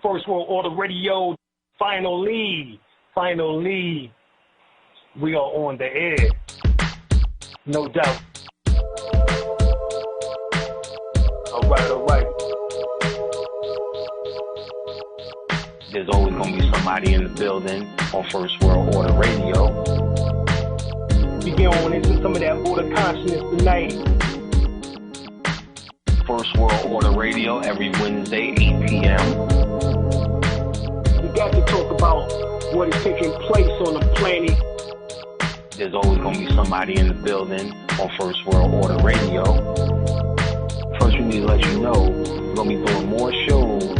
First World Order Radio. Finally, we are on the air. No doubt. All right. There's always going to be somebody in the building on First World Order Radio. We get on into some of that order consciousness tonight. First World Order Radio every Wednesday, 8 p.m. We got to talk about what is taking place on the planet. There's always going to be somebody in the building on First World Order Radio. First, we need to let you know we're going to be doing more shows,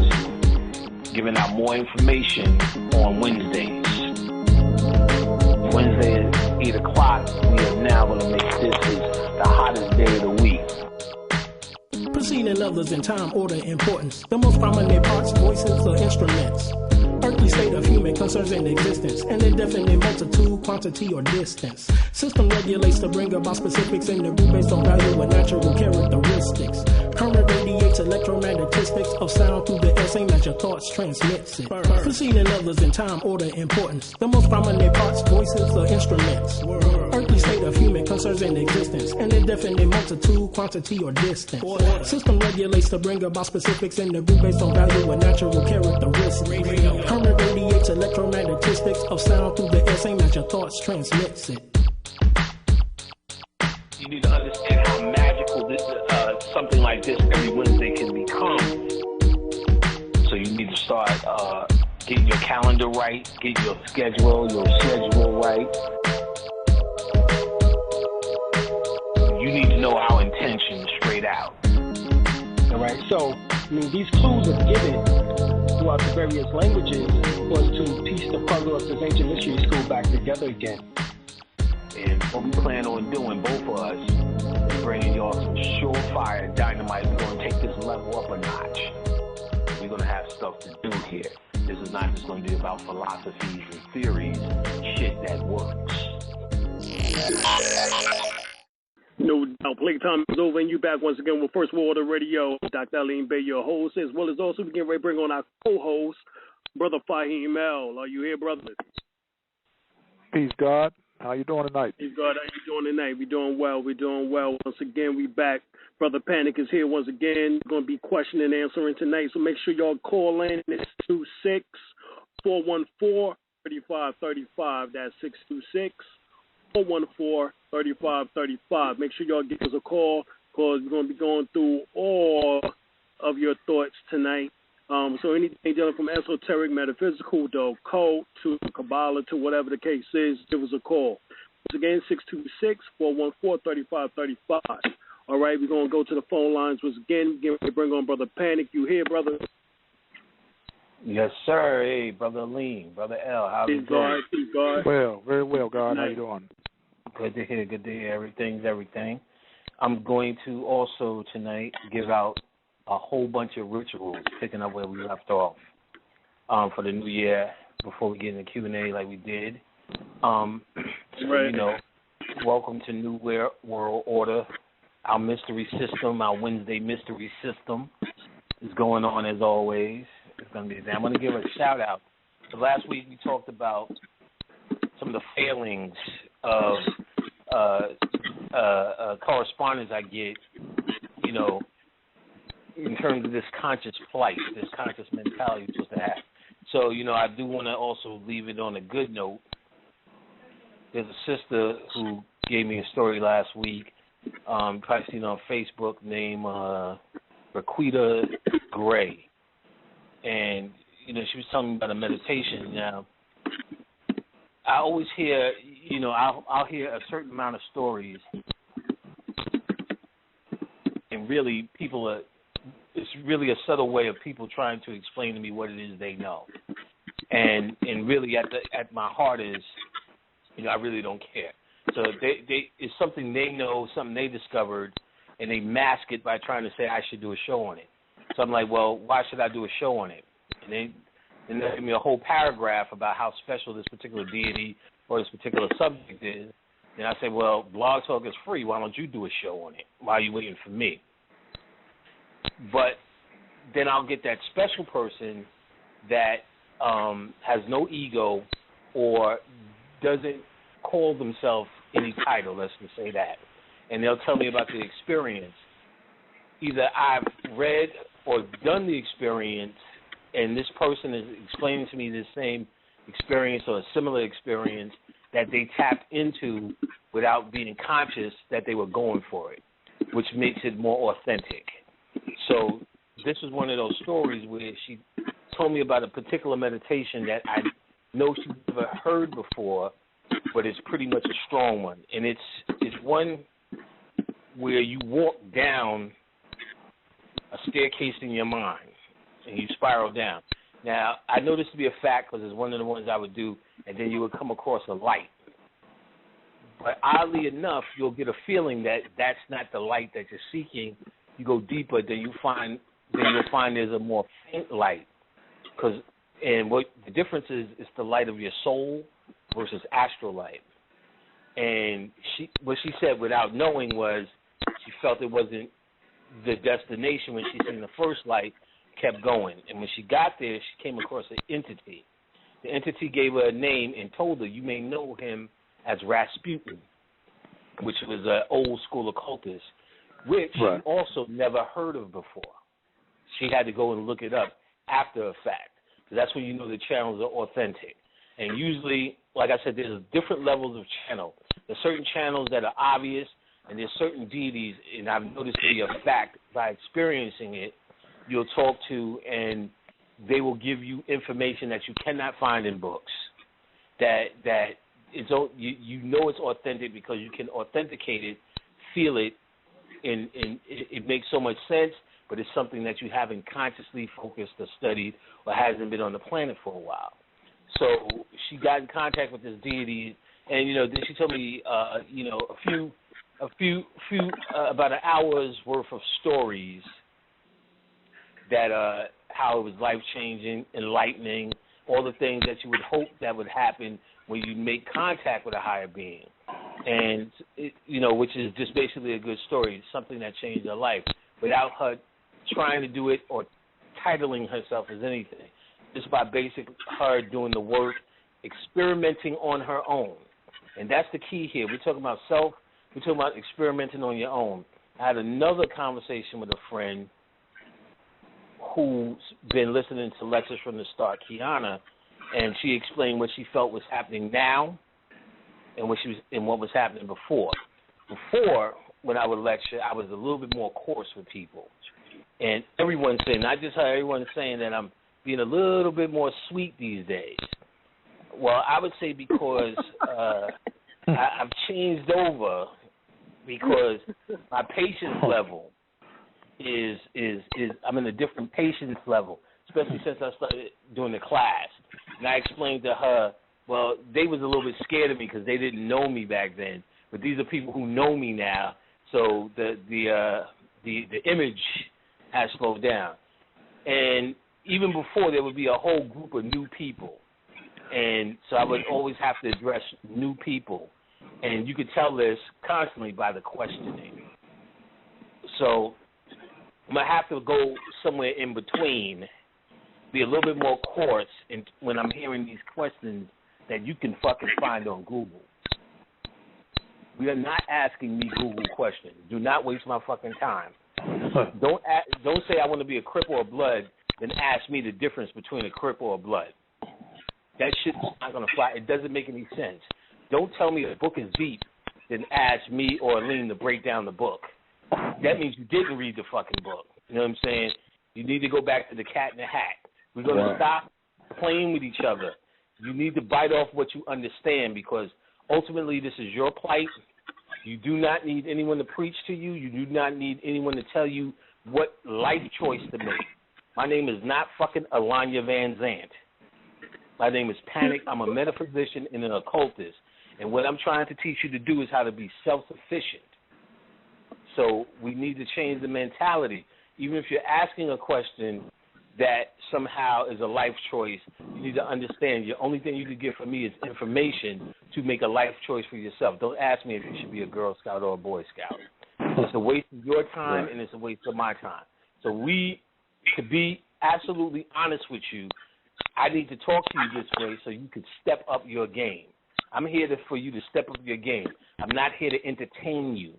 giving out more information on Wednesdays. Wednesday at 8 o'clock, we are now going to make this the hottest day of the week. Preceding others in time, order, importance. The most prominent parts, voices, or instruments. Earthly state of human concerns in existence, an indefinite multitude, quantity, or distance. System regulates to bring about specifics in the root based on value and natural characteristics. Current radiates electromagnetistics of sound through the air, same as your thoughts transmits it. Preceding others in time, order, importance. The most prominent parts, voices, or instruments. Earthly state of human concerns in existence, an indefinite multitude, quantity, or distance. System regulates to bring about specifics in the root based on value and natural characteristics. Current radiates electromagnetistics of sound through the air, same as your thoughts transmits it. You need to understand how magical this something like this every Wednesday can become. So you need to start getting your calendar right, get your schedule right. You need to know our intention straight out. All right, so these clues are given throughout the various languages was to piece the puzzle of this ancient mystery school back together again. And what we plan on doing, both of us, is bringing y'all some surefire dynamite. We're going to take this level up a notch. We're going to have stuff to do here. This is not just going to be about philosophies and theories, shit that works. No doubt. Playtime is over, and you back once again with First World Order Radio. Dr. Alim Bey, your host, as well as also we get ready to bring on our co-host, Brother Fahim L. Are you here, brother? Peace, God. How you doing tonight? Peace, God. How you doing tonight? We're doing well. Once again, we back. Brother Panic is here once again. We're going to be questioning and answering tonight, so make sure y'all call in. It's 26414-3535. That's 626-414-3535. Make sure y'all give us a call because we're going to be going through all of your thoughts tonight. So anything dealing from esoteric, metaphysical, to occult, to Kabbalah, to whatever the case is, give us a call. Once again, 626-414-3535. All right, we're going to go to the phone lines once again. We're going to bring on Brother Panic. You here, brother? Yes, sir. Hey, Brother Alim, Brother L, how's it going? Peace, God. Well, very well, God. How you doing? Good to hear. Everything's everything. I'm going to also tonight give out a whole bunch of rituals, picking up where we left off for the new year before we get into Q&A like we did. Welcome to New World Order. Our mystery system, our Wednesday mystery system is going on as always. It's going to be there. I'm going to give a shout out. So last week we talked about some of the failings of correspondence I get, in terms of this conscious plight, this conscious mentality you're supposed to have. So, I do want to also leave it on a good note. There's a sister who gave me a story last week, probably seen on Facebook, named Raquita Gray. And, she was telling me about a meditation. Now, I always hear, I'll hear a certain amount of stories, and really it's really a subtle way of people trying to explain to me what it is they know. And really at my heart is, I really don't care. So it's something they know, something they discovered, and they mask it by trying to say I should do a show on it. So I'm like, well, why should I do a show on it? And they give me a whole paragraph about how special this particular deity or this particular subject is. And I say, well, Blog Talk is free. Why don't you do a show on it? Why are you waiting for me? But then I'll get that special person that has no ego or doesn't call themselves any title, let's just say that. And they'll tell me about the experience. Either I've read or done the experience, and this person is explaining to me the same experience or a similar experience that they tapped into without being conscious that they were going for it, which makes it more authentic. So this was one of those stories where she told me about a particular meditation that I know she's never heard before, but it's pretty much a strong one. And it's one where you walk down a staircase in your mind and you spiral down. Now, I know this to be a fact because it's one of the ones I would do, and then you would come across a light. But oddly enough, you'll get a feeling that that's not the light that you're seeking. You go deeper, then you'll find there's a more faint light. And what the difference is the light of your soul versus astral light. And what she said without knowing was she felt it wasn't the destination when she seen the first light, kept going. And when she got there, she came across an entity. The entity gave her a name and told her, you may know him as Rasputin, which was an old school occultist, which she also never heard of before. She had to go and look it up after a fact. So that's when you know the channels are authentic. And usually, like I said, there's different levels of channel. There's certain channels that are obvious, and there's certain deities, and I've noticed to be a fact by experiencing it, you'll talk to, and they will give you information that you cannot find in books. That it's you know it's authentic because you can authenticate it, feel it, and it makes so much sense. But it's something that you haven't consciously focused or studied or hasn't been on the planet for a while. So she got in contact with this deity, and then she told me a few about an hour's worth of stories that how it was life-changing, enlightening, all the things that you would hope that would happen when you make contact with a higher being. And, which is just basically a good story, something that changed her life without her trying to do it or titling herself as anything. Just by basically her doing the work, experimenting on her own. And that's the key here. We're talking about we're talking about experimenting on your own. I had another conversation with a friend who's been listening to lectures from the start, Kiana, and she explained what she felt was happening now and what was happening before. Before, when I would lecture, I was a little bit more coarse with people. And everyone's saying, not just her, everyone's saying that I'm being a little bit more sweet these days. Well, I would say because I've changed over because my patience level is I'm in a different patience level, especially since I started doing the class. And I explained to her, well, they was a little bit scared of me because they didn't know me back then, but these are people who know me now, so the image has slowed down. And even before, there would be a whole group of new people, and so I would always have to address new people, and you could tell this constantly by the questioning. So I'm going to have to go somewhere in between, be a little bit more coarse when I'm hearing these questions that you can fucking find on Google. We are not asking me Google questions. Do not waste my fucking time. Don't say I want to be a Crip or a Blood, then ask me the difference between a Crip or a Blood. That shit's not going to fly. It doesn't make any sense. Don't tell me a book is deep, then ask me or Alim to break down the book. That means you didn't read the fucking book. You know what I'm saying? You need to go back to the Cat in the Hat. We're going to stop playing with each other. You need to bite off what you understand because ultimately this is your plight. You do not need anyone to preach to you. You do not need anyone to tell you what life choice to make. My name is not fucking Alanya Van Zant. My name is Panic. I'm a metaphysician and an occultist. And what I'm trying to teach you to do is how to be self-sufficient. So we need to change the mentality. Even if you're asking a question that somehow is a life choice, you need to understand the only thing you can get from me is information to make a life choice for yourself. Don't ask me if you should be a Girl Scout or a Boy Scout. It's a waste of your time and it's a waste of my time. So we could be absolutely honest with you I need to talk to you this way so you could step up your game. I'm here for you to step up your game. I'm not here to entertain you.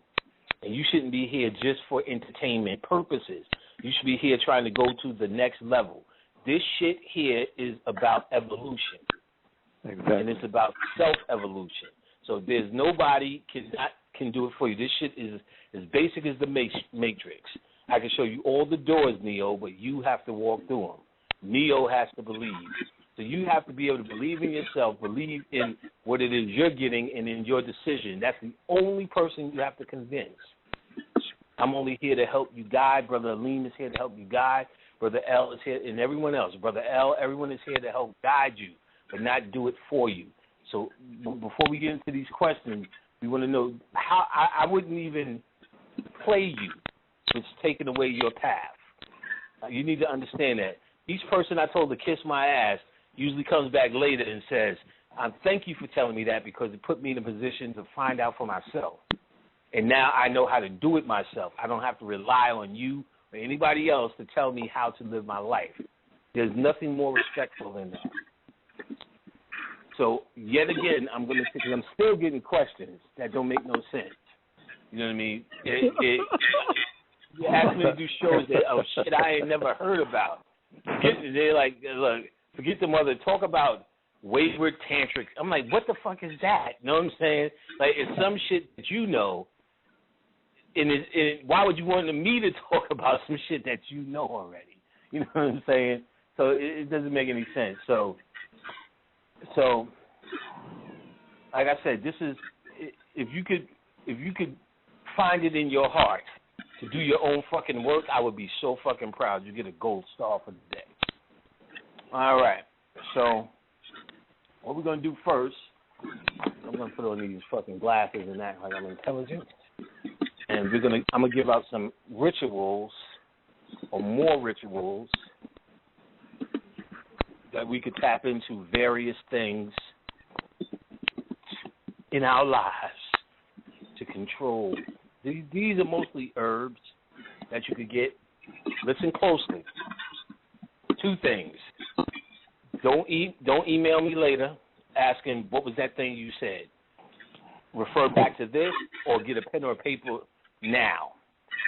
And you shouldn't be here just for entertainment purposes. You should be here trying to go to the next level. This shit here is about evolution. Exactly. And it's about self-evolution. So there's nobody can do it for you. This shit is as basic as the Matrix. I can show you all the doors, Neo, but you have to walk through them. Neo has to believe. So you have to be able to believe in yourself, believe in what it is you're getting, and in your decision. That's the only person you have to convince. I'm only here to help you guide. Brother Alim is here to help you guide. Brother L is here, and everyone else. Brother L, everyone is here to help guide you, but not do it for you. So before we get into these questions, we want to know how I wouldn't even play you with taking away your path. You need to understand that. Each person I told to kiss my ass usually comes back later and says, thank you for telling me that because it put me in a position to find out for myself. And now I know how to do it myself. I don't have to rely on you or anybody else to tell me how to live my life. There's nothing more respectful than that. So, yet again, I'm still getting questions that don't make no sense. You know what I mean? You ask me to do shows that, shit I ain't never heard about. They're like, look, forget the mother. Talk about wayward tantrics. I'm like, what the fuck is that? You know what I'm saying? Like, it's some shit that you know, and why would you want me to talk about some shit that you know already? You know what I'm saying? So it doesn't make any sense. So, like I said, this is if you could find it in your heart to do your own fucking work, I would be so fucking proud. You get a gold star for the day. All right. So what we're gonna do first, I'm gonna put on these fucking glasses and act like I'm intelligent, and I'm gonna give out some rituals or more rituals that we could tap into various things in our lives to control. These are mostly herbs that you could get. Listen closely. 2 things. Don't email me later asking what was that thing you said. Refer back to this or get a pen or a paper now.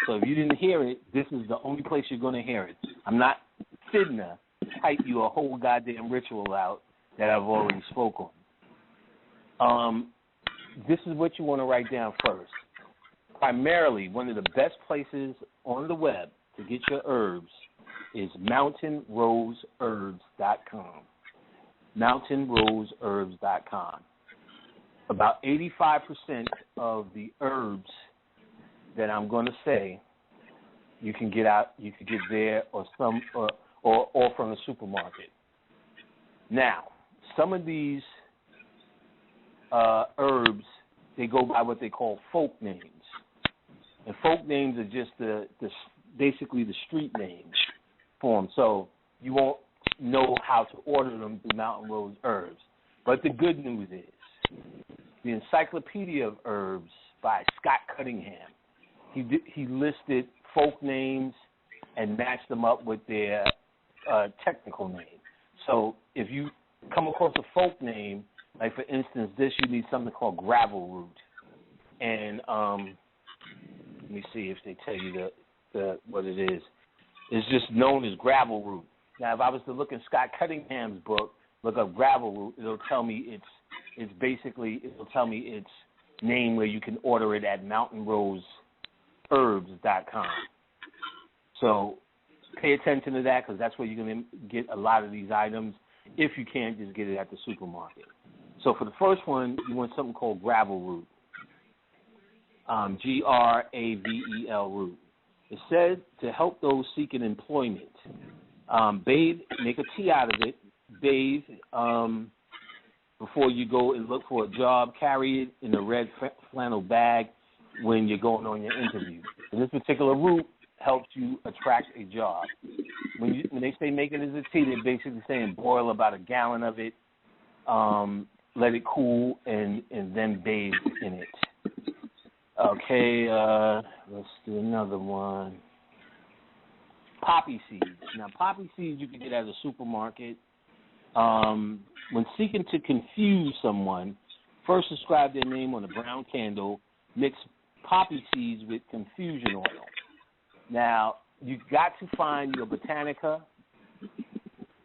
So if you didn't hear it, this is the only place you're going to hear it. I'm not finna type you a whole goddamn ritual out that I've already spoken on. This is what you want to write down first. Primarily, one of the best places on the web to get your herbs is mountainroseherbs.com. mountainroseherbs.com. About 85% of the herbs that I'm going to say you can get there or from the supermarket. Now, some of these herbs, they go by what they call folk names. And folk names are just basically the street names for them. So you won't know how to order them through Mountain Rose Herbs. But the good news is the Encyclopedia of Herbs by Scott Cunningham, he listed folk names and matched them up with their technical name. So if you come across a folk name, like for instance, you need something called gravel root. And let me see if they tell you what it is. It's just known as gravel root. Now, if I was to look in Scott Cunningham's book, look up gravel root, it'll tell me its name where you can order it at mountainroseherbs.com. So pay attention to that because that's where you're going to get a lot of these items. If you can't, just get it at the supermarket. So for the first one, you want something called gravel root. Gravel root. It said to help those seeking employment. Bathe, make a tea out of it. Bathe before you go and look for a job. Carry it in a red flannel bag when you're going on your interview. And this particular root helps you attract a job. When they say make it as a tea, they're basically saying boil about a gallon of it, let it cool, and then bathe in it. Okay, let's do another one. Poppy seeds. Now, poppy seeds you can get at a supermarket. When seeking to confuse someone, first describe their name on a brown candle, mix poppy seeds with confusion oil. Now, you've got to find your botanica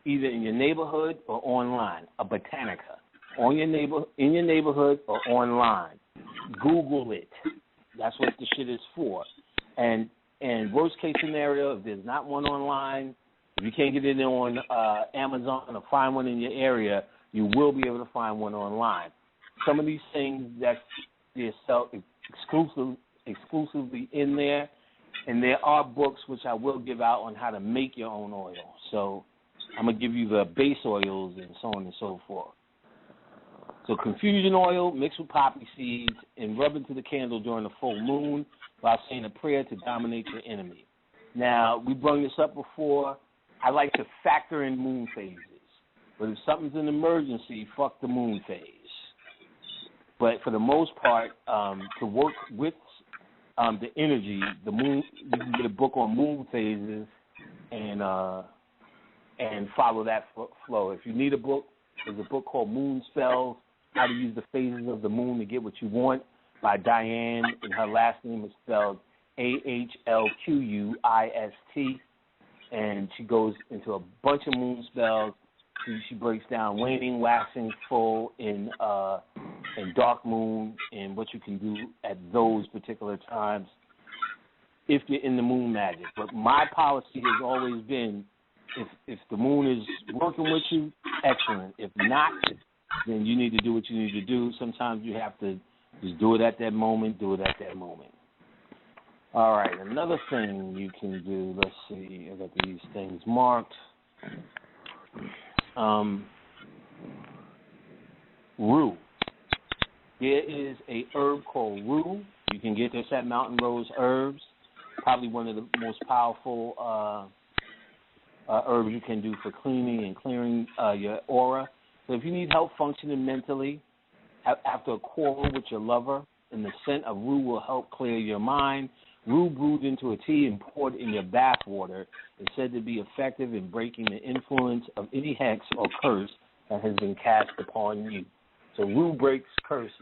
either in your neighborhood or online. A botanica in your neighborhood or online. Google it. That's what the shit is for. And worst case scenario, if there's not one online, if you can't get it on Amazon or find one in your area, you will be able to find one online. Some of these things that they're sell exclusively in there, and there are books which I will give out on how to make your own oil. So I'm going to give you the base oils and so on and so forth. So confusion oil mixed with poppy seeds and rub into the candle during the full moon while saying a prayer to dominate your enemy. Now, we brought this up before. I like to factor in moon phases. But if something's an emergency, fuck the moon phase. But for the most part, to work with the energy, the moon, you can get a book on moon phases and follow that flow. If you need a book, there's a book called Moon Spells, How to Use the Phases of the Moon to Get What You Want by Diane, and her last name is spelled AHLQUIST, and she goes into a bunch of moon spells. She breaks down waning, waxing, full, and dark moon, and what you can do at those particular times if you're in the moon magic. But my policy has always been, if the moon is working with you, excellent. If not, then you need to do what you need to do. Sometimes you have to just do it at that moment, All right, another thing you can do, let's see, I got these things marked. Rue. There is a herb called rue. You can get this at Mountain Rose Herbs. Probably one of the most powerful herbs you can do for cleaning and clearing your aura. So if you need help functioning mentally after a quarrel with your lover, and the scent of rue will help clear your mind. Rue brewed into a tea and poured in your bath water is said to be effective in breaking the influence of any hex or curse that has been cast upon you. So rue breaks curses.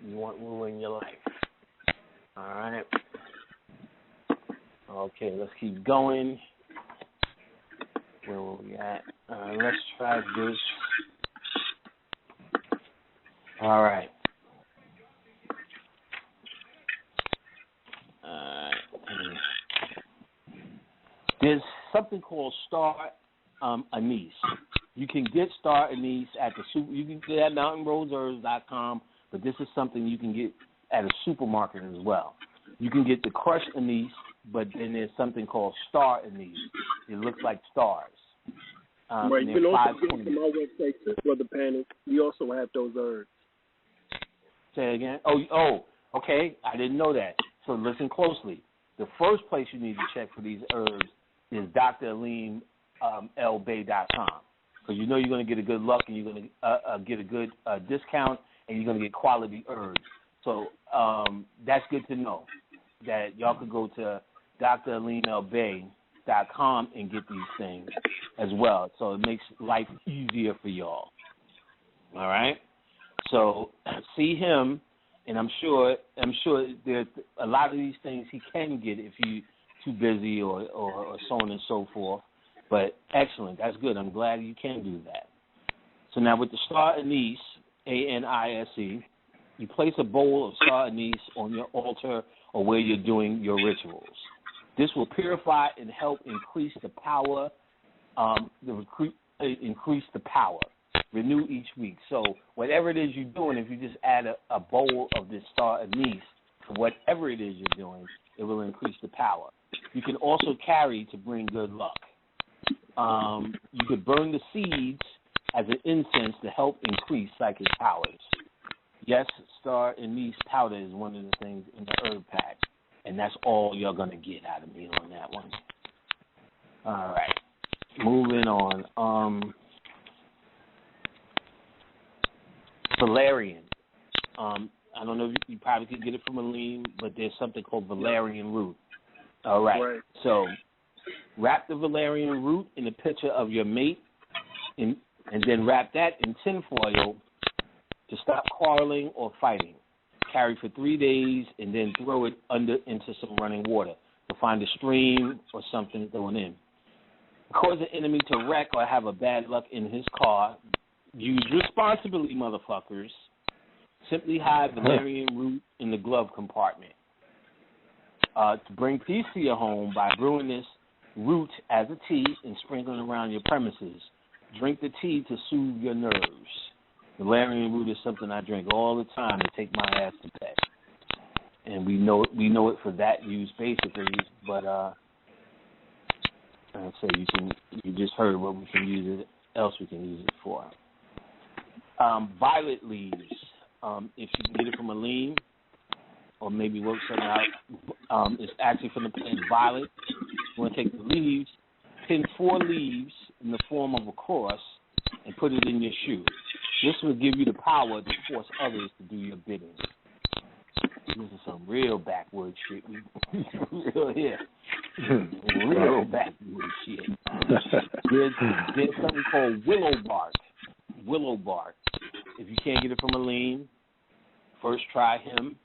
You want rue in your life. All right. Okay, let's keep going. Where were we at? Let's try this. All right. There's something called star anise. You can get star anise at you can get at mountainroseherbs.com, but this is something you can get at a supermarket as well. You can get the crushed anise, but then there's something called star anise. It looks like stars. Right. You can also get from our website, Brother Panic. We also have those herbs. Say again? Oh, okay. I didn't know that. So listen closely. The first place you need to check for these herbs is dralimlbay.com. Because you know you're going to get a good luck and you're going to get a good discount and you're going to get quality herbs. So that's good to know that y'all could go to dralimlbay.com and get these things as well. So it makes life easier for y'all. All right? So see him. And I'm sure there's a lot of these things he can get if you're too busy or so on and so forth. But excellent. That's good. I'm glad you can do that. So now with the star anise, ANISE, you place a bowl of star anise on your altar or where you're doing your rituals. This will purify and help increase the power, renew each week. So whatever it is you're doing, if you just add a bowl of this star anise to whatever it is you're doing, it will increase the power. You can also carry to bring good luck. You could burn the seeds as an incense to help increase psychic powers. Yes, star anise powder is one of the things in the herb pack, and that's all you're going to get out of me on that one. All right, moving on. Valerian. I don't know if you probably could get it from Alim, but there's something called valerian root. All right. So Wrap the valerian root in a picture of your mate, and then wrap that in tinfoil to stop quarreling or fighting. Carry for 3 days, and then throw it into some running water to find a stream or something thrown in. Cause an enemy to wreck or have a bad luck in his car. Use responsibly, motherfuckers. Simply hide valerian root in the glove compartment. To bring peace to your home by brewing this root as a tea and sprinkling around your premises. Drink the tea to soothe your nerves. Valerian root is something I drink all the time to take my ass to bed. And we know it for that use basically, but I say you just heard what we can use it else we can use it for. Violet leaves. If you can get it from Alim, or maybe work something out, it's actually from the plant violet. You want to take the leaves, pin 4 leaves in the form of a cross, and put it in your shoe. This will give you the power to force others to do your bidding. This is some real backward shit. Real here. Real backward shit. There's something called willow bark. Willow bark. If you can't get it from Alim, first try him.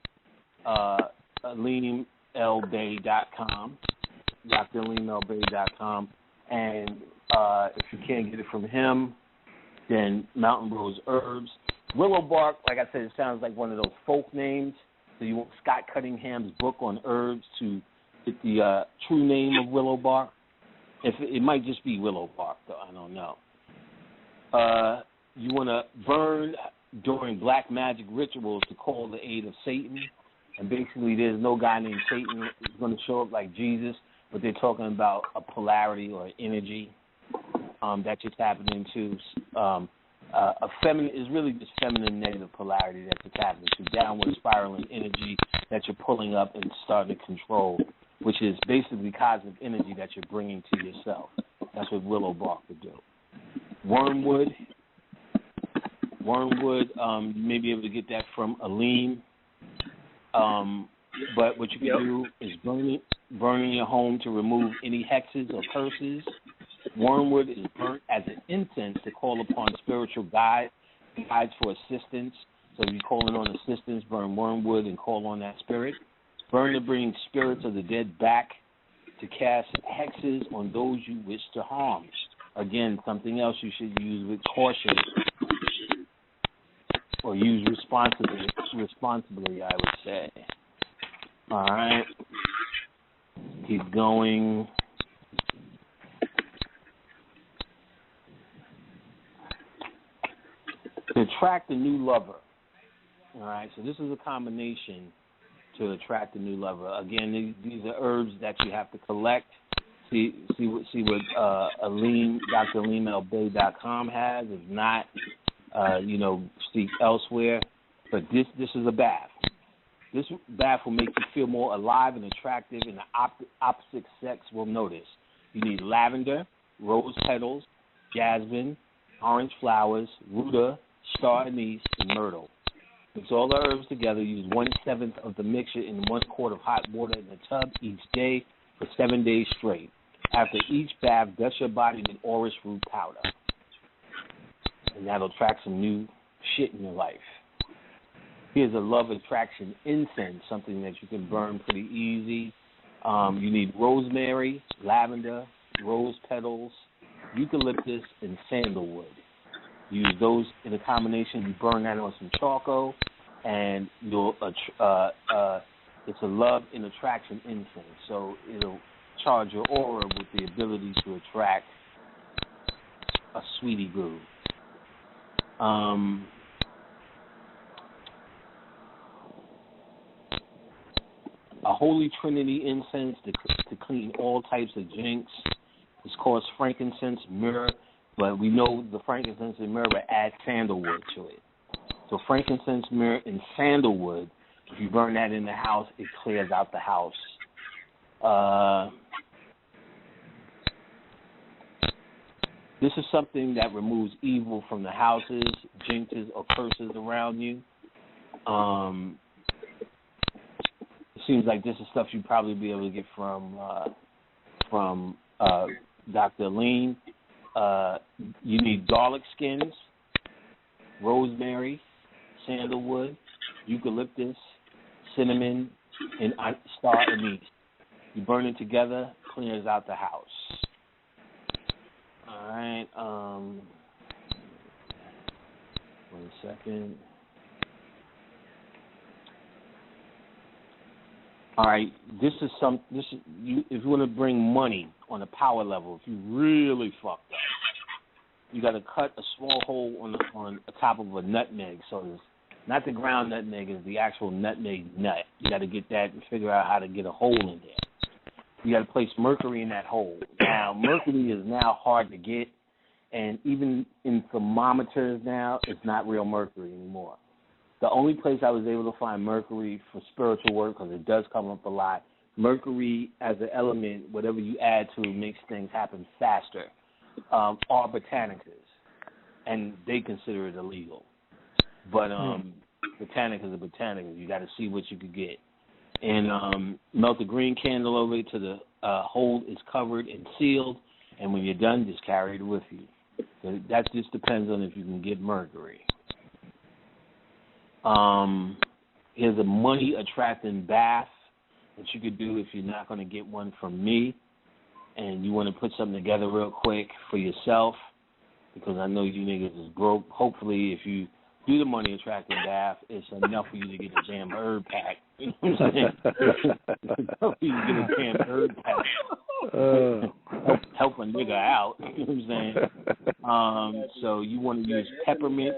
AlimLBay.com. DrAlimLBay.com. And if you can't get it from him, then Mountain Rose Herbs. Willow bark, like I said, it sounds like one of those folk names. So you want Scott Cunningham's book on herbs to get the true name of willow bark. It might just be willow bark, though. I don't know. You want to burn during black magic rituals to call the aid of Satan. And basically there's no guy named Satan who's going to show up like Jesus, but they're talking about a polarity or an energy that you're tapping into. A feminine is really just feminine negative polarity that you're tapping into, downward spiraling energy that you're pulling up and starting to control, which is basically cosmic energy that you're bringing to yourself. That's what willow bark would do. Wormwood, you may be able to get that from Alim. But what you can do is burning your home to remove any hexes or curses. Wormwood is burnt as an incense to call upon spiritual guides for assistance. So if you're calling on assistance, burn wormwood and call on that spirit. Burn to bring spirits of the dead back to cast hexes on those you wish to harm. Again, something else you should use with caution or use responsibly, I would say. All right. Keep going. To attract a new lover. All right, so this is a combination to attract a new lover. Again, these are herbs that you have to collect. See what Alim, DrAlimLBay.com has. If not, seek elsewhere. But this is a bath. This bath will make you feel more alive and attractive, and the opposite sex will notice. You need lavender, rose petals, jasmine, orange flowers, ruta, star anise, and myrtle. Mix all the herbs together. Use 1/7 of the mixture in 1 quart of hot water in the tub each day for 7 days straight. After each bath, dust your body with orris root powder. And that'll attract some new shit in your life. Here's a love attraction incense, something that you can burn pretty easy. You need rosemary, lavender, rose petals, eucalyptus, and sandalwood. Use those in a combination. You burn that on some charcoal, and you'll it's a love and attraction incense. So it'll charge your aura with the ability to attract a sweetie boo. A Holy Trinity incense to clean all types of jinx. It's called frankincense, myrrh, but we know the frankincense and myrrh add sandalwood to it. So frankincense, myrrh, and sandalwood, if you burn that in the house, it clears out the house. This is something that removes evil from the houses, jinxes, or curses around you. It seems like this is stuff you'd probably be able to get from Dr. Alim. You need garlic skins, rosemary, sandalwood, eucalyptus, cinnamon, and star anise. You burn it together, clears out the house. All right. 1 second. All right. If you want to bring money on a power level, if you really fucked up, you got to cut a small hole on the top of a nutmeg. So it's not the ground nutmeg, it's the actual nutmeg nut. You got to get that and figure out how to get a hole in there. You got to place mercury in that hole. Now, mercury is now hard to get, and even in thermometers now, it's not real mercury anymore. The only place I was able to find mercury for spiritual work, because it does come up a lot, mercury as an element, whatever you add to it makes things happen faster, are botanicas, and they consider it illegal. But botanicas are botanicas. You got to see what you could get. And melt a green candle over it till the hole is covered and sealed, and when you're done, just carry it with you. So that just depends on if you can get mercury. Here's a money-attracting bath that you could do if you're not going to get one from me and you want to put something together real quick for yourself, because I know you niggas is broke. Hopefully, if you do the money-attracting bath, it's enough for you to get a damn herb pack. You know what I'm saying? Enough for you to get a damn herb pack. Help a nigga out. You know what I'm saying? So you want to use peppermint.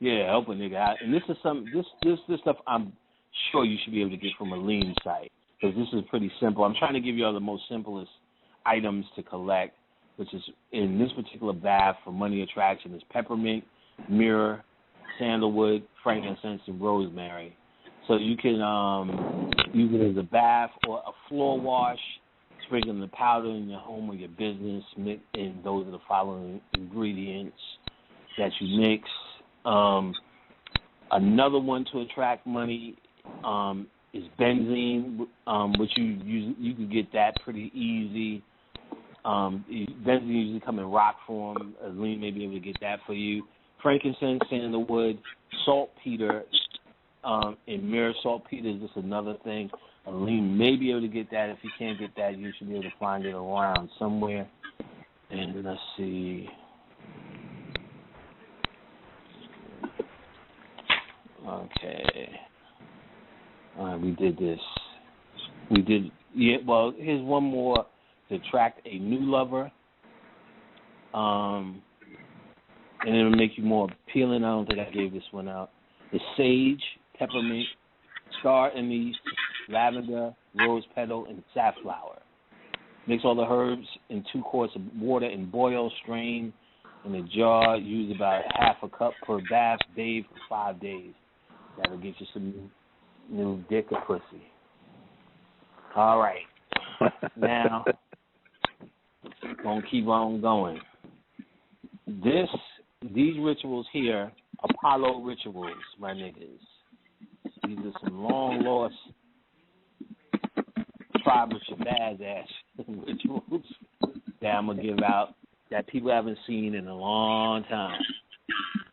Yeah, help a nigga out. And this is this stuff I'm sure you should be able to get from a lean site, because this is pretty simple. I'm trying to give you all the most simplest items to collect, which is in this particular bath for money attraction is peppermint, myrrh, sandalwood, frankincense, and rosemary. So you can use it as a bath or a floor wash, sprinkling the powder in your home or your business, and those are the following ingredients that you mix. Another one to attract money is benzene, which you can get that pretty easy. Benzene usually come in rock form. Alim may be able to get that for you. Frankincense, sandalwood, saltpeter, and myrrh. Saltpeter is just another thing. Alim may be able to get that. If you can't get that, you should be able to find it around somewhere. And let's see. Okay. All right, we did this. Well, here's one more to attract a new lover. And it'll make you more appealing. I don't think I gave this one out. The sage, peppermint, star anise, lavender, rose petal, and safflower. Mix all the herbs in 2 quarts of water and boil, strain in a jar. Use about half a cup per bath. Bathe for 5 days. That'll get you some new dick or pussy. All right. Now, gonna keep on going. These rituals here, Apollo rituals, my niggas. These are some long lost tribal Shabazz ass rituals that I'm gonna give out that people haven't seen in a long time.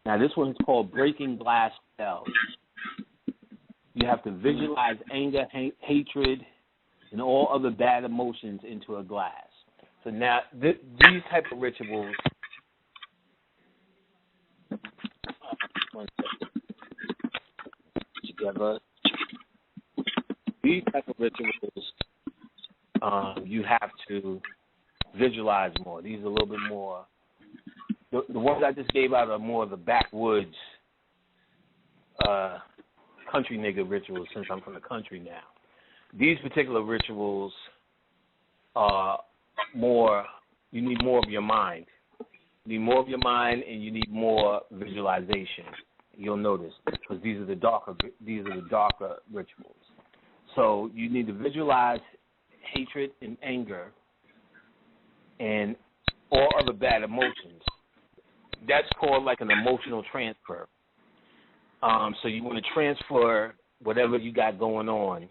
Now this one's called breaking glass spells. You have to visualize anger, hatred, and all other bad emotions into a glass. So now these type of rituals. Together. These type of rituals, you have to visualize more. These are a little bit more. The ones I just gave out are more of the backwoods, country nigga rituals, since I'm from the country now. These particular rituals are more. You need more of your mind. You need more of your mind, and you need more visualization. You'll notice, because these are the darker rituals. So you need to visualize hatred and anger and all other bad emotions. That's called like an emotional transfer. So you want to transfer whatever you got going on,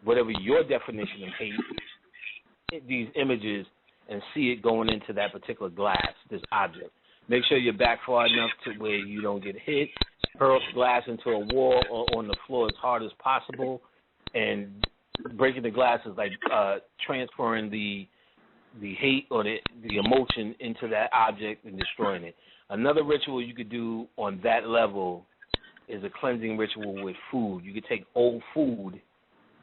whatever your definition of hate, these images and see it going into that particular glass, this object. Make sure you're back far enough to where you don't get hit. Hurl the glass into a wall or on the floor as hard as possible. And breaking the glass is like transferring the hate or the emotion into that object and destroying it. Another ritual you could do on that level is a cleansing ritual with food. You could take old food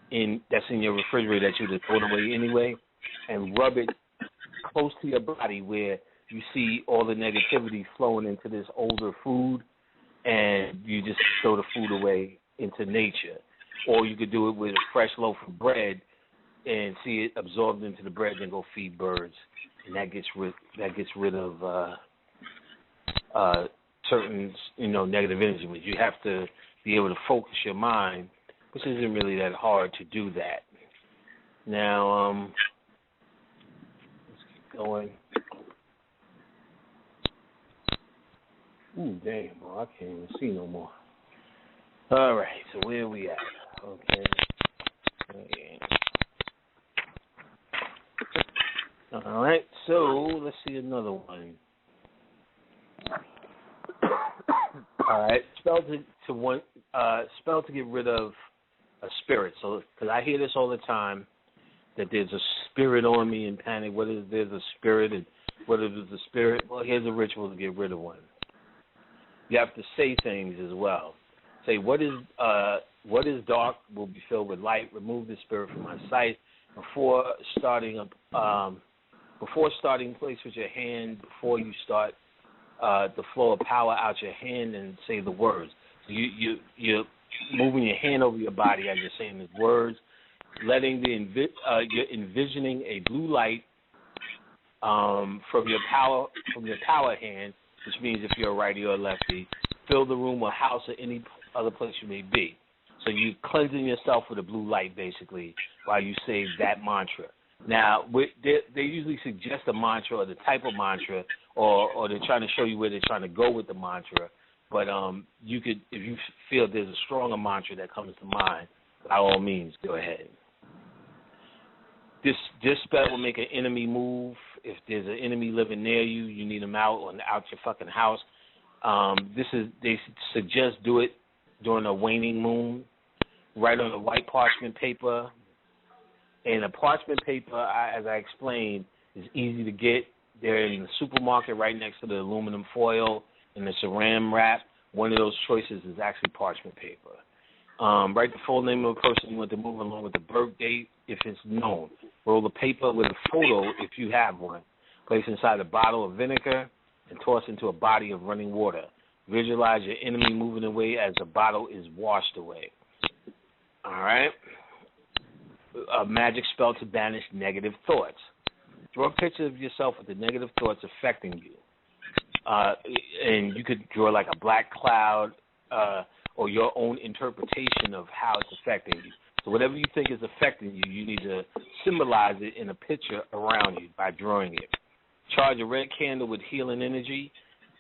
that's in your refrigerator that you just throw away anyway and rub it close to your body where you see all the negativity flowing into this older food, and you just throw the food away into nature. Or you could do it with a fresh loaf of bread and see it absorbed into the bread and go feed birds. And that gets rid of certain, negative energy. But you have to be able to focus your mind, which isn't really that hard to do that. Now, let's keep going. Ooh, damn, bro, I can't even see no more. All right, so where are we at? Okay. All right, so let's see another one. All right, spell to get rid of a spirit. So, because I hear this all the time, that there's a spirit on me and panic. There's a spirit and what is the spirit? Well, here's a ritual to get rid of one. You have to say things as well. Say, what is dark will be filled with light. Remove the spirit from my sight. Before starting, place with your hand. Before you start the flow of power out your hand, and say the words. So you're moving your hand over your body as you're saying the words. Letting you're envisioning a blue light from your power hand, which means if you're a righty or a lefty, fill the room or house or any other place you may be. So you're cleansing yourself with a blue light, basically, while you say that mantra. Now, they usually suggest a mantra or the type of mantra, or they're trying to show you where they're trying to go with the mantra. But you could, if you feel there's a stronger mantra that comes to mind, by all means, go ahead. This spell will make an enemy move. If there's an enemy living near you, you need them out your fucking house. They suggest do it during a waning moon. Write on a white parchment paper. And a parchment paper, as I explained, is easy to get. They're in the supermarket right next to the aluminum foil and the saran wrap. One of those choices is actually parchment paper. Write the full name of the person you want to move along with the birth date if it's known. Roll the paper with a photo if you have one. Place inside a bottle of vinegar and toss into a body of running water. Visualize your enemy moving away as the bottle is washed away. All right? A magic spell to banish negative thoughts. Draw a picture of yourself with the negative thoughts affecting you. And you could draw like a black cloud or your own interpretation of how it's affecting you. So whatever you think is affecting you, you need to symbolize it in a picture around you by drawing it. Charge a red candle with healing energy.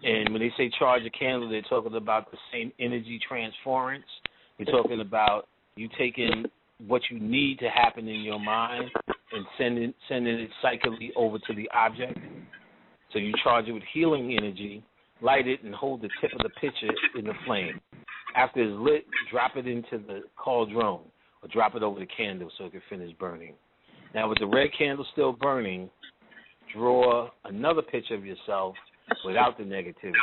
And when they say charge a candle, they're talking about the same energy transference. They're talking about you taking what you need to happen in your mind and sending it psychically over to the object. So you charge it with healing energy, light it, and hold the tip of the picture in the flame. After it's lit, drop it into the cauldron or drop it over the candle so it can finish burning. Now, with the red candle still burning, draw another picture of yourself without the negativity.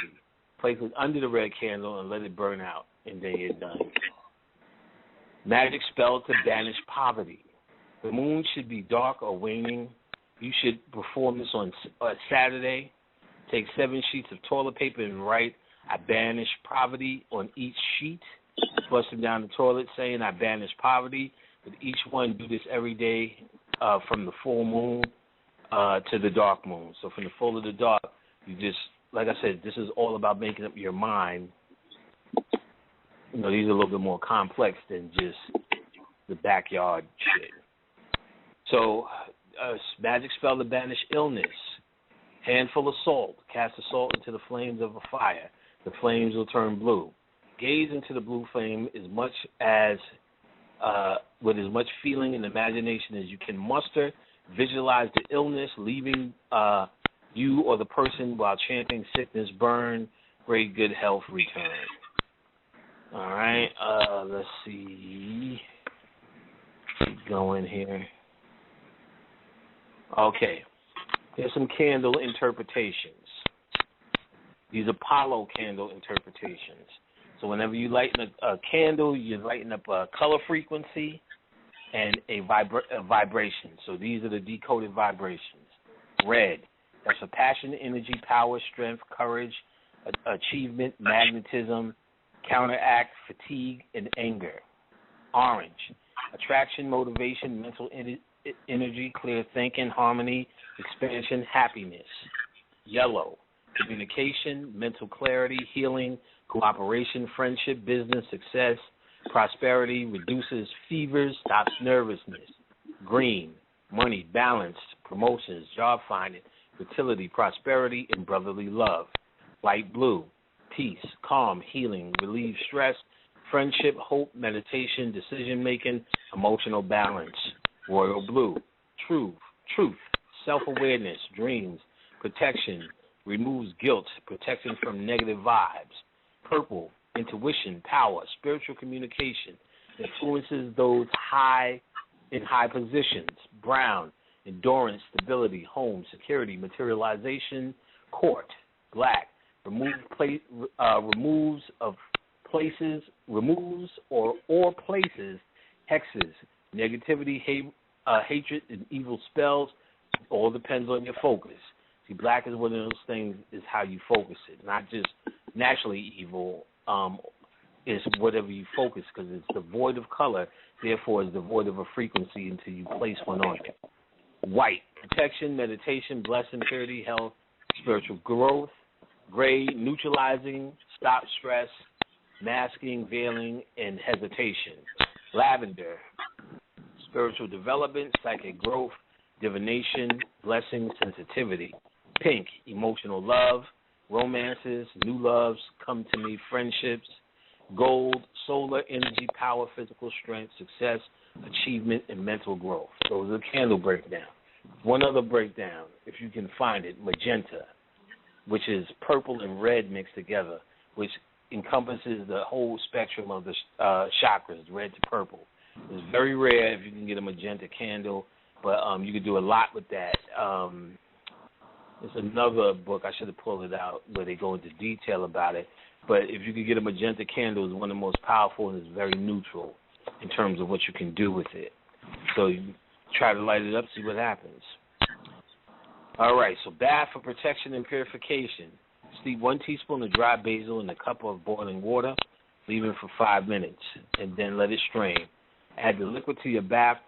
Place it under the red candle and let it burn out, and then you're done. Magic spell to banish poverty. The moon should be dark or waning. You should perform this on Saturday. Take 7 sheets of toilet paper and write, I banish poverty on each sheet. Flush them down the toilet saying, I banish poverty. With each one, do this every day from the full moon to the dark moon. So from the full to the dark, you just, like I said, this is all about making up your mind. These are a little bit more complex than just the backyard shit. So, magic spell to banish illness. Handful of salt. Cast the salt into the flames of a fire. The flames will turn blue. Gaze into the blue flame with as much feeling and imagination as you can muster, Visualize the illness leaving you or the person while chanting sickness burn, great good health return. All right, let's see. Keep going here. Okay, here's some candle interpretations. These are Apollo candle interpretations. So whenever you lighten a candle, you're lighting up a color frequency and a vibration. So these are the decoded vibrations. Red, that's for passion, energy, power, strength, courage, achievement, magnetism, counteract, fatigue, and anger. Orange, attraction, motivation, mental energy, clear thinking, harmony, expansion, happiness. Yellow, communication, mental clarity, healing, cooperation, friendship, business, success, prosperity, reduces fevers, stops nervousness. Green, money, balance, promotions, job finding, fertility, prosperity, and brotherly love. Light blue, peace, calm, healing, relieve stress, friendship, hope, meditation, decision-making, emotional balance. Royal blue, truth, self-awareness, dreams, protection, removes guilt, protection from negative vibes. Purple, intuition, power, spiritual communication, influences those in high positions. Brown, endurance, stability, home, security, materialization, court. Black, removes or places, hexes, negativity, hatred, and evil spells. All depends on your focus. See, black is one of those things, is how you focus it, not just naturally evil. Is whatever you focus, because it's devoid of color, therefore it's devoid of a frequency until you place one on it. White, protection, meditation, blessing, purity, health, spiritual growth. Gray, neutralizing, stop stress, masking, veiling, and hesitation. Lavender, spiritual development, psychic growth, divination, blessing, sensitivity. Pink, emotional love, romances, new loves, come to me, friendships. Gold, solar energy, power, physical strength, success, achievement, and mental growth. Those are the candle breakdown. One other breakdown, if you can find it, magenta, which is purple and red mixed together, which encompasses the whole spectrum of the chakras, red to purple. It's very rare if you can get a magenta candle, but you can do a lot with that. There's another book, I should have pulled it out, where they go into detail about it. But if you could get a magenta candle, it's one of the most powerful and it's very neutral in terms of what you can do with it. So you try to light it up, see what happens. All right, so bath for protection and purification. Steep 1 teaspoon of dry basil in a cup of boiling water, leave it for 5 minutes, and then let it strain. Add the liquid to your bath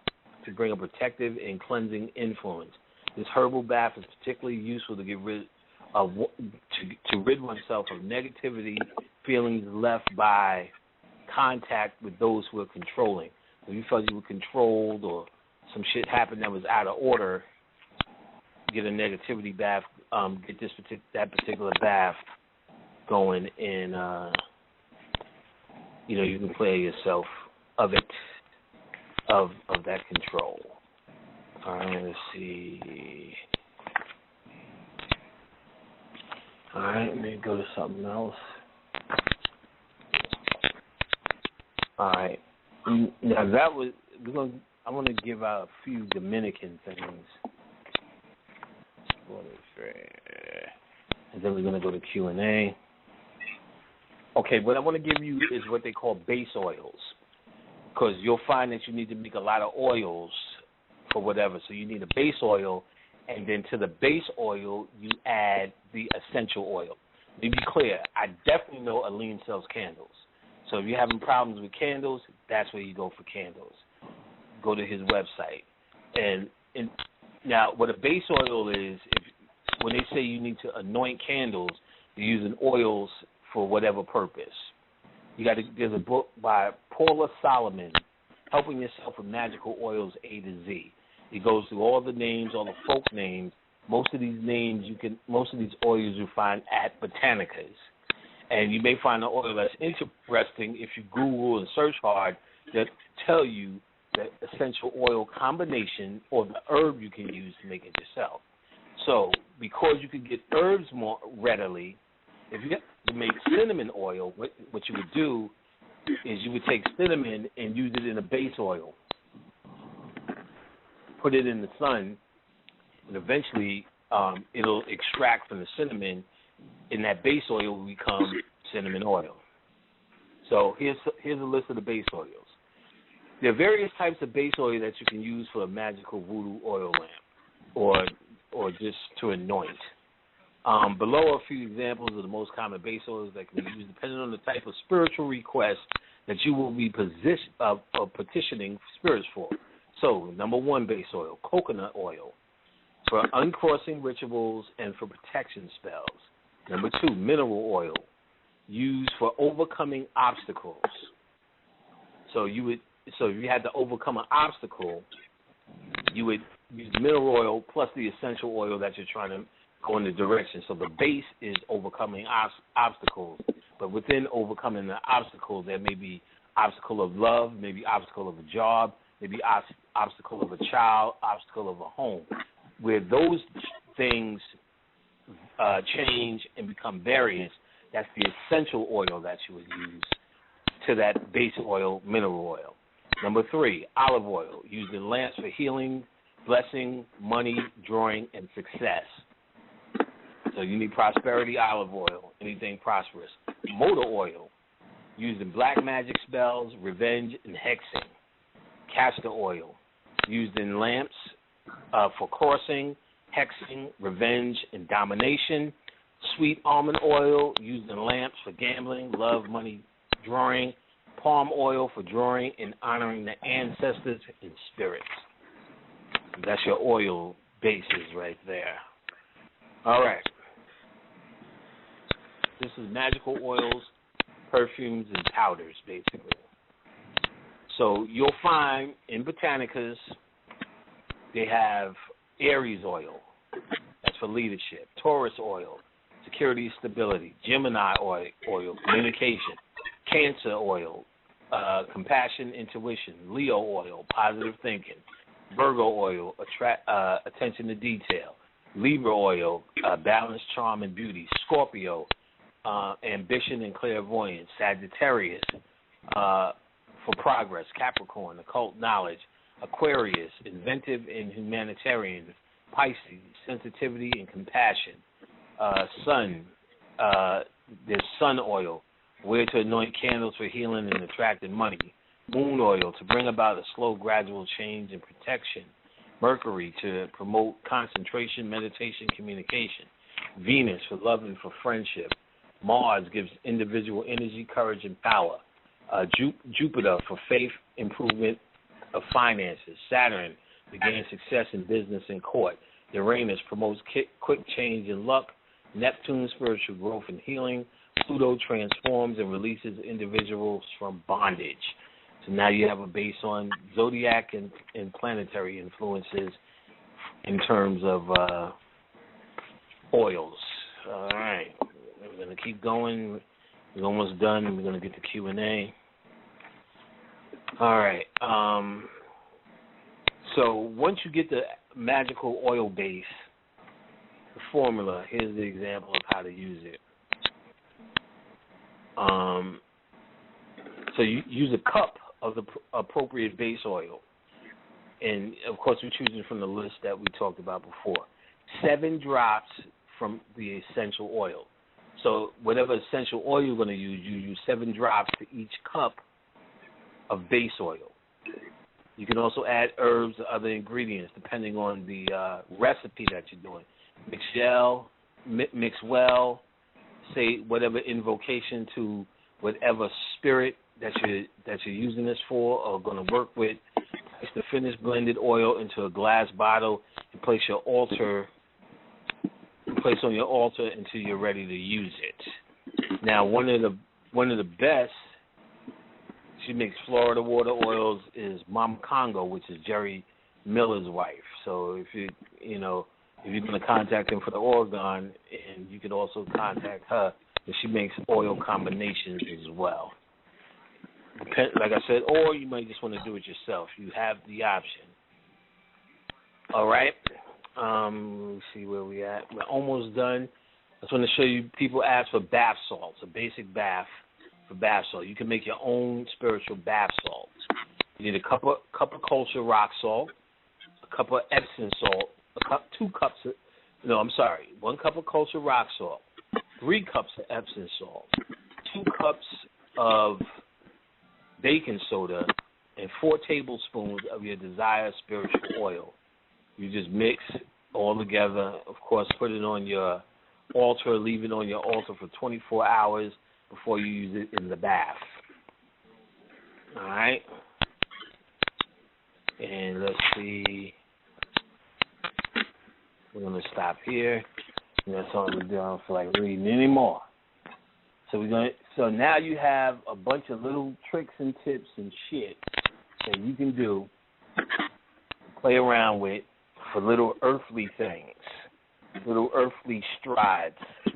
to bring a protective and cleansing influence. This herbal bath is particularly useful to get rid of to rid oneself of negativity, feelings left by contact with those who are controlling. If you felt you were controlled or some shit happened that was out of order, get a negativity bath. Get that particular bath going, and you can clear yourself of it, of that control. All right, let's see. All right, let me go to something else. All right. Now I want to give out a few Dominican things. And then we're going to go to Q&A. Okay, what I want to give you is what they call base oils, because you'll find that you need to make a lot of oils for whatever. So you need a base oil, and then to the base oil, you add the essential oil. To be clear, I definitely know Alim sells candles. So if you're having problems with candles, that's where you go for candles. Go to his website. And now, what a base oil is, when they say you need to anoint candles, you're using oils for whatever purpose. There's a book by Paula Solomon, Helping Yourself with Magical Oils A to Z. It goes through all the names, all the folk names. Most of these oils you find at Botanicas. And you may find an oil that's interesting if you Google and search hard that tell you the essential oil combination or the herb you can use to make it yourself. So because you can get herbs more readily, if you get to make cinnamon oil, what you would do is you would take cinnamon and use it in a base oil, put it in the sun, and eventually it'll extract from the cinnamon, and that base oil will become cinnamon oil. So here's a list of the base oils. There are various types of base oil that you can use for a magical voodoo oil lamp or just to anoint. Below are a few examples of the most common base oils that can be used depending on the type of spiritual request that you will be petitioning spirits for. So, number 1 base oil, coconut oil, for uncrossing rituals and for protection spells. Number 2, mineral oil, used for overcoming obstacles. So if you had to overcome an obstacle, you would use mineral oil plus the essential oil that you're trying to go in the direction. So the base is overcoming obstacles, but within overcoming the obstacles, there may be obstacle of love, maybe obstacle of a job, maybe obstacle of a child, obstacle of a home. Where those things change and become various, that's the essential oil that you would use to that base oil, mineral oil. Number 3, olive oil, used in lamps for healing, blessing, money, drawing, and success. So you need prosperity, olive oil, anything prosperous. Motor oil, used in black magic spells, revenge, and hexing. Castor oil, used in lamps for crossing, hexing, revenge, and domination. Sweet almond oil, used in lamps for gambling, love, money, drawing. Palm oil for drawing and honoring the ancestors and spirits. That's your oil bases right there. All right. This is magical oils, perfumes, and powders, basically. So you'll find in Botanicas, they have Aries oil. That's for leadership. Taurus oil, security, stability. Gemini oil, communication. Cancer oil, compassion, intuition. Leo oil, positive thinking. Virgo oil, attention to detail. Libra oil, balance, charm, and beauty. Scorpio, ambition and clairvoyance. Sagittarius, for progress. Capricorn, occult knowledge. Aquarius, inventive and humanitarian. Pisces, sensitivity and compassion. Sun, there's sun oil, where to anoint candles for healing and attracting money. Moon oil, to bring about a slow, gradual change and protection. Mercury, to promote concentration, meditation, communication. Venus, for love and for friendship. Mars gives individual energy, courage, and power. Jupiter, for faith, improvement of finances. Saturn, to gain success in business and court. Uranus promotes quick change and luck. Neptune, spiritual growth and healing. Pluto transforms and releases individuals from bondage. So now you have a base on zodiac and planetary influences in terms of oils. All right. We're going to keep going. We're almost done. We're going to get to Q&A. All right. So once you get the magical oil base, the formula, here's the example of how to use it. So you use a cup of the appropriate base oil. And, of course, we're choosing from the list that we talked about before. 7 drops from the essential oil. So whatever essential oil you're going to use, you use 7 drops to each cup of base oil. You can also add herbs or other ingredients depending on the recipe that you're doing. Mix well, say whatever invocation to whatever spirit that you're using this for or going to work with. Place the finished blended oil into a glass bottle and place on your altar until you're ready to use it. Now, one of the best, she makes Florida water oils, is Mama Congo, which is Jerry Miller's wife. So if you're going to contact him for the organ, and you could also contact her, and she makes oil combinations as well. like I said, or you might just want to do it yourself. You have the option. All right. Let's see where we at. We're almost done. I just want to show you. People ask for bath salts, a basic bath for bath salt. You can make your own spiritual bath salts. You need a cup of kosher rock salt, a cup of Epsom salt, 1 cup of kosher rock salt, 3 cups of Epsom salt, 2 cups of baking soda, and 4 tablespoons of your desired spiritual oil. You just mix all together. Of course, put it on your altar, leave it on your altar for 24 hours before you use it in the bath. All right? And let's see. We're going to stop here. And that's all we're doing. I don't feel like reading anymore. So now you have a bunch of little tricks and tips and shit that you can do, play around with for little earthly things, little earthly strides. To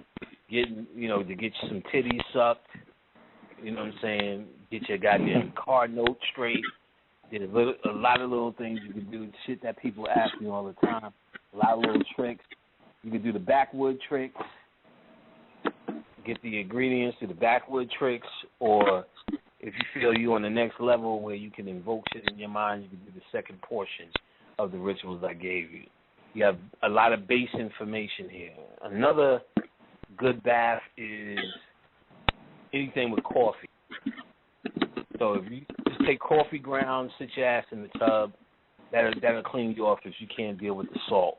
get you some titties sucked. You know what I'm saying? Get your goddamn car note straight. There's a lot of little things you can do, shit that people ask me all the time. A lot of little tricks. You can do the backwood tricks. Get the ingredients to the backwood tricks, or if you feel you're on the next level where you can invoke shit in your mind, you can do the second portion of the rituals I gave you. You have a lot of base information here. Another good bath is anything with coffee. So if you just take coffee grounds, sit your ass in the tub, that'll clean you off if you can't deal with the salt.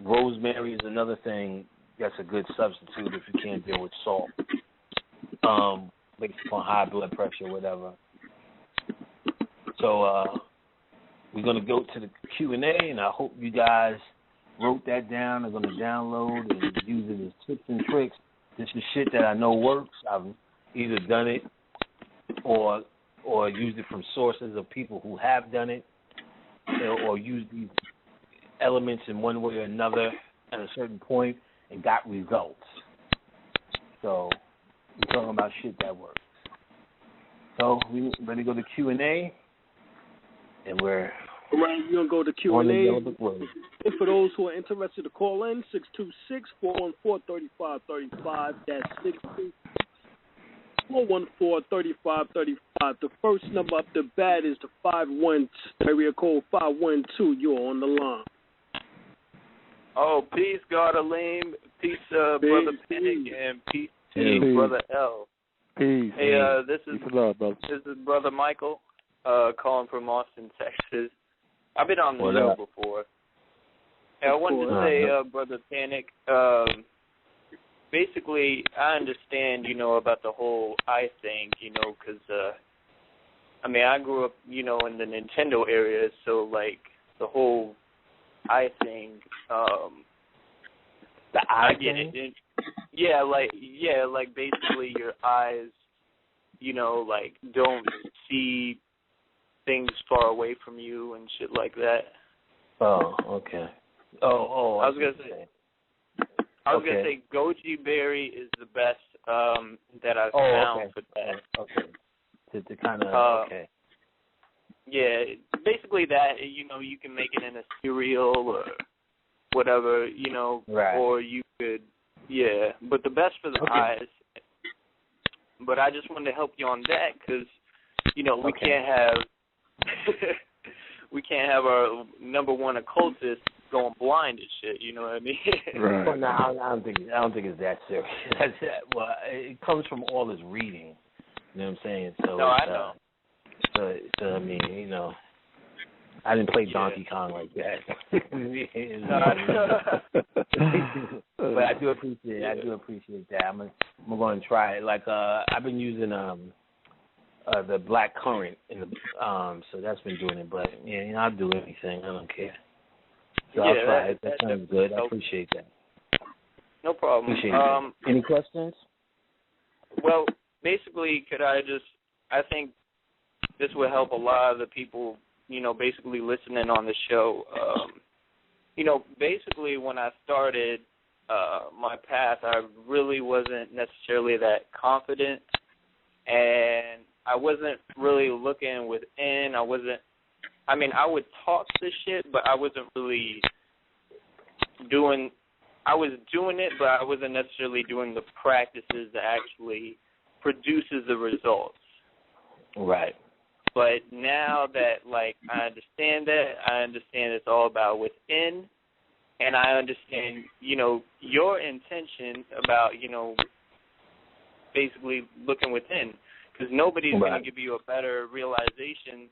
Rosemary is another thing that's a good substitute if you can't deal with salt, based upon high blood pressure or whatever. So we're going to go to the Q&A, and I hope you guys wrote that down. They're going to download and use it as tips and tricks. This is shit that I know works. I've either done it or used it from sources of people who have done it, or used these elements in one way or another at a certain point and got results. So we're talking about shit that works. So we ready to go to Q&A, and we're right. You're gonna go to Q&A. And for those who are interested to call in, 626-414-3535. That's 626-414-3535. The first number up the bat is the 512 area code 512. You're on the line. Oh, peace, God, Alim. Peace, Brother Panic, and peace to Brother L. Peace. Hey, this is brother. This is Brother Michael, calling from Austin, Texas. I've been on the show before. And I wanted to say, Brother Panic, basically, I understand, about the whole eye thing, because, I grew up, in the Nintendo area, so, the whole eye thing, the eye I get thing? it. Yeah, basically your eyes, don't see things far away from you and shit like that. Oh, okay. Oh, I was gonna say goji berry is the best that I've found for that. Okay. To kind of okay. Yeah, basically that, you can make it in a cereal or whatever, right. Or you could, but the best for the eyes. But I just wanted to help you on that because, we can't have our number one occultist going blind and shit. You know what I mean? Right. Well, no, I don't think it's that serious. Well, it comes from all this reading. You know what I'm saying? So no, I know. So I mean, I didn't play Donkey Kong like that. But I do appreciate that. I'm going to try it. Like I've been using the black currant in the so that's been doing it. But I'll do anything. I don't care. So I'll try it. That sounds good. I appreciate that. No problem. Appreciate it. Any questions? Well, basically, I think this would help a lot of the people, basically listening on the show. Basically when I started my path, I really wasn't necessarily that confident. And I wasn't really looking within. I would talk the shit, but I wasn't really I was doing it, but I wasn't necessarily doing the practices that actually produces the results. Right. But now that, like, I understand it's all about within, and I understand, your intention about, basically looking within, because nobody's going to give you a better realization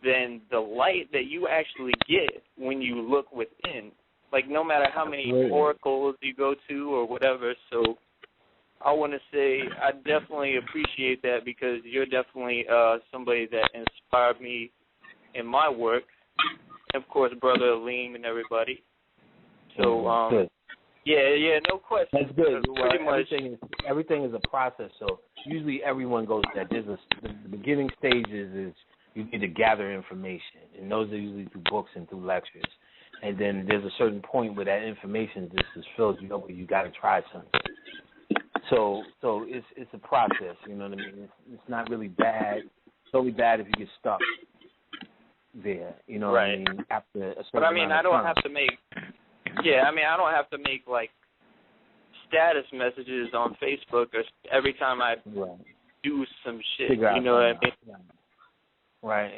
than the light that you actually get when you look within. Like, no matter how many oracles you go to or whatever. So I want to say I definitely appreciate that, because you're definitely somebody that inspired me in my work. And, of course, Brother Alim and everybody. So, good. Yeah, no question. That's good. Pretty much. Everything is a process. So usually everyone goes through that. The beginning stages is you need to gather information, and those are usually through books and through lectures. And then there's a certain point where that information just fills you up, where you got to try something. So it's a process. You know what I mean? It's not really bad. It's only bad if you get stuck there. You know what I mean? After a certain amount of time. have to make. Yeah, I don't have to make, like, status messages on Facebook or every time I do some shit. You know what I mean? Right.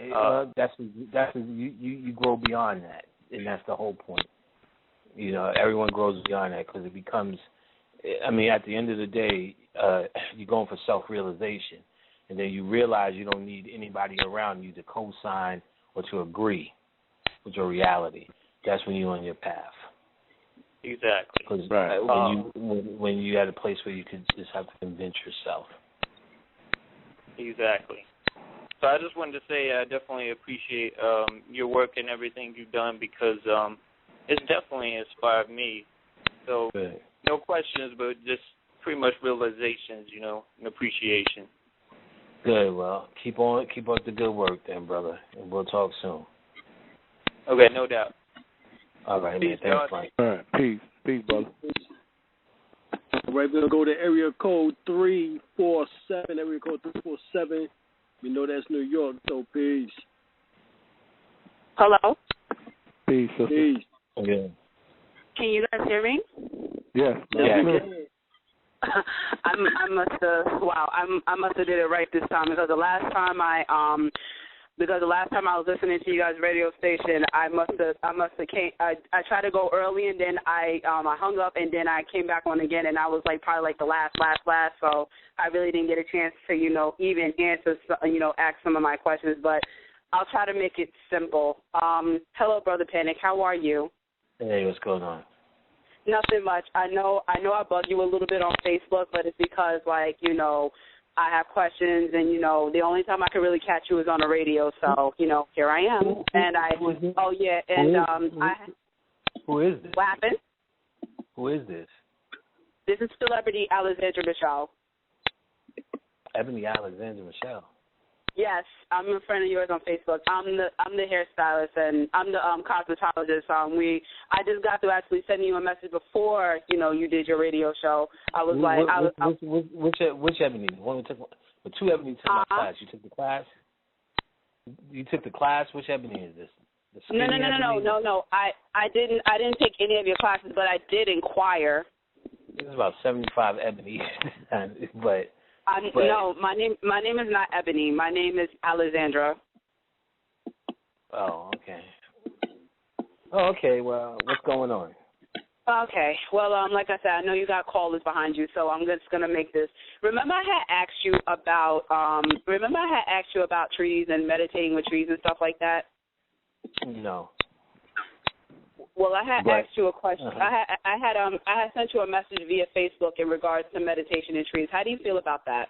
That's you grow beyond that, and that's the whole point. Everyone grows beyond that, because it becomes. At the end of the day, you're going for self-realization, and then you realize you don't need anybody around you to co-sign or to agree with your reality. That's when you're on your path. Exactly. Because when you're at a place where you could just have to convince yourself. Exactly. So I just wanted to say I definitely appreciate your work and everything you've done, because it's definitely inspired me. So no questions, but just pretty much realizations, and appreciation. Good. Well, keep up the good work then, brother, and we'll talk soon. Okay, no doubt. All right, peace, man. Thanks, Mike. All right. Peace, brother. All right, we're going to go to area code 347. Area code 347. We know that's New York, so peace. Hello? Peace, sister. Peace. Okay. Can you guys hear me? Yes. I must have did it right this time, because the last time I was listening to you guys' radio station, I tried to go early, and then I hung up, and then I came back on again, and I was probably the last, so I really didn't get a chance to even answer ask some of my questions, but I'll try to make it simple. Hello, Brother Panic, how are you? Hey, what's going on? Nothing much. I know I bug you a little bit on Facebook, but it's because I have questions, and the only time I can really catch you is on the radio. So here I am, and who is this? What happened? Who is this? This is celebrity Alexandra Michelle. Ebony Alexandra Michelle. Yes, I'm a friend of yours on Facebook. I'm the hairstylist, and I'm the cosmetologist. I just got to actually send you a message before you did your radio show. I was which Ebony? One who took the two Ebony took my class. You took the class. You took the class. Which Ebony is this? No. I didn't take any of your classes, but I did inquire. There's about 75 Ebony, but. No, my name is not Ebony. My name is Alexandra. Oh, okay. Oh, okay. Well, what's going on? Okay. Well, like I said, I know you got callers behind you, so I'm just gonna make this. Remember, I had asked you about trees and meditating with trees and stuff like that. No. Well, I had asked you a question. I had sent you a message via Facebook in regards to meditation and trees. How do you feel about that?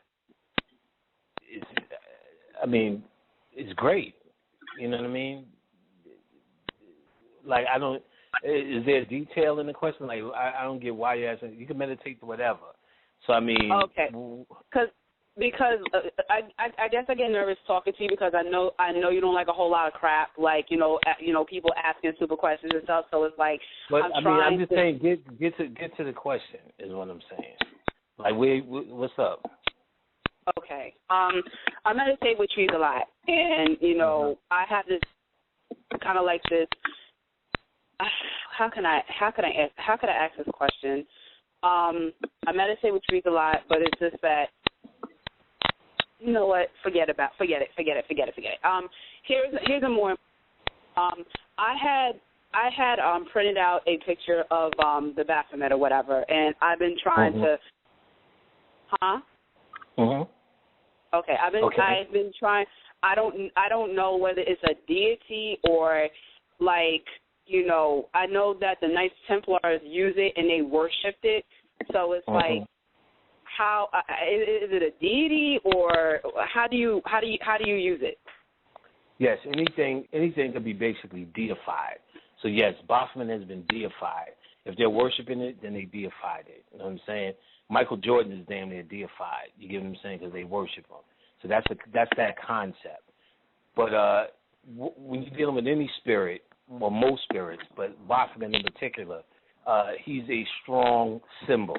It's great. You know what I mean? Is there detail in the question? I don't get why you're asking. You can meditate to whatever. So, Okay. Because I guess I get nervous talking to you, because I know you don't like a whole lot of crap, people asking stupid questions and stuff. So it's But I'm just saying, get to the question is what I'm saying. What's up? Okay. I meditate with trees a lot, and I have this kind of like this. How can I ask this question? I meditate with trees a lot, but it's just that, you know what? Forget it. Here's a more. I had printed out a picture of the Baphomet or whatever, and I've been trying to. Huh? Okay. I've been trying. I don't know whether it's a deity or like. I know that the Knights Templars use it and they worshipped it. So it's like, how is it a deity or how do you use it? Yes, anything can be basically deified. So yes, Baphomet has been deified. If they're worshiping it, then they deified it. You know what I'm saying? Michael Jordan is damn near deified. You get what I'm saying? Because they worship him. So that's that concept. But when you're dealing with any spirit, well, most spirits, but Baphomet in particular, he's a strong symbol,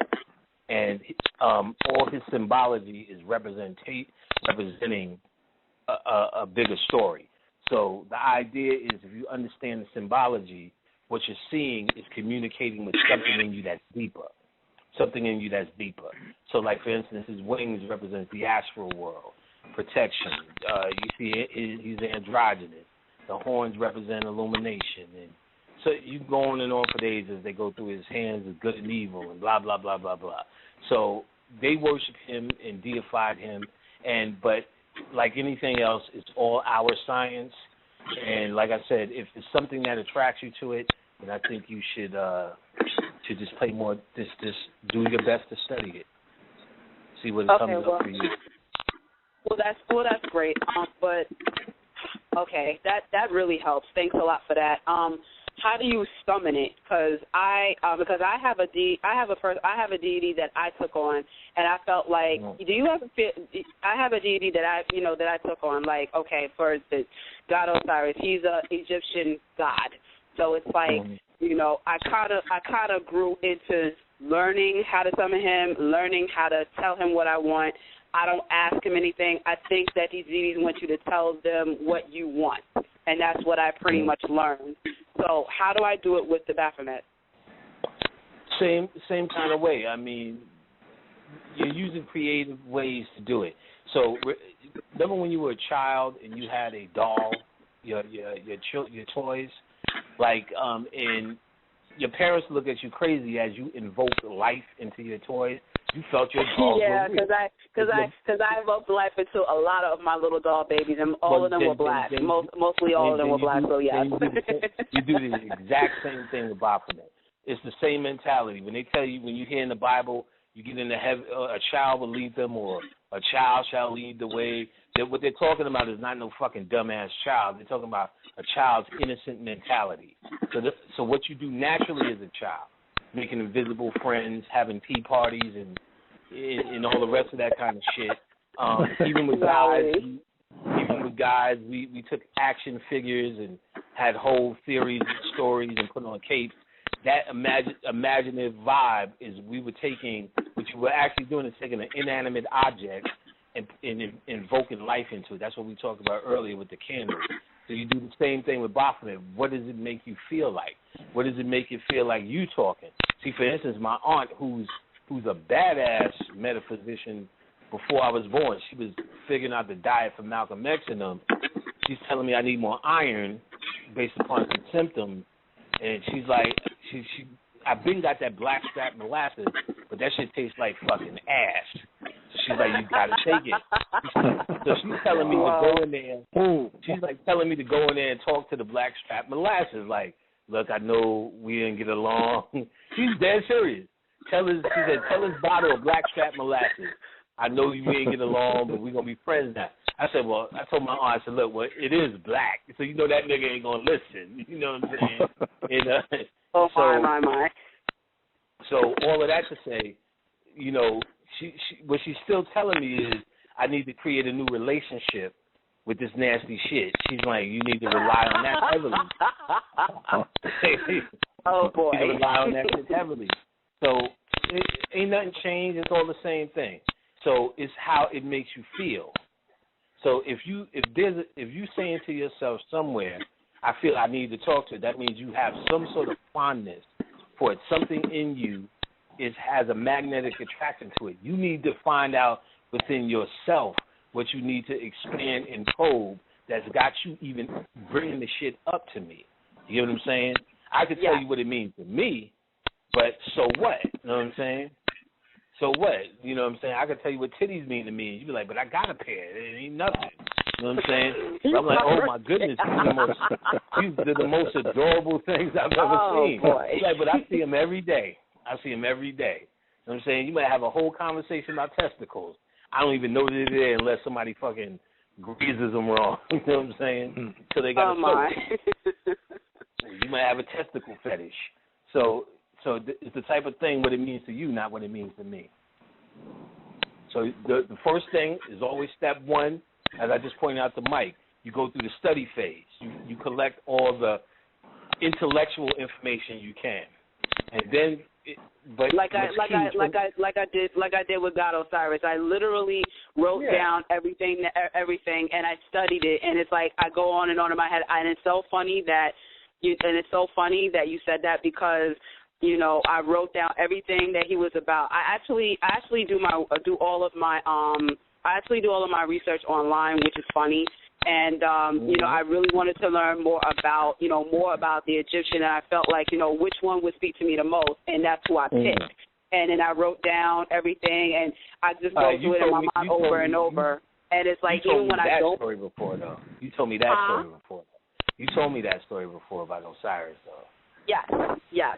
and all his symbology is representing a bigger story. So the idea is, if you understand the symbology, what you're seeing is communicating with something in you that's deeper. So, like, for instance, his wings represent the astral world, protection. You see, he's androgynous. The horns represent illumination. And so you go on and on for days as they go through his hands of good and evil and blah, blah, blah, blah, blah. So they worship him and deified him. But like anything else, it's all our science. And like I said, if it's something that attracts you to it, then I think you should just play more, just do your best to study it. See what it comes up for you. Well, that's great. But okay, that really helps. Thanks a lot for that. How do you summon it? Because I have a deity that I took on, and I felt like, do you ever feel? I have a deity that I took on. Like, okay, for instance, God Osiris, he's a Egyptian god, so it's like, I kind of grew into learning how to summon him, learning how to tell him what I want. I don't ask him anything. I think that these deities want you to tell them what you want, and that's what I pretty much learned. So how do I do it with the Baphomet? Same kind of way. I mean, you're using creative ways to do it. So remember when you were a child and you had a doll, your toys, like, and your parents look at you crazy as you invoked life into your toys. You felt your dolls were real. because I invoked life into a lot of my little doll babies, and all of them were black. Mostly all of them were black. So yeah. You do the exact same thing with Baphomet. It's the same mentality. When they tell you, when you hear in the Bible, you get into heaven, a child will lead them, or a child shall lead the way. What they're talking about is not no fucking dumbass child. They're talking about a child's innocent mentality. So what you do naturally as a child, making invisible friends, having tea parties, and all the rest of that kind of shit. Even with guys, we took action figures and had whole theories and stories and put on capes. That imaginative vibe is we were taking, what you were actually doing is taking an inanimate object and invoking life into it. That's what we talked about earlier with the candle. So you do the same thing with Baphomet. What does it make you feel like? What does it make you feel like you talking? See, for instance, my aunt, who's a badass metaphysician before I was born, she was figuring out the diet for Malcolm X and them. She's telling me I need more iron based upon some symptoms. And she's like, I've been got that blackstrap molasses, but that shit tastes like fucking ash. So she's like, you gotta take it. So she's telling me to go in there. She's like telling me to go in there and talk to the blackstrap molasses. Like, look, I know we didn't get along. She's dead serious. She said, tell this bottle of blackstrap molasses. I know we didn't get along, but we're gonna be friends now. I said, well, I told my aunt, I said, look, well, it is black, so you know that nigga ain't gonna listen. You know what I'm saying? And, my. So all of that to say, you know, she what she's still telling me is I need to create a new relationship with this nasty shit. She's like, you need to rely on that heavily. Oh boy. You need to rely on that shit heavily. So ain't nothing changed. It's all the same thing. So it's how it makes you feel. So if you saying to yourself somewhere, I feel I need to talk to it, that means you have some sort of fondness for it. Something in you has a magnetic attraction to it. You need to find out within yourself what you need to expand and probe that's got you even bringing the shit up to me. You know what I'm saying? I could tell you what it means to me, but so what? You know what I'm saying? So what? You know what I'm saying? I could tell you what titties mean to me, and you'd be like, but I got a pair. It ain't nothing. You know what I'm saying? But I'm like, oh, my goodness, these are the most adorable things I've ever seen. Boy. Like, but I see them every day. You know what I'm saying? You might have a whole conversation about testicles. I don't even know they're there unless somebody fucking greases them wrong. You know what I'm saying? So they got You might have a testicle fetish. So it's the type of thing what it means to you, not what it means to me. So the first thing is always step one, as I just pointed out to Mike. You go through the study phase. You collect all the intellectual information you can, and then. Like I did with God Osiris. I literally wrote down everything, and I studied it. And it's like I go on and on in my head. And it's so funny that you said that because I wrote down everything that he was about. I actually do all of my research online, which is funny. And, I really wanted to learn more about the Egyptian, and I felt like, which one would speak to me the most, and that's who I picked. And then I wrote down everything, and I just go through it in my mind over and over. And it's like, even when I don't. Story before, though. You told me that story before. You told me that story before about Osiris, though. Yes. Yeah.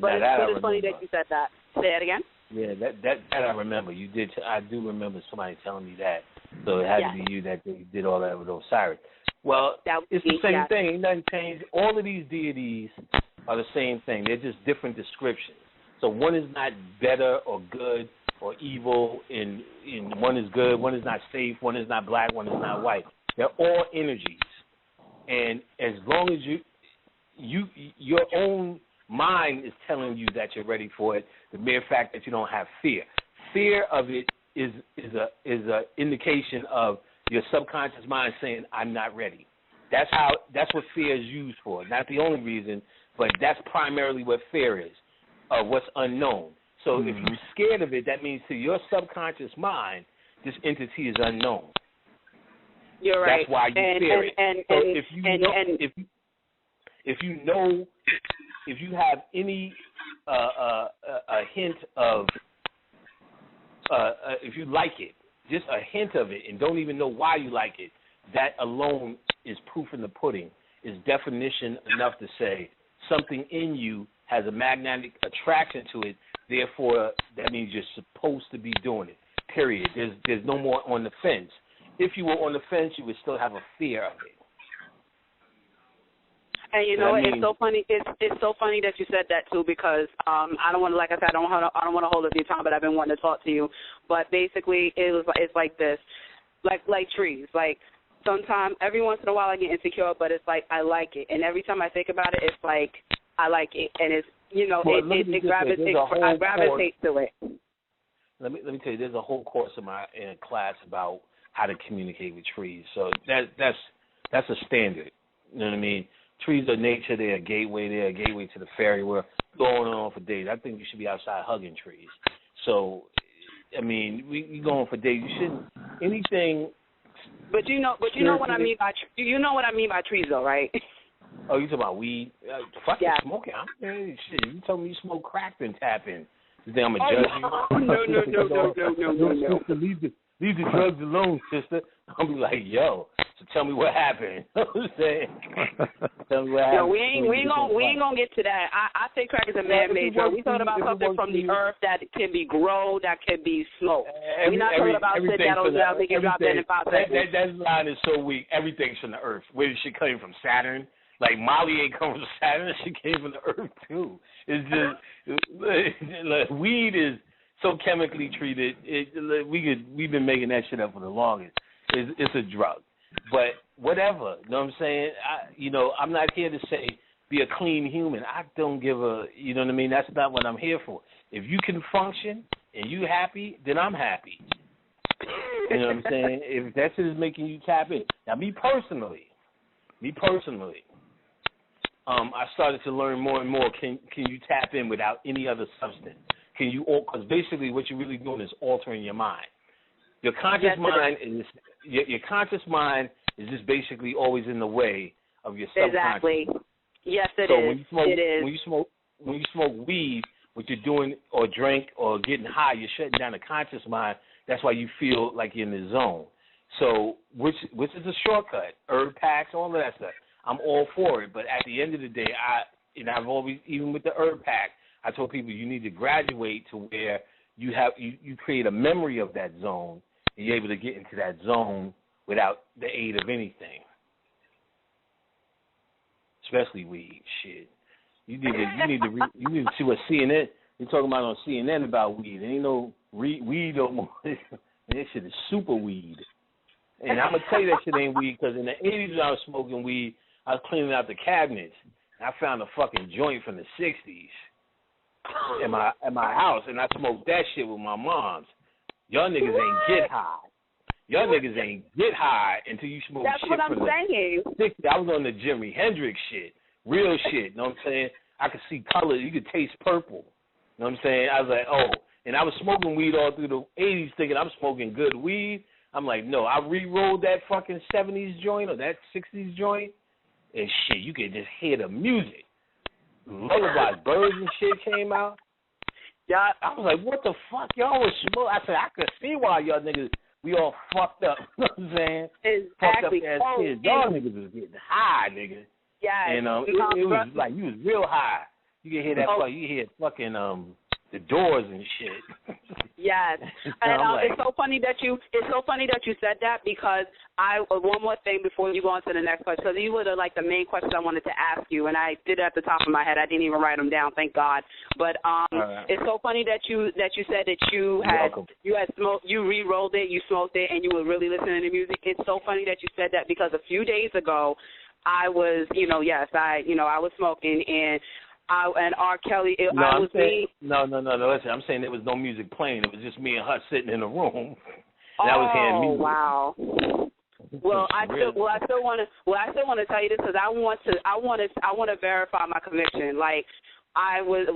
But it's funny that you said that. Say it again. Yeah, that I remember. You did. I do remember somebody telling me that. So it had to be you that did all that with Osiris. Well, it's the same thing. It doesn't change. All of these deities are the same thing. They're just different descriptions. So one is not better or good or evil. In one is good. One is not safe. One is not black. One is not white. They're all energies. And as long as your own mind is telling you that you're ready for it, the mere fact that you don't have fear of it is a indication of your subconscious mind saying, I'm not ready. That's what fear is used for. Not the only reason, but that's primarily what fear is, of what's unknown. So if you're scared of it, that means to your subconscious mind, this entity is unknown. You're right. That's why you fear it. If you have any a hint of if you like it, just a hint of it, and don't even know why you like it, that alone is proof in the pudding, is definition enough to say something in you has a magnetic attraction to it, therefore that means you're supposed to be doing it, period. There's no more on the fence. If you were on the fence, you would still have a fear of it. And it's so funny. It's so funny that you said that too, because I don't want to, like I said, I don't want to hold up your time, but I've been wanting to talk to you. But basically, it's like this, like trees. Like sometimes, every once in a while, I get insecure, but it's like I like it, and every time I think about it, it's like I like it, and it's it gravitates. I gravitate to it. Let me tell you, there's a whole course in class about how to communicate with trees. So that's a standard. You know what I mean? Trees are nature. They're a gateway. They're a gateway to the fairy world. Going on for days. I think you should be outside hugging trees. So, I mean, we going for days. You shouldn't anything. But you know what I mean by trees, though, right? Oh, you talking about weed? Fucking smoking. Shit, you told me you smoke crack and tapping. You think I'm gonna judge you? No. Leave the drugs alone, sister. I'll be like, yo. So tell me what happened. You know what I'm saying? Tell me what happened. Yo, we ain't gonna get to that. I think crack is a man-made drug. We talking about something from the earth that can be grown, that can be smoked. We're not talking about shit that'll make it drop dead in 5 seconds. That line is so weak. Everything's from the earth. Where did she come from? Saturn? Like Molly ain't come from Saturn. She came from the earth too. It's just like, weed is so chemically treated. We've been making that shit up for the longest. It's a drug. But whatever, you know what I'm saying? I'm not here to say be a clean human. I don't give a, you know what I mean? That's not what I'm here for. If you can function and you happy, then I'm happy. You know what I'm saying? If that shit is making you tap in. Now, me personally, I started to learn more and more. Can you tap in without any other substance? Can you? Because basically, what you're really doing is altering your mind. Your conscious mind is your conscious mind is just basically always in the way of your subconscious. Exactly. Yes, it is. When you smoke weed, what you're doing, or drink, or getting high, you're shutting down the conscious mind. That's why you feel like you're in the zone. So, which is a shortcut? Herb packs, all of that stuff. I'm all for it, but at the end of the day, I've always, even with the herb pack, I told people you need to graduate to where you create a memory of that zone, and you're able to get into that zone without the aid of anything, especially weed. Shit, you need to see what CNN. You're talking about on CNN about weed. There ain't no weed no more. That shit is super weed. And I'm gonna tell you that shit ain't weed because in the 80s when I was smoking weed, I was cleaning out the cabinets and I found a fucking joint from the 60s in my house, and I smoked that shit with my mom's. Y'all niggas ain't get high. Y'all niggas ain't get high until you smoke That's shit what I'm from saying. the 60s. I was on the Jimi Hendrix shit, real shit. You know what I'm saying? I could see color. You could taste purple. You know what I'm saying? I was like, oh. And I was smoking weed all through the 80s thinking I'm smoking good weed. I'm like, no, I re-rolled that fucking 70s joint or that 60s joint, and shit, you could just hear the music. Lullabies, birds and shit came out. Yeah. I was like, what the fuck? Y'all was smoking. I said, I could see why y'all niggas, we all fucked up. You know what I'm saying? Exactly. Fucked up as kids. Y'all niggas was getting high, nigga. Yeah. And it was like, you was real high. You can hear that you can hear fucking the Doors and shit. Yes, and it's so funny that you said that, because one more thing before you go on to the next question, because you were the main questions I wanted to ask you, and I did it at the top of my head. I didn't even write them down, thank God. But it's so funny that you said that you had smoked, you re-rolled it, you smoked it, and you were really listening to music. It's so funny that you said that, because a few days ago I was, I was smoking, and R. Kelly. No, listen, I'm saying there was no music playing. It was just me and her sitting in a room. And I was hearing music. Wow. Well, I still want to tell you this, because I want to verify my conviction. I was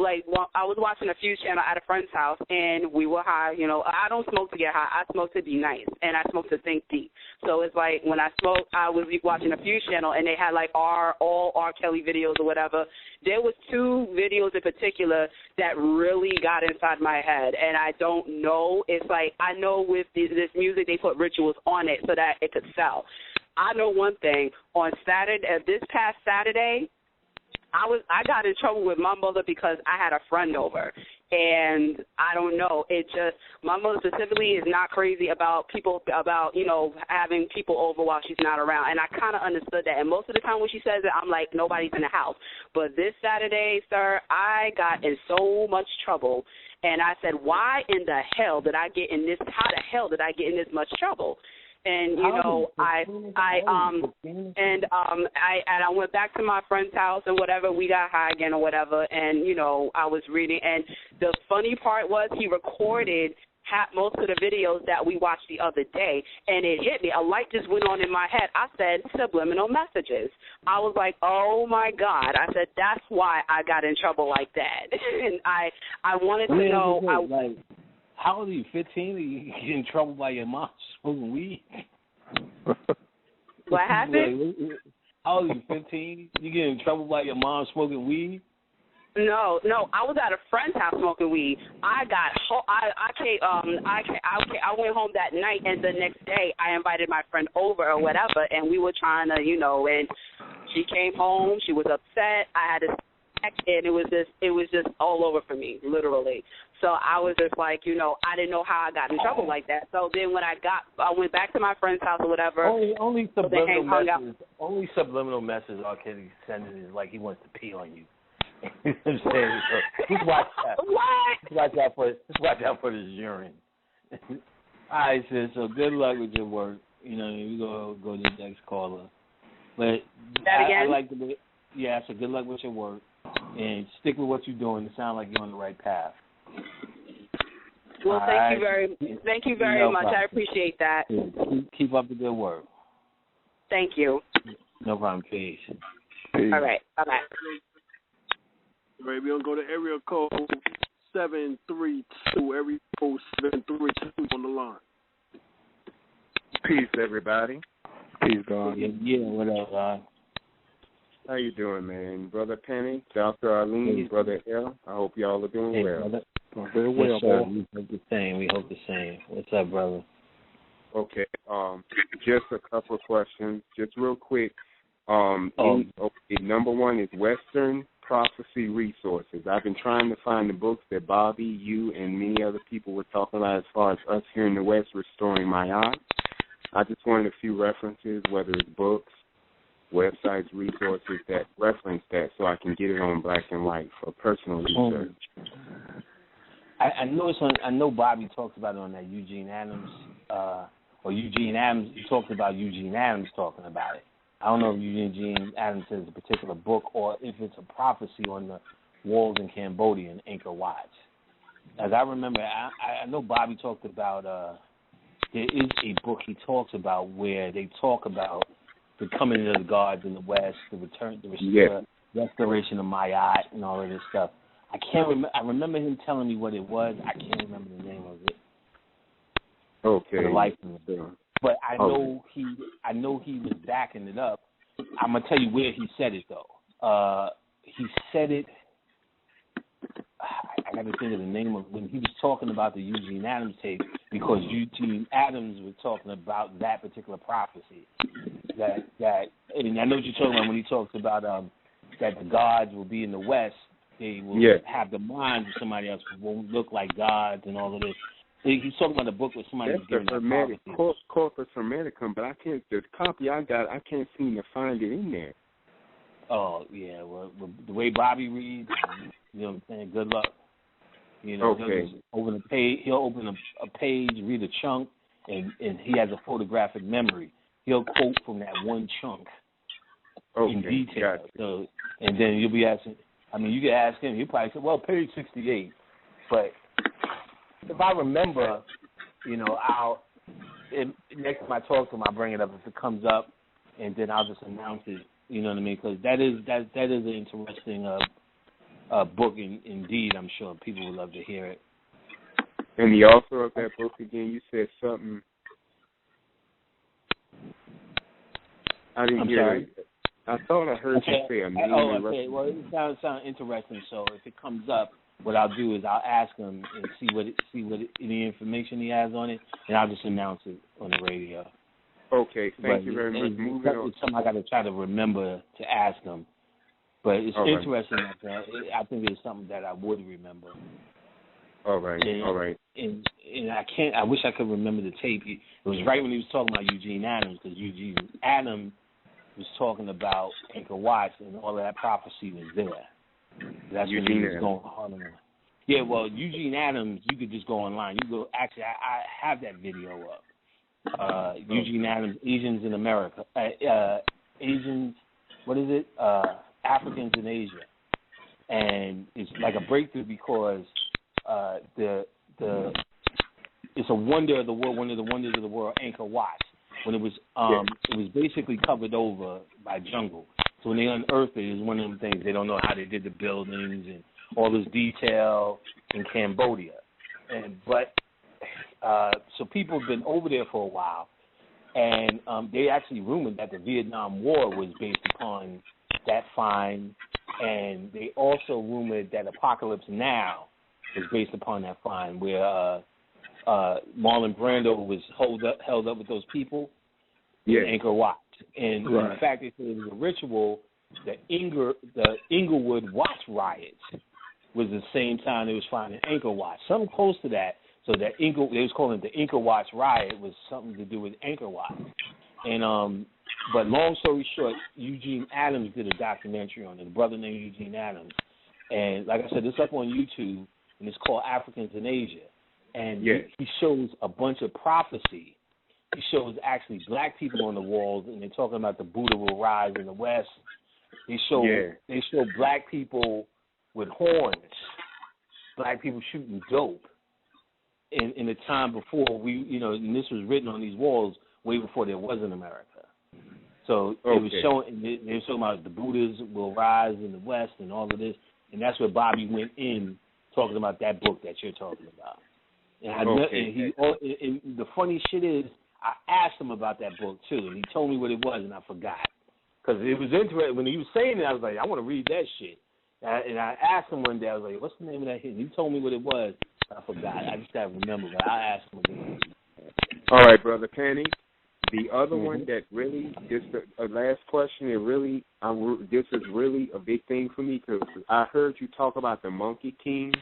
watching a Fuse channel at a friend's house, and we were high. I don't smoke to get high. I smoke to be nice, and I smoke to think deep. So it's like when I smoked, I was watching a Fuse channel, and they had all R. Kelly videos or whatever. There was 2 videos in particular that really got inside my head, and I don't know. It's like I know with this music they put rituals on it so that it could sell. I know one thing. On this past Saturday, I got in trouble with my mother because I had a friend over, and I don't know. My mother specifically is not crazy about having people over while she's not around, and I kind of understood that. And most of the time when she says it, I'm like, nobody's in the house. But this Saturday, sir, I got in so much trouble, and I said, why in the hell did I get in this? How the hell did I get in this much trouble? And I went back to my friend's house and whatever. We got high again or whatever, and I was reading. And the funny part was he recorded most of the videos that we watched the other day, and it hit me. A light just went on in my head. I said subliminal messages. I was like, oh my God. I said that's why I got in trouble like that. And I wanted to know. How old are you, 15? Are you get in trouble by your mom smoking weed? What happened? How old are you, 15? You get in trouble by your mom smoking weed? No, I was at a friend's house smoking weed. I went home that night, and the next day I invited my friend over or whatever, and we were trying to, and she came home. She was upset. I had to and it was just all over for me, literally. So I was just like, I didn't know how I got in trouble like that. So then when I went back to my friend's house or whatever. Only subliminal messages R. Kelly sending is like he wants to pee on you. You know what I'm saying? So just watch that. What? Just watch out for this urine. All right, sis. So good luck with your work. We go to the next caller. But that again? I like to be. Yeah, so good luck with your work. And stick with what you're doing. It sounds like you're on the right path. Well, thank you very much. I appreciate that. Keep up the good work. Thank you. No problem. Peace. All right. Bye-bye. All right, we're going to go to area code 732. Area code 732 on the line. Peace, everybody. Peace, God. Yeah, what up, God? How you doing, man? Brother Penny, Dr. Alim, Brother L. I hope y'all are doing well. Brother. Very well, yes, sir. We hope the same. What's up, brother? Okay. Just a couple of questions, just real quick. Number one is Western Prophecy Resources. I've been trying to find the books that Bobby, you, and many other people were talking about as far as us here in the West restoring my eye. I just wanted a few references, whether it's books, websites, resources that reference that, so I can get it on black and white for personal research. I know Bobby talks about it on that Eugene Adams, he talked about Eugene Adams talking about it. I don't know if Eugene Adams says a particular book or if it's a prophecy on the walls in Cambodia and Angkor Wat. As I remember, I know Bobby talked about, there is a book he talks about where they talk about the coming of the gods in the West, the restoration of Mayat and all of this stuff. I can't remember. I remember him telling me what it was. I can't remember the name of it. Okay. For the life of me. But I know he was backing it up. I'm gonna tell you where he said it though. He said it. I got to think of the name of when he was talking about the Eugene Adams tape, because Eugene Adams was talking about that particular prophecy. That and I know what you're talking about when he talks about that the gods will be in the West. They will have the minds of somebody else, won't look like gods and all of this. He's talking about a book with somebody who's giving that prophecy. Corpus Hermeticum, but I can't. The copy I got, I can't seem to find it in there. Oh yeah, well the way Bobby reads, you know what I'm saying. Good luck. You know, okay. He'll open a page, read a chunk, and he has a photographic memory. He'll quote from that one chunk in detail. Gotcha. So, and then you'll be asking. I mean, you can ask him. He'll probably say, "Well, page 68." But if I remember, you know, next time I talk to him, I'll bring it up if it comes up, and then I'll just announce it. You know what I mean? Because that is an interesting book indeed. I'm sure people would love to hear it. And the author of that book again, you said something. I didn't hear it. I thought I heard you say a name. Oh, okay. Well, it sounds interesting. So if it comes up, what I'll do is I'll ask him and see what any information he has on it, and I'll just announce it on the radio. Okay, thank you very much. It's something I got to try to remember to ask him. But it's interesting. I think it's something that I would remember. All right. And I wish I could remember the tape. It was right when he was talking about Eugene Adams, because Eugene Adams was talking about Angkor Wat, and all of that prophecy was there. That's when he was going on. Yeah, well, Eugene Adams, you could just go online. You go. Actually, I have that video up. Eugene Adams, Asians in America. Asians. What is it? Africans in Asia, and it's like a breakthrough because it's a wonder of the world, one of the wonders of the world, Angkor Wat. When it was basically covered over by jungle. So when they unearthed it, it was one of them things. They don't know how they did the buildings and all this detail in Cambodia. So people have been over there for a while, and they actually rumored that the Vietnam War was based upon that find, and they also rumored that Apocalypse Now was based upon that find, where Marlon Brando was held up with those people in Angkor Wat. And in fact, they said it was a ritual. The Inglewood Watch riots was the same time they was finding Angkor Wat. Something close to that. So that they was calling it the Angkor Wat riot was something to do with Angkor Wat. And but long story short, Eugene Adams did a documentary on it. A brother named Eugene Adams, and like I said, it's up on YouTube, and it's called Africans in Asia. And he shows a bunch of prophecy. He shows actually black people on the walls, and they're talking about the Buddha will rise in the West. They show black people with horns, black people shooting dope, in the time before and this was written on these walls way before there was an America. So it was showing. They were talking about the Buddhas will rise in the West and all of this, and that's where Bobby went in talking about that book that you're talking about. And the funny shit is, I asked him about that book too, and he told me what it was, and I forgot because it was interesting when he was saying it. I was like, I want to read that shit, and I asked him one day. I was like, what's the name of that shit? And he told me what it was. I forgot. I just gotta remember, but I asked him again. All right, Brother Kenny. The other one that really, just a last question, this is really a big thing for me because I heard you talk about the Monkey King,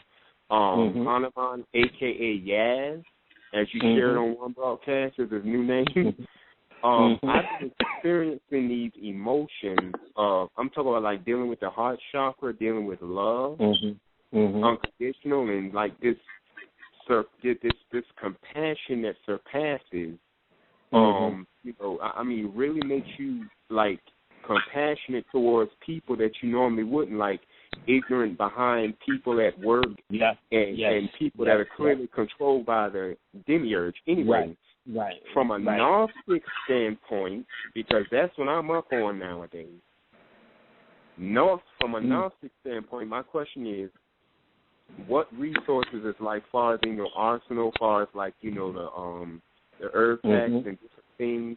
Hanuman, a.k.a. Yaz, as you shared on one broadcast as his new name. I've been experiencing these emotions. I'm talking about like dealing with the heart chakra, dealing with love, unconditional, and like this compassion that surpasses. Really makes you like compassionate towards people that you normally wouldn't, like ignorant behind people at work and people that are clearly controlled by the demiurge. Anyway, from a Gnostic standpoint, because that's what I'm up on nowadays. From a Gnostic standpoint, my question is, what resources is like far as in your arsenal, far as like, the herb packs and different things,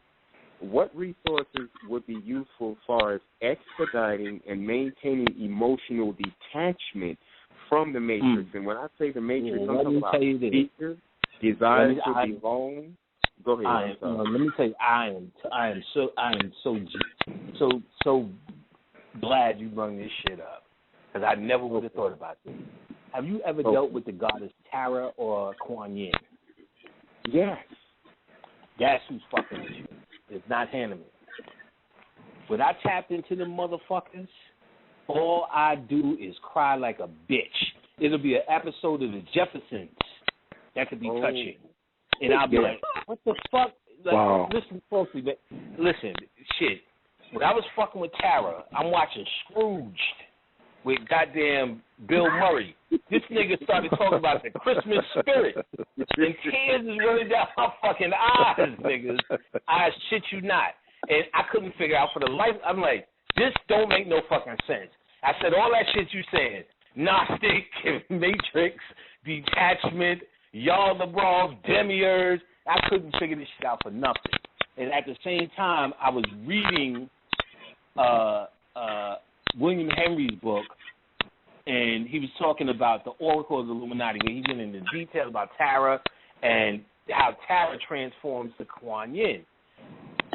what resources would be useful as far as expediting and maintaining emotional detachment from the matrix? And when I say the matrix, I'm talking about fear, desire to belong. Go ahead. Let me tell you, I am so glad you brought this shit up because I never would have thought about this. Have you ever dealt with the goddess Tara or Kuan Yin? Yes. That's who's fucking with you. It's not Hanneman. When I tap into them motherfuckers, all I do is cry like a bitch. It'll be an episode of the Jeffersons that could be touching. And I'll be like, what the fuck? Like, listen closely, but listen, shit. When I was fucking with Tara, I'm watching Scrooged with goddamn Bill Murray. This nigga started talking about the Christmas spirit. And tears is running down my fucking eyes, niggas. I shit you not. And I couldn't figure out for the life. I'm like, this don't make no fucking sense. I said all that shit you saying. Gnostic, Matrix, detachment, y'all the bras, demiurge. I couldn't figure this shit out for nothing. And at the same time, I was reading William Henry's book, and he was talking about the Oracle of the Illuminati, where he went into detail about Tara and how Tara transforms the Kuan Yin.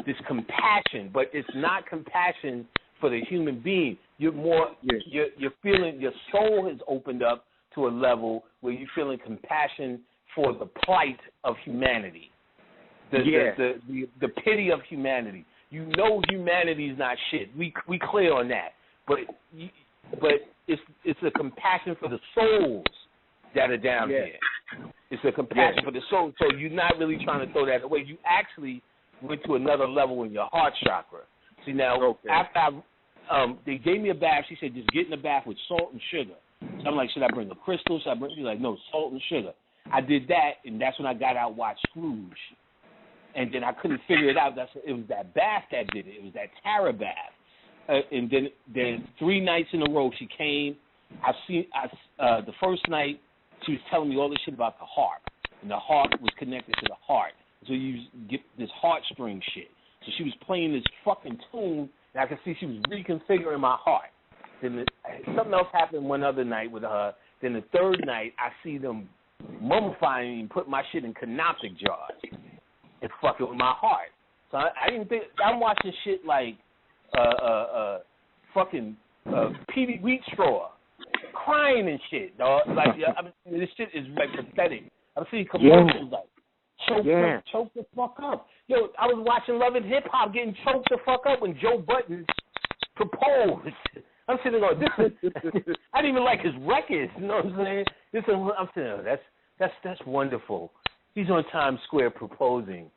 This compassion, but it's not compassion for the human being. You're more, you're feeling, your soul has opened up to a level where you're feeling compassion for the plight of humanity, the pity of humanity. You know humanity's not shit. We clear on that. But it's a compassion for the souls that are down here. It's a compassion for the souls. So you're not really trying to throw that away. You actually went to another level in your heart chakra. See, now, after they gave me a bath, she said, just get in the bath with salt and sugar. So I'm like, should I bring a crystal? Should I bring? She's like, no, salt and sugar. I did that, and that's when I got out watched Scrooge. And then I couldn't figure it out. It was that bath that did it. It was that Tara bath. And then 3 nights in a row she came. The first night she was telling me all this shit about the harp, and the harp was connected to the heart. So you get this heartstring shit. So she was playing this fucking tune, and I could see she was reconfiguring my heart. Then something else happened one other night with her. Then the third night I see them mummifying and put my shit in canoptic jars and fucking with my heart. So I didn't think I'm watching shit like fucking Petey Wheatstraw crying and shit, dog. Like this shit is like pathetic. I'm seeing commercials like choke the fuck up. Yo, I was watching Love and Hip Hop getting choked the fuck up when Joe Budden proposed. I'm sitting there going, I didn't even like his records. You know what I'm saying? I'm sitting there, that's wonderful. He's on Times Square proposing.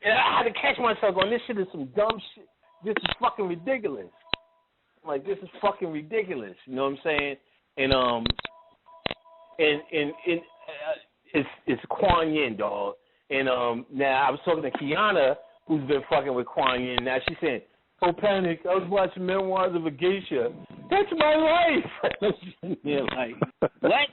And I had to catch myself going, this shit is some dumb shit. This is fucking ridiculous. Like, this is fucking ridiculous. You know what I'm saying? And It's Kuan Yin, dog. And now I was talking to Kiana, who's been fucking with Kuan Yin. Now she's saying, "Oh, Panic, I was watching Memoirs of a Geisha. That's my life." Yeah, like, what?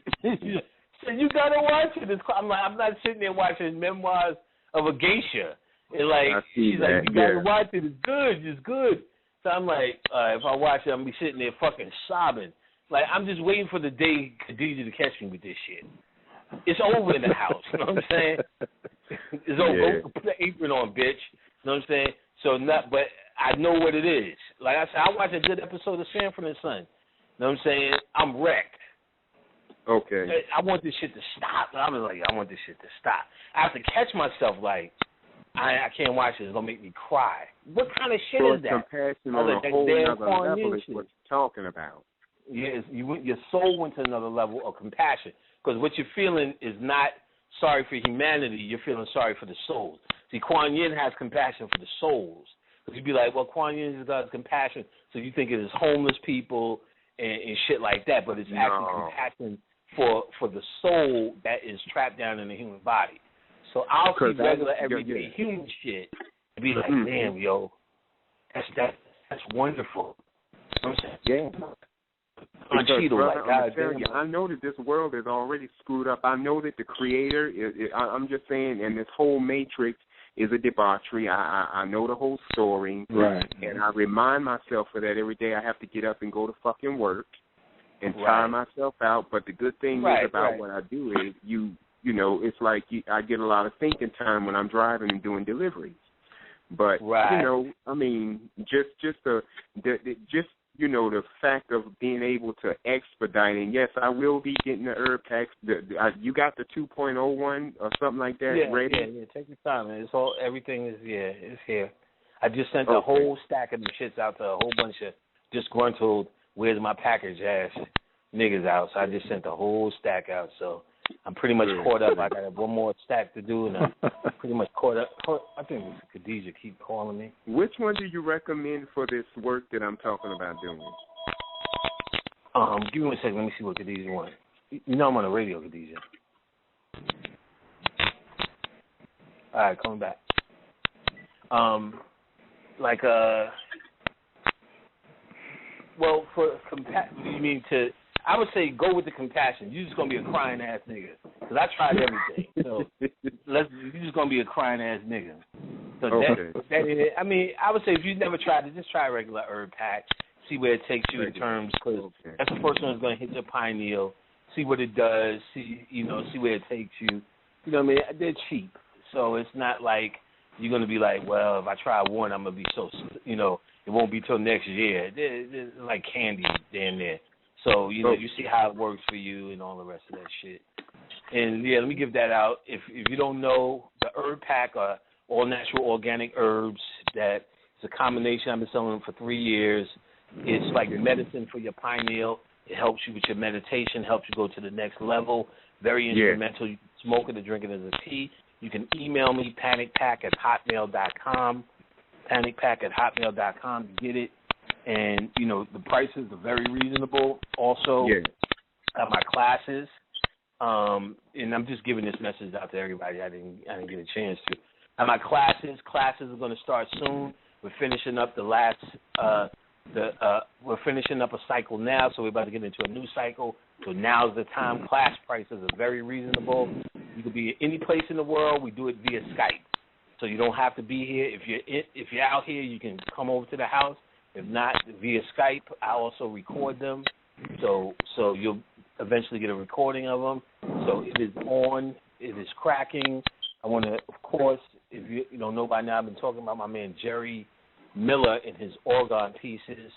So you gotta watch it. I'm like, I'm not sitting there watching Memoirs of a Geisha. And like, she's like, you gotta watch it. It's good. It's good. So I'm like, if I watch it, I'm gonna be sitting there fucking sobbing. Like, I'm just waiting for the day Khadijah to catch me with this shit. It's over in the house. You know what I'm saying? It's over. Go put the apron on, bitch. You know what I'm saying? So but I know what it is. Like I said, I watch a good episode of Sanford and Son. You know what I'm saying? I'm wrecked. Okay. I want this shit to stop. I was like, I want this shit to stop. I have to catch myself like, I can't watch this. It's going to make me cry. What kind of shit is that? Compassion on a whole other level is what you're talking about. Yes, your soul went to another level of compassion. Because what you're feeling is not sorry for humanity. You're feeling sorry for the souls. See, Kuan Yin has compassion for the souls. Because you'd be like, well, Kuan Yin has got compassion, so you think it is homeless people and shit like that. But it's actually compassion for the soul that is trapped down in the human body. So I'll see regular, everyday human shit and be like, damn, yo, that's wonderful. You know what I'm saying? Yeah. I know that this world is already screwed up. I know that the creator, I'm just saying, and this whole matrix is a debauchery. I know the whole story. Right. And I remind myself of that every day. I have to get up and go to fucking work and tire myself out. But the good thing is about what I do is you know, it's like I get a lot of thinking time when I'm driving and doing deliveries. But, you know, I mean, just you know, the fact of being able to expedite, and yes, I will be getting the herb packs. You got the 2.01 or something like that ready? Yeah. Take your time, man. Everything is, it's here. I just sent a whole stack of them shits out to a whole bunch of disgruntled, where's my package ass niggas out. So I just sent the whole stack out. So I'm pretty much caught up. I got one more stack to do, and I'm pretty much caught up. I think Khadijah keep calling me. Which one do you recommend for this work that I'm talking about doing? Give me a second. Let me see what Khadijah wants. You know I'm on the radio, Khadijah. All right, coming back. Well, for you mean to? I would say go with the compassion. You're just gonna be a crying ass nigga. Cause I tried everything. So you're just gonna be a crying ass nigga. So I mean, I would say if you've never tried it, just try a regular herb pack. See where it takes you in terms, because that's the first one that's gonna hit your pineal. See what it does. See where it takes you. You know what I mean? They're cheap, so it's not like you're gonna be like, well, if I try one, I'm gonna be so, it won't be till next year. They're like candy down there. So, you see how it works for you and all the rest of that shit. And, let me give that out. If you don't know, the herb pack are all natural organic herbs that it's a combination. I've been selling them for 3 years. It's like medicine for your pineal. It helps you with your meditation, helps you go to the next level. Very instrumental. You can smoke it or drink it as a tea. You can email me, panicpack@hotmail.com, panicpack@hotmail.com to get it. And, the prices are very reasonable. Also, my classes, and I'm just giving this message out to everybody. I didn't get a chance to. At my classes are going to start soon. We're finishing up we're finishing up a cycle now, so we're about to get into a new cycle. So now's the time. Class prices are very reasonable. You could be any place in the world. We do it via Skype, so you don't have to be here. If you're out here, you can come over to the house. If not, via Skype, I also record them, so you'll eventually get a recording of them. So it is on, it is cracking. I want to, of course, if you don't know by now, I've been talking about my man Jerry Miller and his organ pieces,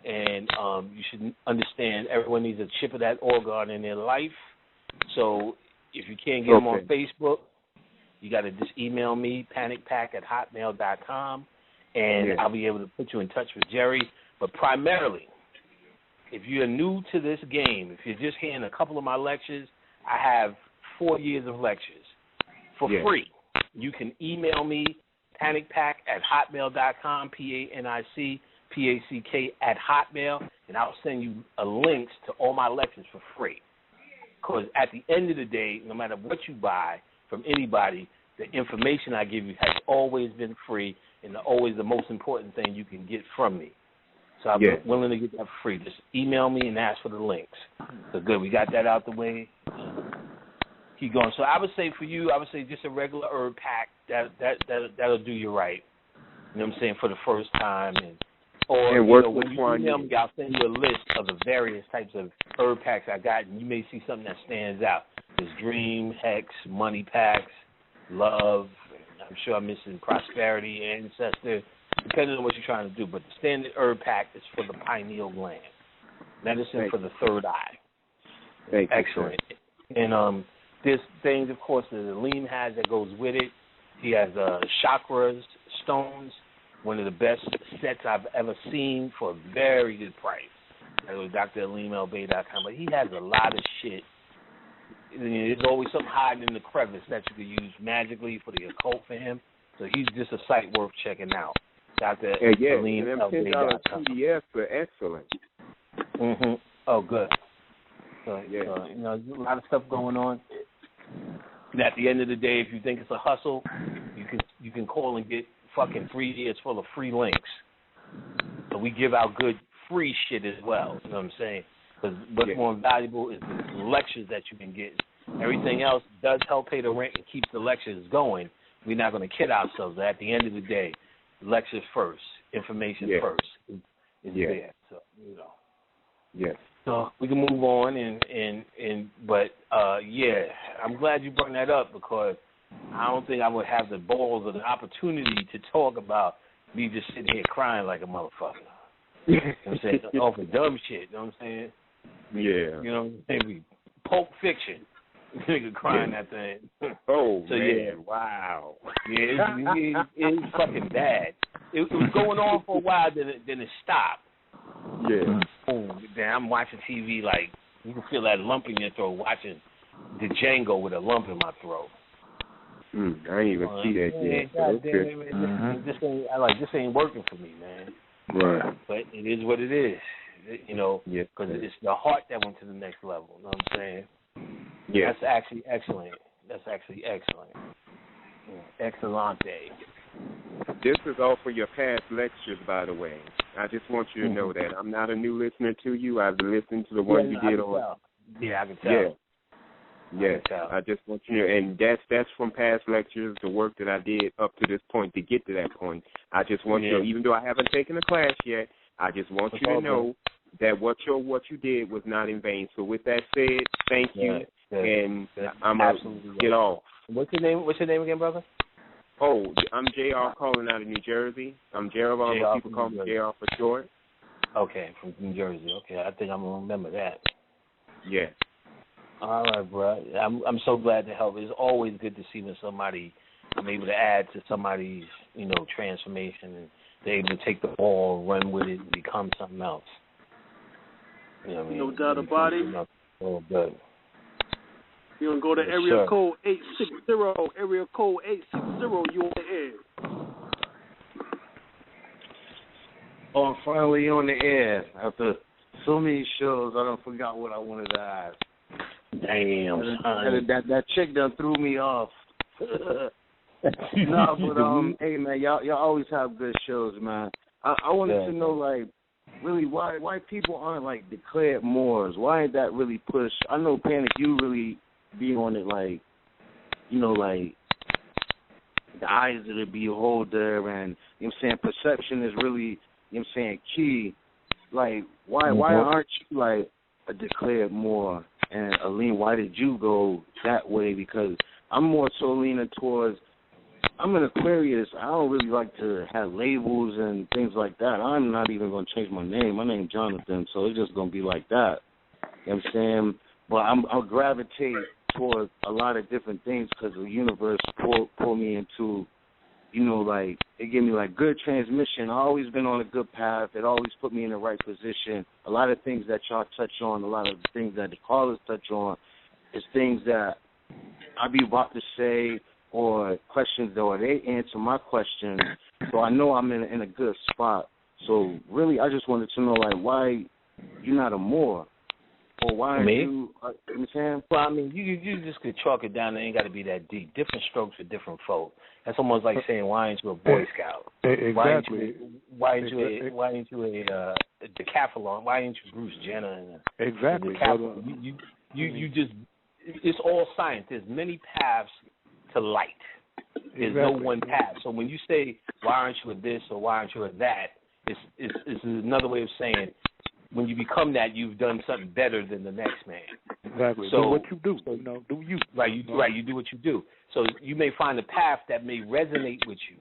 and you should understand everyone needs a chip of that organ in their life. So if you can't get him on Facebook, you got to just email me, panicpack@hotmail.com. And I'll be able to put you in touch with Jerry. But primarily, if you're new to this game, if you're just hearing a couple of my lectures, I have 4 years of lectures for free. You can email me, panicpack@hotmail.com, PANICPACK @hotmail, and I'll send you links to all my lectures for free. Because at the end of the day, no matter what you buy from anybody, the information I give you has always been free and always the most important thing you can get from me. So I'm willing to get that for free. Just email me and ask for the links. So good, we got that out the way. Keep going. So I would say for you, I would say just a regular herb pack. That'll do you right. You know what I'm saying, for the first time. Or when you email me, I'll send you a list of the various types of herb packs I got, and you may see something that stands out. There's Dream, Hex, Money Packs, Love. I'm sure I'm missing Prosperity, Ancestor, depending on what you're trying to do. But the standard herb pack is for the pineal gland. Medicine for the third eye. Excellent. And there's things, of course, that Alim has that goes with it. He has chakras, stones, one of the best sets I've ever seen for a very good price. That was DrAlimLBay.com. But he has a lot of shit. There's always something hiding in the crevice that you could use magically for the occult for him. So he's just a site worth checking out. DrAlimLBay.com. PDFs are excellent. Mm-hmm. Oh, good. So, there's a lot of stuff going on. And at the end of the day, if you think it's a hustle, you can call and get fucking free. It's full of free links. So we give out good free shit as well. You know what I'm saying? Because what's more valuable is the lectures that you can get. Everything else does help pay the rent and keeps the lectures going. We're not going to kid ourselves. At the end of the day, lectures first, information first is there. So So we can move on, but I'm glad you brought that up because I don't think I would have the balls or the opportunity to talk about me just sitting here crying like a motherfucker. You know what I'm saying? Off of dumb shit, you know what I'm saying? Yeah. You know what I'm saying? Pulp Fiction. Nigga crying that thing. Oh, so, man. Wow. Yeah, it's fucking bad. It was going on for a while, then it stopped. Yeah. Boom. Then I'm watching TV like you can feel that lump in your throat watching the Django with a lump in my throat. I didn't even see that yet. God damn it, man. This ain't working for me, man. Right. But it is what it is. Because it's the heart that went to the next level. You know what I'm saying? Yeah. That's actually excellent. Excellente. This is all for your past lectures, by the way. I just want you to know that. I'm not a new listener to you. I've been listening to the one you did on. Yeah, I can tell. Yes, I just want you to, and that's from past lectures, the work that I did up to this point to get to that point. I just want you to, even though I haven't taken a class yet, I just want you to know that what you did was not in vain. So with that said, thank you, and I'm going to get off. What's your name again, brother? Oh, I'm JR calling out of New Jersey. I'm JR, but people call me JR for short. Okay, from New Jersey. Okay, I think I'm going to remember that. Yeah. All right, bro. I'm so glad to help. It's always good to see when I'm able to add to somebody's, transformation, and they're able to take the ball, run with it, and become something else. You know what I mean? No doubt about it. Oh, good. You're going to go to area code 860. Area code 860, you on the air. Oh, I'm finally on the air. After so many shows, I done forgot what I wanted to ask. Damn, that chick done threw me off. No, but hey man, y'all always have good shows, man. I wanted to know, like, really why people aren't like declared Moors. Why ain't that really pushed? I know Panic, you really be on it, like, like the eyes of the beholder, and you know what I'm saying, perception is really, you know what I'm saying, key. Like, why aren't you like a declared Moor? And Alim, why did you go that way? Because I'm more so leaning towards, I'm an Aquarius. I don't really like to have labels and things like that. I'm not even going to change my name. My name's Jonathan, so it's just going to be like that. You know what I'm saying? But I'll gravitate towards a lot of different things because the universe pull me into, like, it gave me, like, good transmission. I've always been on a good path. It always put me in the right position. A lot of things that y'all touch on, a lot of things that the callers touch on, is things that I be about to say or questions that, or they answer my questions. So I know I'm in a good spot. So really, I just wanted to know, like, why you're not a Moor. Or why aren't you understand? Well, I mean, you just could chalk it down. It ain't got to be that deep. Different strokes for different folk. That's almost like saying, why ain't you a Boy Scout? Exactly. Why ain't you a decathlon? Why ain't you Bruce Jenner? Exactly. You just, it's all science. There's many paths to light. There's no one path. So when you say, why aren't you a this or why aren't you a that, it's another way of saying, when you become that, you've done something better than the next man. Exactly. So, do what you do. Do you. Right, you do what you do. So you may find a path that may resonate with you.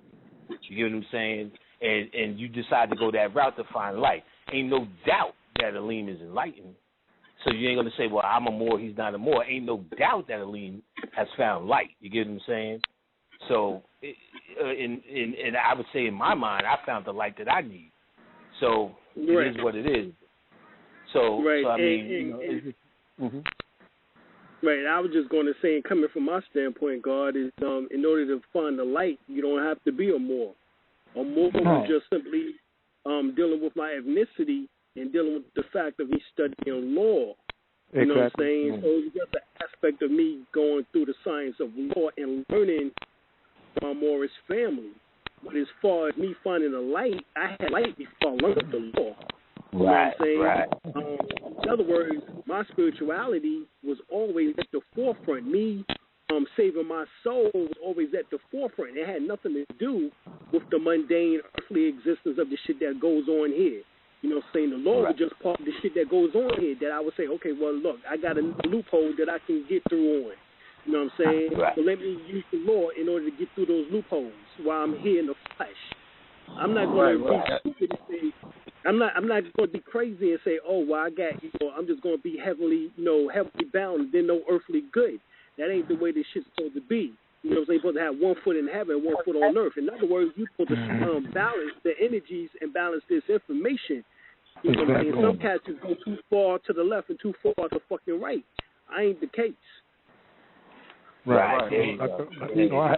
You get what I'm saying? And you decide to go that route to find light. Ain't no doubt that Alim is enlightened. So you ain't going to say, well, I'm a Moor, he's not a Moor. Ain't no doubt that Alim has found light. You get what I'm saying? So, and I would say in my mind, I found the light that I need. So it is what it is. So, I mean, Right, I was just going to say, coming from my standpoint, God, is in order to find the light, you don't have to be a Moor. A Moor was just simply dealing with my ethnicity and dealing with the fact of me studying law. You know what I'm saying? So it's just an aspect of me going through the science of law and learning my Moorish family. But as far as me finding the light, I had light before I learned the law. You know what I'm saying? Right. In other words, my spirituality was always at the forefront. Me saving my soul was always at the forefront. It had nothing to do with the mundane, earthly existence of the shit that goes on here. You know what I'm saying? The law was just part of the shit that goes on here that I would say, okay, well, look, I got a loophole that I can get through on. You know what I'm saying? So let me use the law in order to get through those loopholes while I'm here in the flesh. I'm not going to be stupid and say, I'm not going to be crazy and say, oh, well, I'm just going to be heavily bound and then no earthly good. That ain't the way this shit's supposed to be. You know what I'm saying? You're supposed to have 1 foot in heaven and 1 foot on earth. In other words, you're supposed to balance the energies and balance this information. You know what I'm saying? Some cats just go too far to the left and too far to the fucking right. I ain't the case. Right.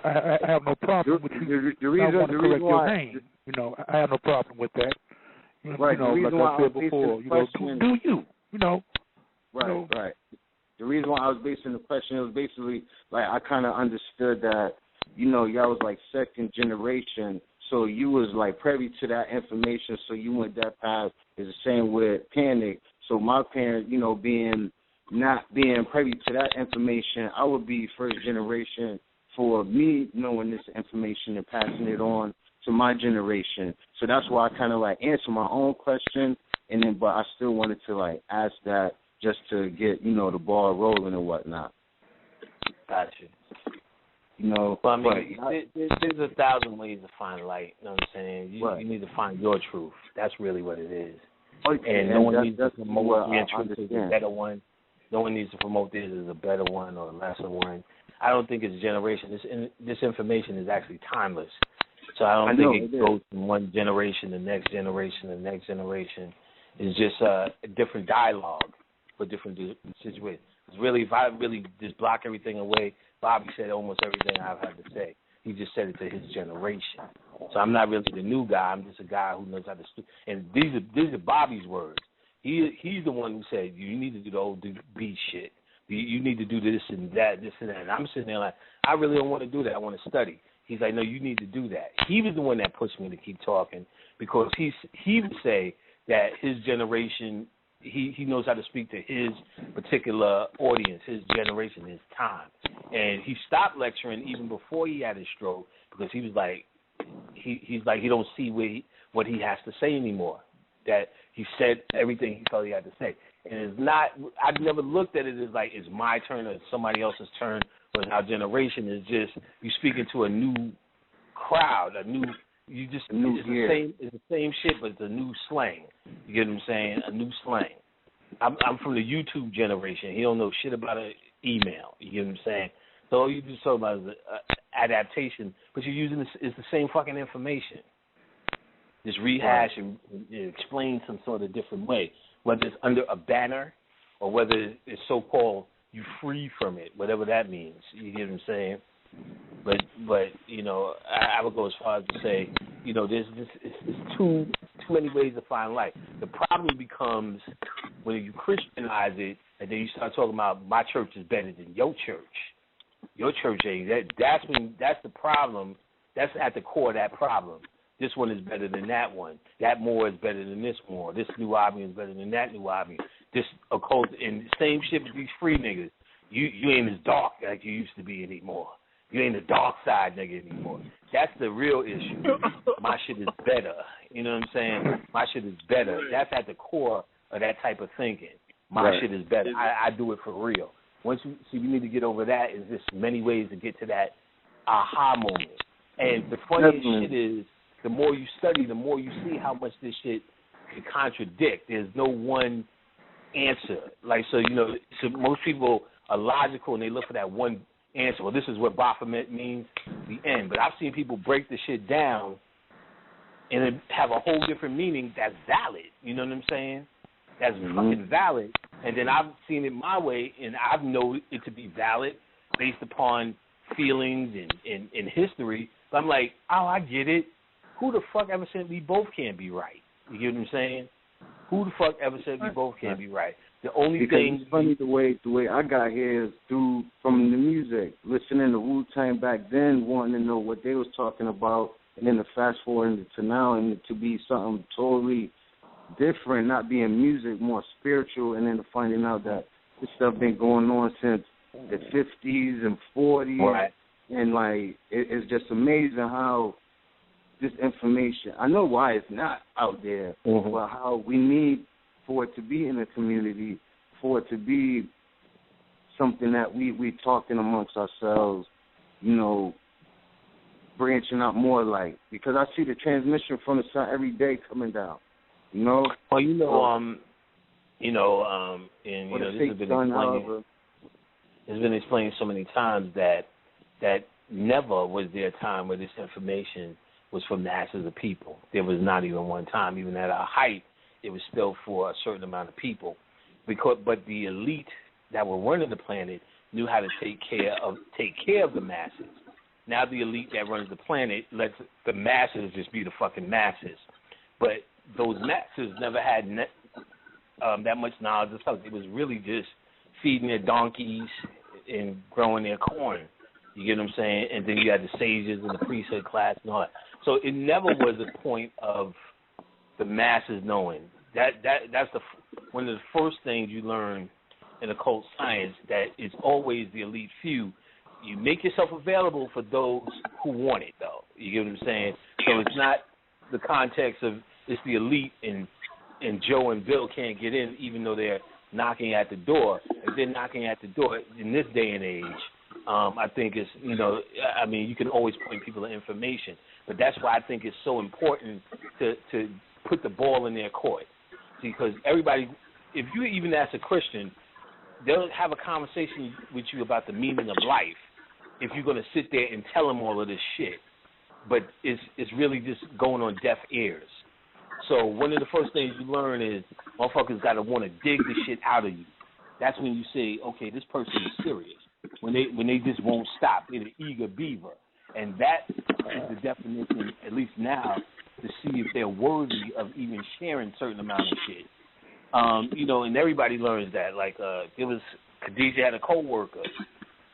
I have no problem with you. The reason why your name. I have no problem with that. Right. The reason why I was before, do you? Right. The reason why I was basing the question, it was basically like I kind of understood that, y'all was like second generation, so you was like privy to that information, so you went that path. Is the same with Panic. So my parents, not being privy to that information, I would be first generation for me knowing this information and passing it on to my generation. So that's why I kind of like answer my own question, but I still wanted to like ask that just to get, the ball rolling and whatnot. Gotcha. Well, I mean, there's 1,000 ways to find light. You know what I'm saying? You need to find your truth. That's really what it is. And no one needs to promote your truth as a better one. No one needs to promote this as a better one or a lesser one. I don't think it's generation. This information is actually timeless. So I don't think it goes from one generation to the next generation to the next generation. It's just a different dialogue for different situations. It's really, if I really just block everything away, Bobby said almost everything I've had to say. He just said it to his generation. So I'm not really the new guy. I'm just a guy who knows how to speak. And these are Bobby's words. He's the one who said, you need to do the old B shit. You need to do this and that, this and that. And I'm sitting there like, I really don't want to do that. I want to study. He's like, no, you need to do that. He was the one that pushed me to keep talking because he would say that his generation, he knows how to speak to his particular audience, his generation, his time. And he stopped lecturing even before he had his stroke because he was like, he's like, he don't see what he has to say anymore. That he said everything he felt he had to say. And it's not, I've never looked at it as like it's my turn or it's somebody else's turn, but our generation is just, you speaking to a new crowd, it's the same shit, but it's a new slang. You get what I'm saying? A new slang. I'm from the YouTube generation. He don't know shit about an email. You get what I'm saying? So all you just talk about is adaptation, but you're using it's the same fucking information. Just rehash and explain some sort of different way, whether it's under a banner or whether it's so-called you free from it, whatever that means. You get what I'm saying? But I would go as far as to say, there's too many ways to find light. The problem becomes when you Christianize it, and then you start talking about my church is better than your church. Your church ain't. That's the problem. That's at the core of that problem. This one is better than that one. That Moore is better than this Moore. This New Orleans is better than that New Orleans. This occult, and same shit with these free niggas. You ain't as dark like you used to be anymore. You ain't a dark side nigga anymore. That's the real issue. My shit is better. You know what I'm saying? My shit is better. That's at the core of that type of thinking. My shit is better. I do it for real. Once you need to get over that. Is just many ways to get to that aha moment. And the funniest shit is, the more you study, the more you see how much this shit can contradict. There's no one answer. Like, so most people are logical and they look for that one answer. Well, this is what Baphomet means, the end. But I've seen people break the shit down and it have a whole different meaning that's valid. You know what I'm saying? That's fucking valid. And then I've seen it my way, and I've known it to be valid based upon feelings and history. But I'm like, oh, I get it. Who the fuck ever said we both can't be right? You get what I'm saying? Who the fuck ever said we both can't be right? The only thing it's funny the way I got here is from the music, listening to Wu-Tang back then, wanting to know what they was talking about, and then to fast forward to now and to be something totally different, not being music, more spiritual, and then to finding out that this stuff been going on since the 50s and 40s, right. And like it's just amazing how this information, I know why it's not out there, but how we need for it to be in the community, for it to be something that we talking amongst ourselves, branching out more like, because I see the transmission from the sun every day coming down, Well, and this has been explained. It's been explained so many times that never was there a time where this information was for masses of people. There was not even one time, even at our height, it was still for a certain amount of people. But the elite that were running the planet knew how to take care of the masses. Now the elite that runs the planet lets the masses just be the fucking masses. But those masses never had that much knowledge of stuff. It was really just feeding their donkeys and growing their corn. You get what I'm saying? And then you had the sages and the priesthood class and all that. So it never was a point of the masses knowing. That's one of the first things you learn in occult science, that it's always the elite few. You make yourself available for those who want it, though. You get what I'm saying? So it's not the context of it's the elite and Joe and Bill can't get in, even though they're knocking at the door. If they're knocking at the door in this day and age, I think it's, you can always point people to information. But that's why I think it's so important to put the ball in their court. Because everybody, if you even ask a Christian, they'll have a conversation with you about the meaning of life if you're going to sit there and tell them all of this shit. But it's really just going on deaf ears. So one of the first things you learn is motherfuckers got to want to dig the shit out of you. That's when you say, okay, this person is serious. When they just won't stop. They're an eager beaver. And that is the definition, at least now, to see if they're worthy of even sharing certain amount of shit. And everybody learns that. Like, Khadijah had a co-worker.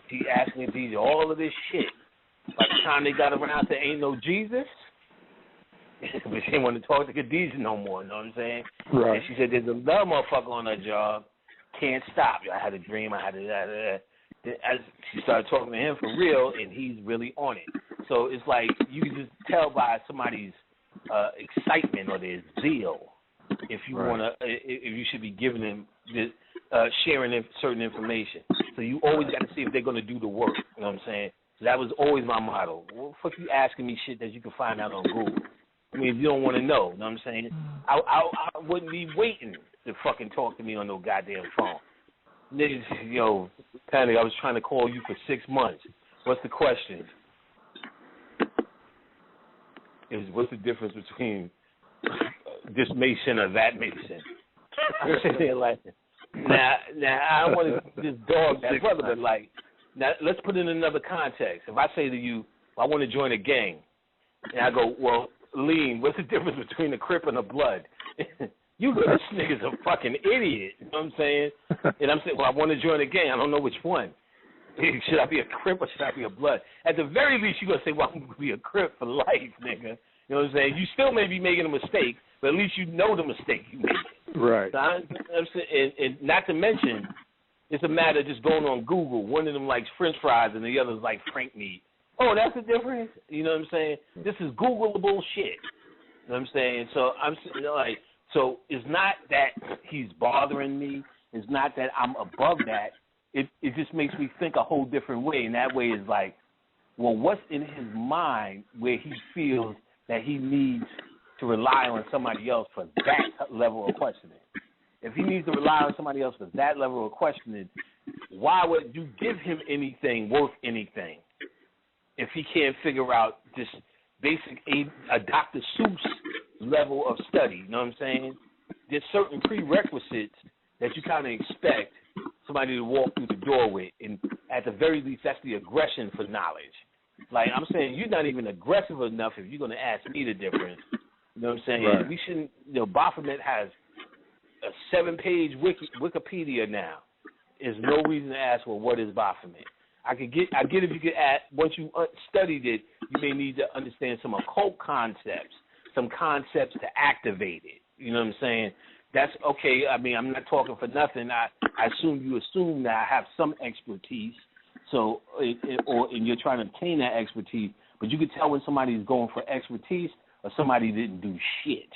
She asked me, Khadijah, all of this shit. By the time they got around to ain't no Jesus, but she didn't want to talk to Khadijah no more, you know what I'm saying? Right. And she said, there's another motherfucker on her job, can't stop. I had a dream, as she started talking to him for real, and he's really on it. So it's like you can just tell by somebody's excitement or their zeal if you if you should be giving them this, sharing certain information. So you always got to see if they're going to do the work. You know what I'm saying? So that was always my motto. What the fuck you asking me shit that you can find out on Google? I mean, if you don't want to know, you know what I'm saying? I wouldn't be waiting to fucking talk to me on no goddamn phone. Niggas, Panic, I was trying to call you for 6 months. What's the question? What's the difference between this Mason or that Mason? I'm sitting there like, now I don't want to just dog that brother, but like, now let's put it in another context. If I say to you, I want to join a gang, and I go, well, Alim, what's the difference between a Crip and a Blood? this nigga's a fucking idiot. You know what I'm saying? And I'm saying, well, I want to join a gang. I don't know which one. Should I be a Crip or should I be a Blood? At the very least, you're going to say, well, I'm going to be a Crip for life, nigga. You know what I'm saying? You still may be making a mistake, but at least you know the mistake you made. Right. So I'm saying, and not to mention, it's a matter of just going on Google. One of them likes French fries and the other's like Frank meat. Oh, that's the difference? You know what I'm saying? This is Googleable shit. You know what I'm saying? So I'm like, so it's not that he's bothering me. It's not that I'm above that. It just makes me think a whole different way. And that way is like, well, what's in his mind where he feels that he needs to rely on somebody else for that level of questioning? If he needs to rely on somebody else for that level of questioning, why would you give him anything worth anything if he can't figure out this basic a Dr. Seuss level of study? You know what I'm saying? There's certain prerequisites that you kind of expect somebody to walk through the door with, and at the very least, that's the aggression for knowledge. Like I'm saying, you're not even aggressive enough if you're going to ask me the difference. You know what I'm saying? Right. We shouldn't. You know, Baphomet has a 7-page Wikipedia now. There's no reason to ask, well, what is Baphomet? I get if you could add, once you studied it, you may need to understand some occult concepts, some concepts to activate it. You know what I'm saying? That's okay. I mean, I'm not talking for nothing. I assume that I have some expertise, so and you're trying to obtain that expertise, but you can tell when somebody's going for expertise or somebody didn't do shit.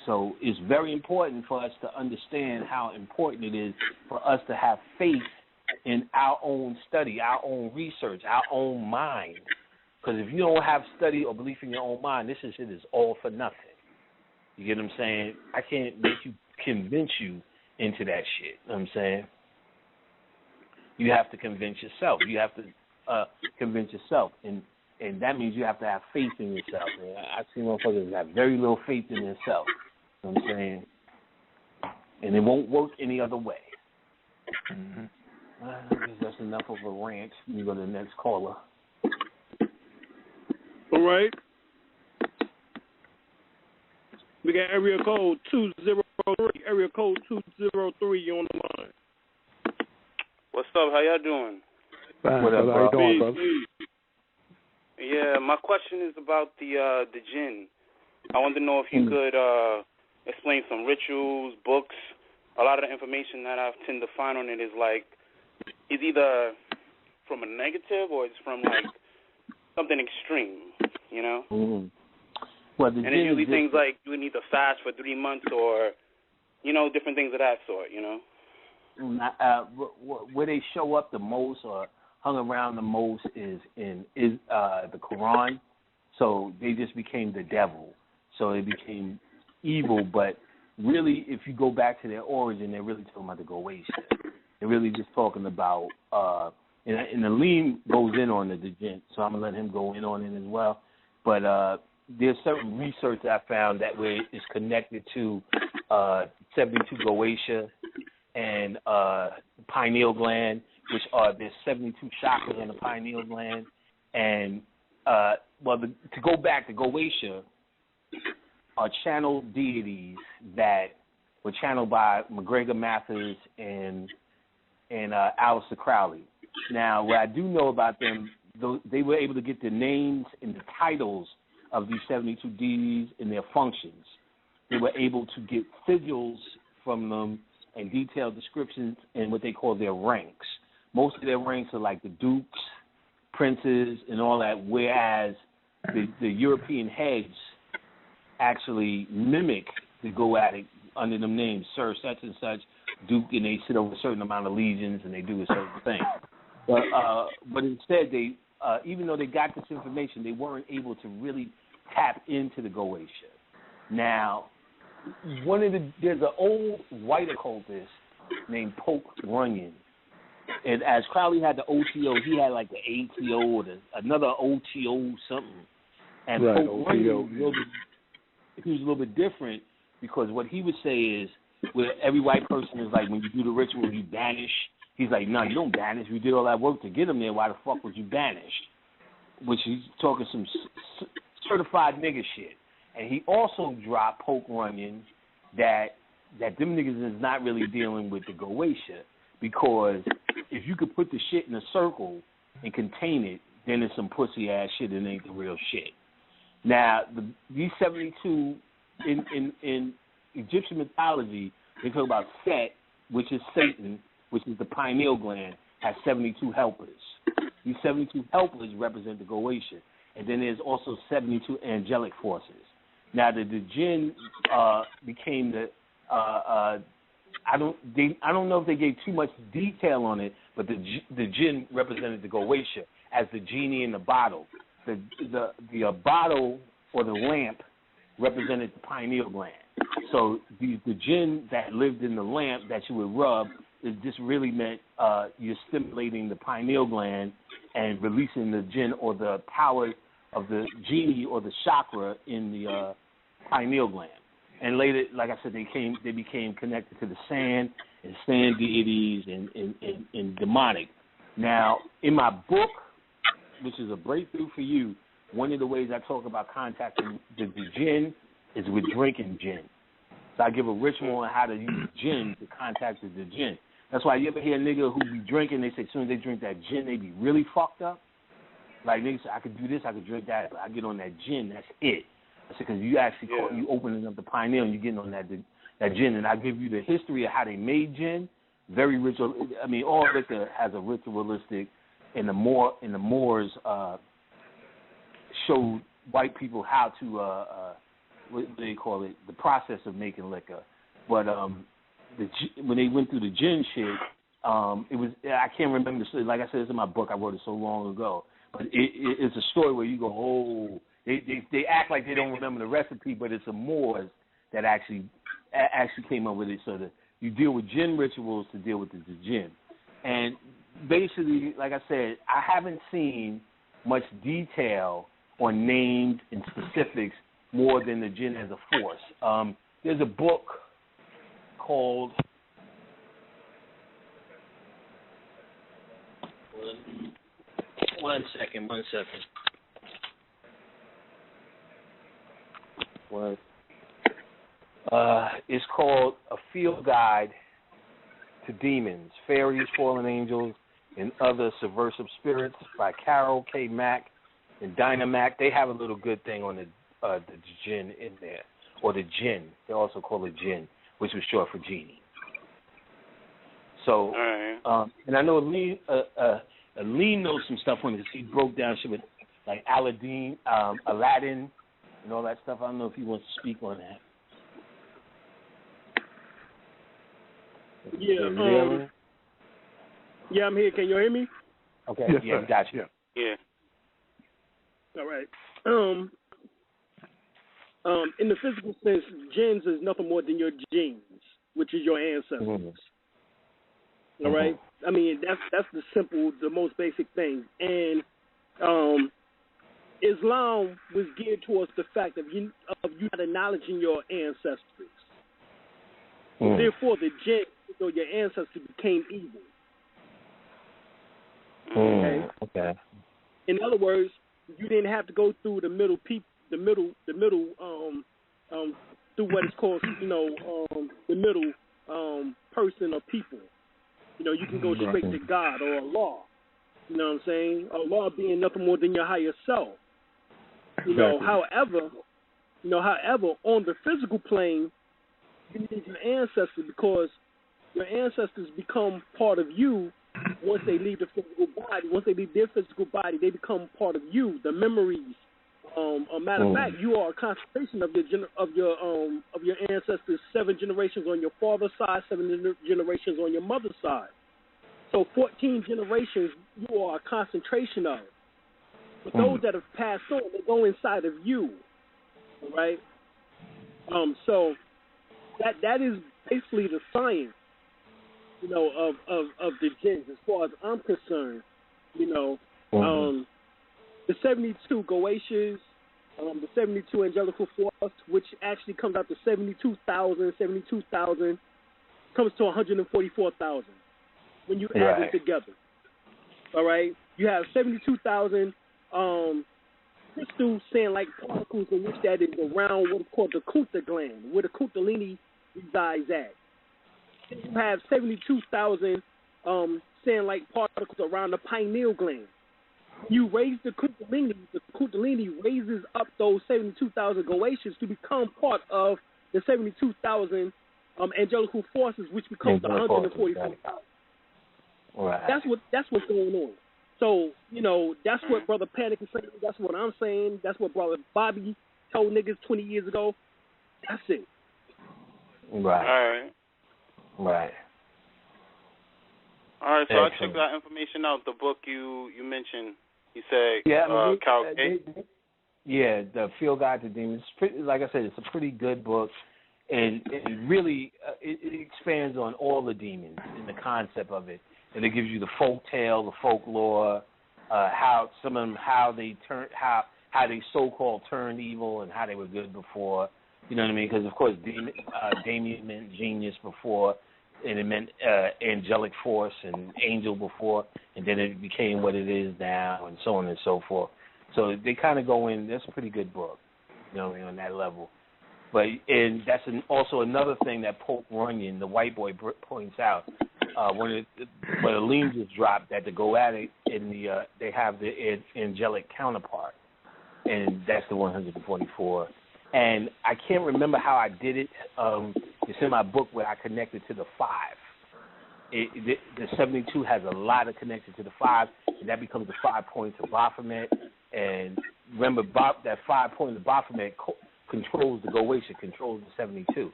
So it's very important for us to understand how important it is for us to have faith in our own study, our own research, our own mind. Because if you don't have study or belief in your own mind, this shit is all for nothing. You get what I'm saying? I can't convince you into that shit. You know what I'm saying? You have to convince yourself. You have to convince yourself. And that means you have to have faith in yourself. And I've seen motherfuckers have very little faith in themselves. You know what I'm saying? And it won't work any other way. Mm-hmm. That's enough of a rant. You go to the next caller. All right. We got area code 203. Area code 203. You on the line? What's up? How y'all doing? Fine. What up, how you doing, brother? Yeah, my question is about the jinn. I wanted to know if you could explain some rituals, books. A lot of the information that I tend to find on it is like, it's either from a negative or it's from like something extreme, you know? Mm-hmm. Well, and it's usually things like you would need to fast for 3 months or, you know, different things of that sort, you know? Where they show up the most or hung around the most is in the Quran. So they just became the devil. So it became evil, but really, if you go back to their origin, they're really talking about the Goetia. They're really just talking about, and Alim goes in on the jinn, so I'm going to let him go in on it as well. But there's certain research I found that way is connected to 72 Goetia and pineal gland, which are there's 72 chakras on the pineal gland. And, to go back to Goetia, are channeled deities that were channeled by McGregor Mathers and Aleister Crowley. Now, what I do know about them, they were able to get the names and the titles of these 72 deities and their functions. They were able to get sigils from them and detailed descriptions and what they call their ranks. Most of their ranks are like the dukes, princes, and all that, whereas the European heads actually mimic the Goetic under them names, Sir such and such, Duke, and they sit over a certain amount of legions and they do a certain thing. But instead, they even though they got this information, they weren't able to really tap into the Goetia. Now, there's an old white occultist named Pope Runyon, and as Crowley had the OTO, he had like the ATO or another OTO something, and right, Pope Runyon, he was a little bit different because what he would say is, where every white person is like, when you do the ritual, you banish. He's like, no, you don't banish. We did all that work to get him there. Why the fuck was you banished? Which he's talking some certified nigga shit. And he also dropped Poke Runyon that them niggas is not really dealing with the Goetia, because if you could put the shit in a circle and contain it, then it's some pussy ass shit and ain't the real shit. Now, these 72 in Egyptian mythology, they talk about Set, which is Satan, which is the pineal gland, has 72 helpers. These 72 helpers represent the Goetia, and then there's also 72 angelic forces. Now, the jinn became the I don't know if they gave too much detail on it, but the jinn represented the Goetia as the genie in the bottle. The bottle or the lamp represented the pineal gland. So the jinn that lived in the lamp that you would rub, it just really meant you're stimulating the pineal gland and releasing the jinn or the power of the genie or the chakra in the pineal gland. And later, like I said, they became connected to the sand and sand deities and demonic. Now, in my book, which is a breakthrough for you, one of the ways I talk about contacting the jinn is with drinking gin. So I give a ritual on how to use gin to contact the jinn. That's why you ever hear a nigga who be drinking, they say as soon as they drink that gin, they be really fucked up. Like niggas say, I could do this, I could drink that, but I get on that gin, that's it. I said, because you actually you opening up the pineal and you getting on that gin. And I give you the history of how they made gin. Very ritual. I mean, all liquor has a ritualistic, and the Moors showed white people how to what do they call it, the process of making liquor. But when they went through the gin shit, it was, I can't remember the story. Like I said, it's in my book. I wrote it so long ago. But it's a story where you go, oh, they act like they don't remember the recipe, but it's the Moors that actually came up with it. So that you deal with gin rituals to deal with the gin. And basically, like I said, I haven't seen much detail on names and specifics more than the jinn as a force. There's a book called One second. What? It's called A Field Guide to Demons, Fairies, Fallen Angels, and Other Subversive Spirits by Carol K. Mack and Dinah Mack. They have a little good thing on the jinn in there, or the jinn. They also call it jinn, which was short for genie. So, and I know Alim knows some stuff on this. He broke down shit with like Aladdin, and all that stuff. I don't know if he wants to speak on that. Yeah, yeah, I'm here. Can you hear me? Okay, yeah, gotcha. Yeah. All right. In the physical sense, jinns is nothing more than your genes, which is your ancestors. Mm-hmm. All right. I mean, that's the most basic thing. And Islam was geared towards the fact of you not acknowledging your ancestors. Therefore, the jinn, your ancestors, became evil. Okay. In other words, you didn't have to go through the middle through what is called, the middle person or people. You can go straight to God or Allah. You know what I'm saying? Allah being nothing more than your higher self. However, on the physical plane, you need your ancestors, because your ancestors become part of you once they leave the physical body. Once they leave their physical body, they become part of you. The memories. A matter of fact, you are a concentration of your ancestors. 7 generations on your father's side, 7 generations on your mother's side. So 14 generations you are a concentration of. But those that have passed on, they go inside of you. All right. So that is basically the science, of the jinns, as far as I'm concerned. The 72 Goetias, the 72 angelical force, which actually comes out to 72,000 comes to 144,000 when you add them together. All right, you have 72,000 crystal sand-like particles in which that is around what's called the Kunta gland, where the Kundalini resides at. You have 72,000 sand-like particles around the pineal gland. You raise the Kundalini raises up those 72,000 goetions to become part of the 72,000 angelical forces, which becomes the 144,000. Right. That's what's going on. So, that's what Brother Panic is saying. That's what I'm saying. That's what Brother Bobby told niggas 20 years ago. That's it. Right. All right. All right, so I checked that information out. The book you mentioned, you said, Carol K. The Field Guide to Demons. Like I said, it's a pretty good book, and it really it expands on all the demons and the concept of it, and it gives you the folk tale, the folklore, how some of them how they so-called turned evil and how they were good before. You know what I mean? Because of course, Damien meant genius before. And it meant angelic force and angel before, and then it became what it is now, and so on and so forth. So they kind of go in. That's a pretty good book, on that level. And that's also another thing that Pope Runyon, the white boy, points out. When Alim just dropped that to go at it, they have the angelic counterpart, and that's the 144. And I can't remember how I did it. It's in my book where I connected to the 5. The 72 has a lot of connection to the 5, and that becomes the 5 points of Baphomet. And remember, that 5 points of Baphomet controls the Goetia, controls the 72.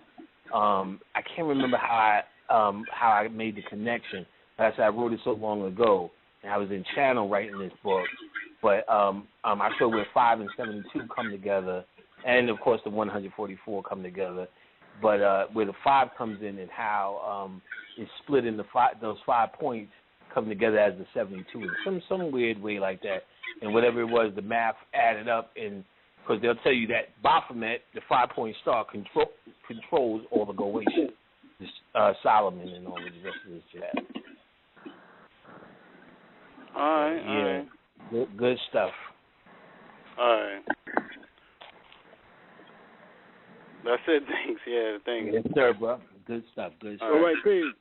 I can't remember how I made the connection. Like I said, I wrote it so long ago, and I was in channel writing this book. But I showed where 5 and 72 come together. And, of course, the 144 come together. But where the 5 comes in and how it's split into those 5 points come together as the 72 in some weird way like that. And whatever it was, the math added up. And because they'll tell you that Baphomet, the 5-point star, controls all the Goetia, Solomon and all the rest of this jazz. All right. Good stuff. All right. That's it. Thanks. Yeah, thanks. Yes, sir, bro. Good stuff. All right, peace.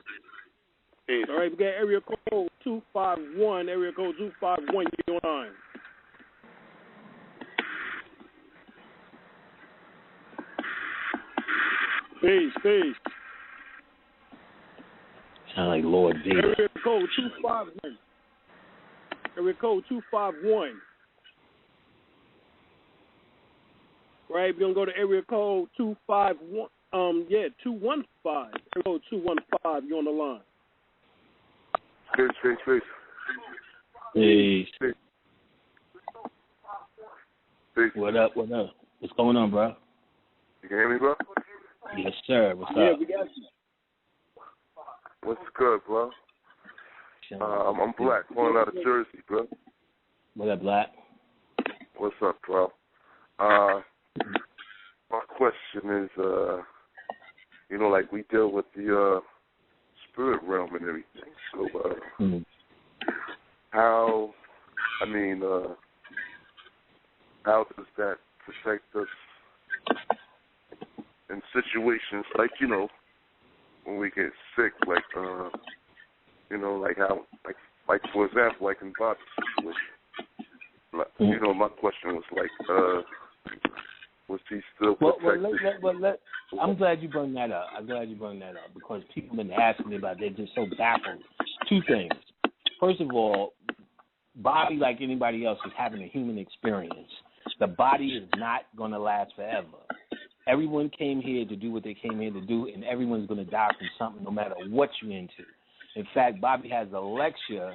All right, we got area code 251. Area code 251. You're on. Peace. Sound like Lord D. Area code 251. Area code 251. Right, we're going to go to area code 251. 215. Area code 215. You're on the line. Peace. What up? What's going on, bro? You can hear me, bro? Yes, sir. What's up? Yeah, we got you. What's good, bro? I'm Black, calling out of Jersey, bro. What up, Black? What's up, bro? My question is, like we deal with the spirit realm and everything. So, how does that protect us in situations like, when we get sick, like for example, like in Bob's situation. My question was like, was he still protected? I'm glad you brought that up. Because people have been asking me about it. They're just so baffled. 2 things. First of all, Bobby, like anybody else, is having a human experience. The body is not going to last forever. Everyone came here to do what they came here to do, and everyone's going to die from something no matter what you're into. In fact, Bobby has a lecture,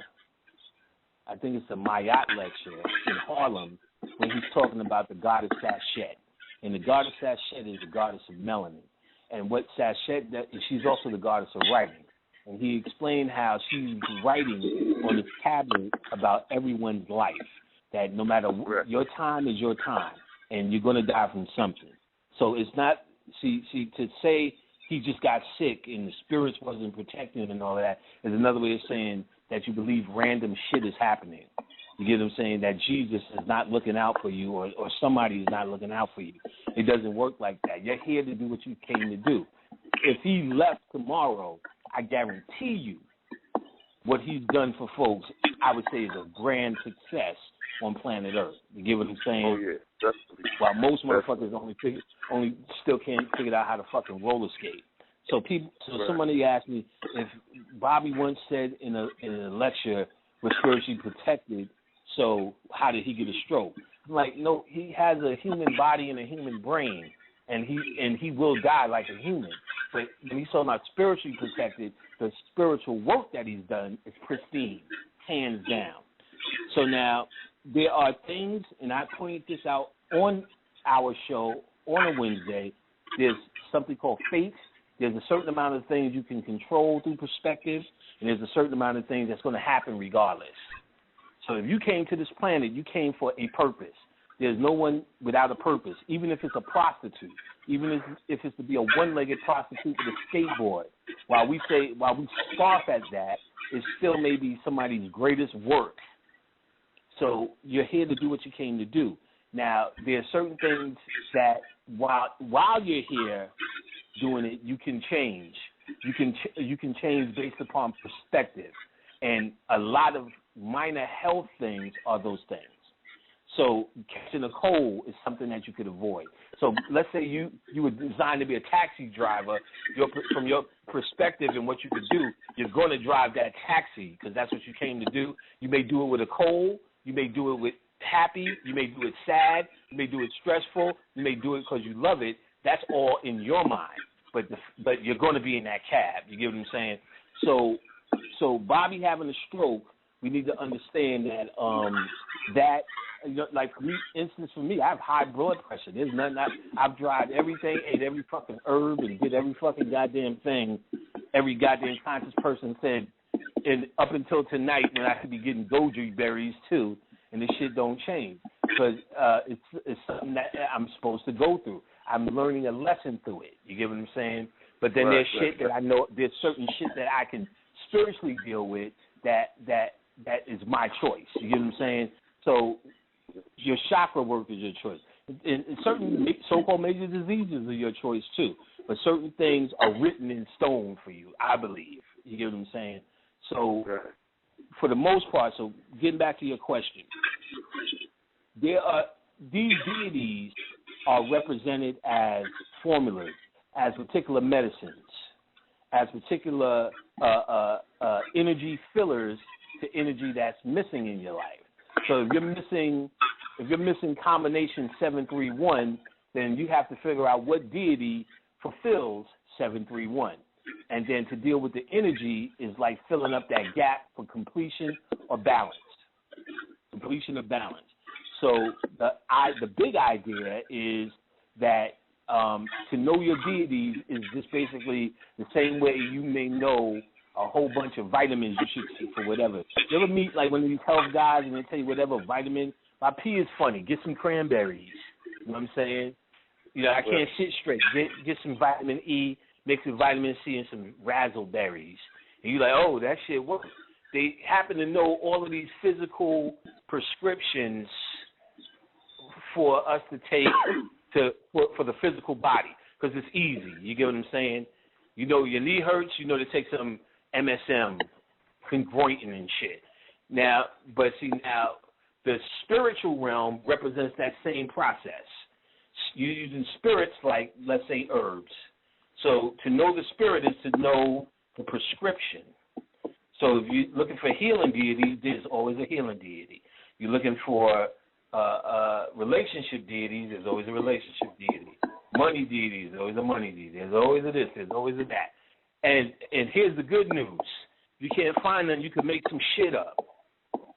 I think it's a Mayat lecture in Harlem, when he's talking about the goddess Sachet. And the goddess Sachet is the goddess of melanin. And what Sachet does, she's also the goddess of writing. And he explained how she's writing on this tablet about everyone's life, that no matter what, your time is your time, and you're going to die from something. So it's not, to say he just got sick and the spirits wasn't protecting him and all that is another way of saying that you believe random shit is happening. You get what I'm saying? That Jesus is not looking out for you, or somebody is not looking out for you. It doesn't work like that. You're here to do what you came to do. If he left tomorrow, I guarantee you what he's done for folks, I would say, is a grand success on planet Earth. You get what I'm saying? Oh, yeah, definitely. While most motherfuckers only still can't figure out how to fucking roller skate. So somebody asked me if Bobby once said in a lecture, we're spiritually protected, so how did he get a stroke? I'm like, no, he has a human body and a human brain, and he will die like a human. But when he's talking about spiritually protected, the spiritual work that he's done is pristine, hands down. So now there are things, and I pointed this out on our show on a Wednesday. There's something called fate. There's a certain amount of things you can control through perspective, and there's a certain amount of things that's going to happen regardless. So if you came to this planet, you came for a purpose. There's no one without a purpose, even if it's a prostitute, even if it's to be a one-legged prostitute with a skateboard. While we scoff at that, it still may be somebody's greatest work. So you're here to do what you came to do. Now, there are certain things that while you're here doing it, you can change. You can change based upon perspective, and a lot of minor health things are those things. So catching a cold is something that you could avoid. So let's say you were designed to be a taxi driver. From your perspective and what you could do, you're going to drive that taxi because that's what you came to do. You may do it with a cold. You may do it with happy. You may do it sad. You may do it stressful. You may do it because you love it. That's all in your mind. But you're going to be in that cab. You get what I'm saying? So Bobby having a stroke, we need to understand that like for me, instance for me, I have high blood pressure. There's nothing. I've tried everything, ate every fucking herb, and did every fucking goddamn thing every goddamn conscious person said. And up until tonight, when I could be getting goji berries too, and this shit don't change because it's something that I'm supposed to go through. I'm learning a lesson through it. You get what I'm saying? But then there's shit that I know. There's certain shit that I can spiritually deal with that is my choice. You get what I'm saying? So your chakra work is your choice. And certain so-called major diseases are your choice too. But certain things are written in stone for you, I believe. You get what I'm saying? So for the most part, so getting back to your question, these deities are represented as formulas, as particular medicines, as particular energy fillers to energy that's missing in your life. So if you're missing combination 731, then you have to figure out what deity fulfills 731. And then to deal with the energy is like filling up that gap for completion or balance. Completion or balance. So the big idea is that to know your deities is just basically the same way you may know a whole bunch of vitamins you should take for whatever. You ever meet like one of these health guys and they tell you whatever vitamin? My pee is funny. Get some cranberries. You know what I'm saying? You know, I can't sit straight. Get some vitamin E, mix with vitamin C and some razzleberries. And you're like, oh, that shit works. They happen to know all of these physical prescriptions for us to take for the physical body because it's easy. You get what I'm saying? You know your knee hurts, you know to take some MSM, Chondroitin and shit. Now, the spiritual realm represents that same process. You're using spirits like, let's say, herbs. So to know the spirit is to know the prescription. So if you're looking for healing deities, there's always a healing deity. You're looking for relationship deities, there's always a relationship deity. Money deities, there's always a money deity. There's always a this, there's always a that. And here's the good news. If you can't find them, you can make some shit up,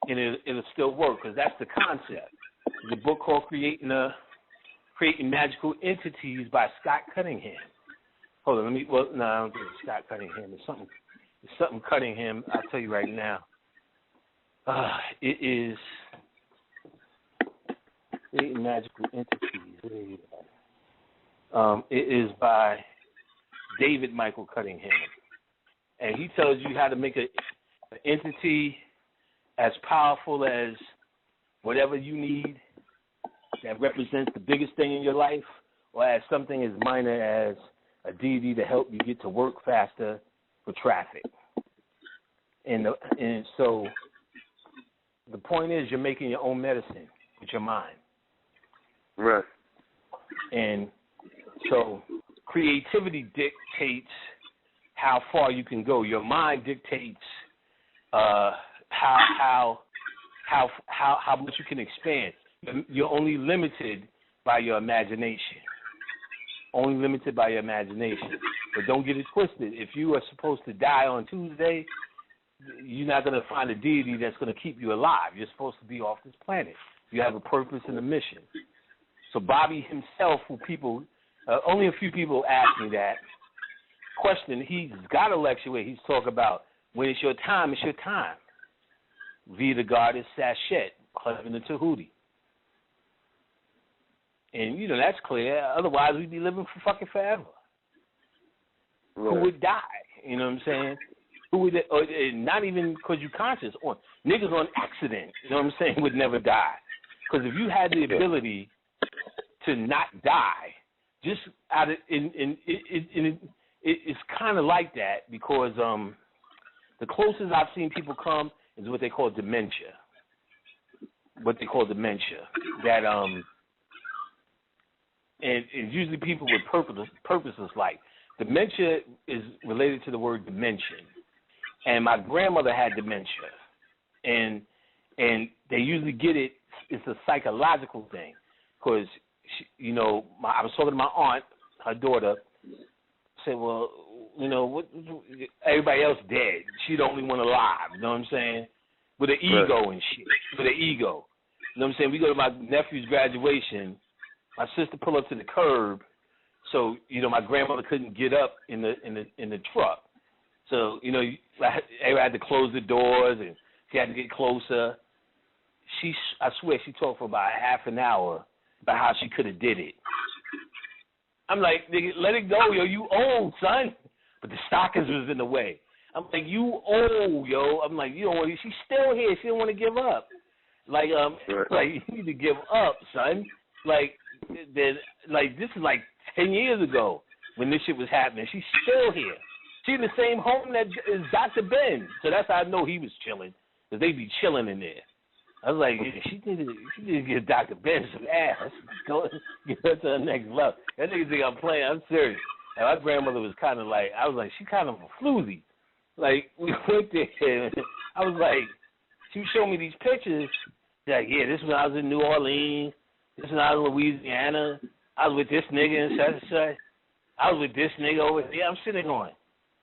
and it'll still work, because that's the concept. There's a book called Creating Magical Entities by Scott Cunningham. Hold on, I don't think it's Scott Cunningham. It's something Cunningham, I'll tell you right now. It is Creating Magical Entities. It is by David Michael Cunningham. And he tells you how to make an entity as powerful as whatever you need that represents the biggest thing in your life, or as something as minor as a deity to help you get to work faster for traffic. And so the point is you're making your own medicine with your mind. Right. And so creativity dictates how far you can go. Your mind dictates how much you can expand. You're only limited by your imagination. Only limited by your imagination. But don't get it twisted. If you are supposed to die on Tuesday, you're not going to find a deity that's going to keep you alive. You're supposed to be off this planet. You have a purpose and a mission. So Bobby himself, who people, only a few people ask me that question. He's got a lecture where he's talking about when it's your time, it's your time. Via the goddess Sachet, husband of Tahuti. And, you know, that's clear. Otherwise, we'd be living for fucking forever. Right. Who would die? You know what I'm saying? Who would, not even because you're conscious. Or niggas on accident, you know what I'm saying, would never die. Because if you had the ability to not die, just out of, it's kind of like that because the closest I've seen people come is what they call dementia. That and usually people with purposeless life. Dementia is related to the word dimension. And my grandmother had dementia. And they usually get it, it's a psychological thing. Because, you know, I was talking to my aunt, her daughter, said, well, you know, what, everybody else dead. She the only one alive, you know what I'm saying? With an ego and shit, with an ego. You know what I'm saying? We go to my nephew's graduation, my sister pulled up to the curb, so, you know, my grandmother couldn't get up in the truck. So, you know, everybody had to close the doors, and she had to get closer. I swear, she talked for about half an hour about how she could have did it. I'm like, nigga, let it go, yo. You old, son. But the stockings was in the way. I'm like, you old, yo. I'm like, you don't want. She's still here. She don't want to give up. Like, like you need to give up, son. Like, this is like 10 years ago when this shit was happening. She's still here. She's in the same home that is Dr. Ben. So that's how I know he was chilling, because they be chilling in there. I was like, she needed to give Dr. Ben some ass. Go get her to the next level. That nigga think I'm playing. I'm serious. And my grandmother was kind of like, I was like, she kind of a floozy. Like, we went there, and I was like, she was showing me these pictures. She's like, yeah, this is when I was in New Orleans. This is when I was in Louisiana. I was with this nigga and such and such. I was with this nigga over there. I'm sitting there going,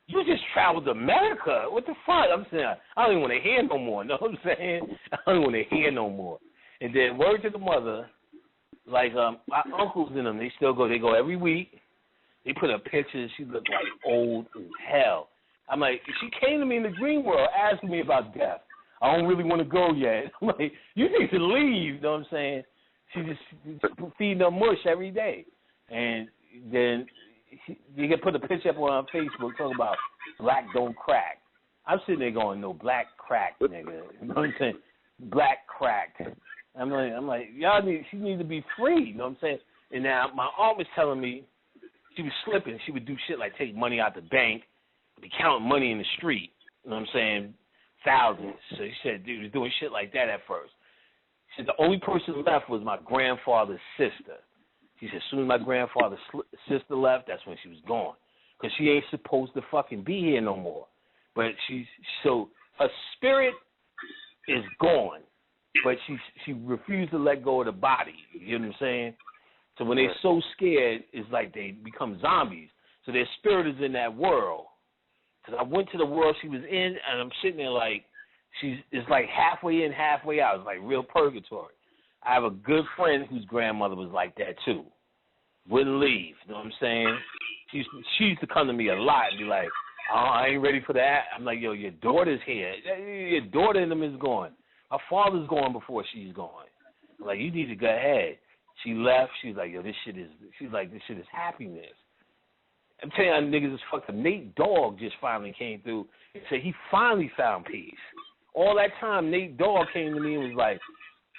you just traveled to America. What the fuck? I'm saying, I don't even want to hear no more. Know what I'm saying? I don't even want to hear no more. And then word to the mother, like my uncles and them, they still go. They go every week. They put up pictures. She looked like old as hell. I'm like, she came to me in the dream world asking me about death. I don't really want to go yet. I'm like, you need to leave. You know what I'm saying? She just feeding them mush every day. And then you can put a picture up on Facebook talking about black don't crack. I'm sitting there going, no, black crack, nigga. You know what I'm saying? Black crack. I'm like, she needs to be free. You know what I'm saying? And now my aunt was telling me she was slipping. She would do shit like take money out the bank, be counting money in the street. You know what I'm saying? Thousands. So she said dude was doing shit like that at first. She said the only person left was my grandfather's sister. She said as soon as my grandfather's sister left, that's when she was gone. Because she ain't supposed to fucking be here no more. But so her spirit is gone. But she refused to let go of the body. You know what I'm saying? So when they're so scared, it's like they become zombies. So their spirit is in that world. Because I went to the world she was in, and I'm sitting there like, it's like halfway in, halfway out. It's like real purgatory. I have a good friend whose grandmother was like that too. Wouldn't leave. You know what I'm saying? She used to come to me a lot and be like, oh, I ain't ready for that. I'm like, yo, your daughter's here. Your daughter in them is gone. My father's gone before she's gone. I'm like, you need to go ahead. She left. She's like, yo, this shit is happiness. I'm telling you, niggas is fucked up. Nate Dogg just finally came through and said he finally found peace. All that time, Nate Dogg came to me and was like,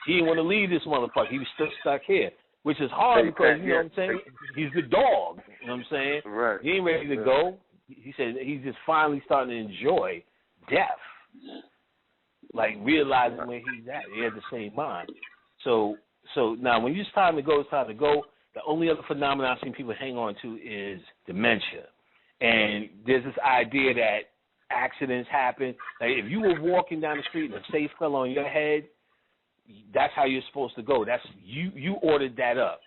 He didn't want to leave this motherfucker. He was still stuck here, which is hard because, you know what I'm saying, he's the dog. You know what I'm saying? Right. He ain't ready to go. He said he's just finally starting to enjoy death, like realizing where he's at. He had the same mind. So now when it's time to go, it's time to go. The only other phenomenon I've seen people hang on to is dementia. And there's this idea that accidents happen. Like if you were walking down the street and a safe fell on your head, that's how you're supposed to go. That's you ordered that up.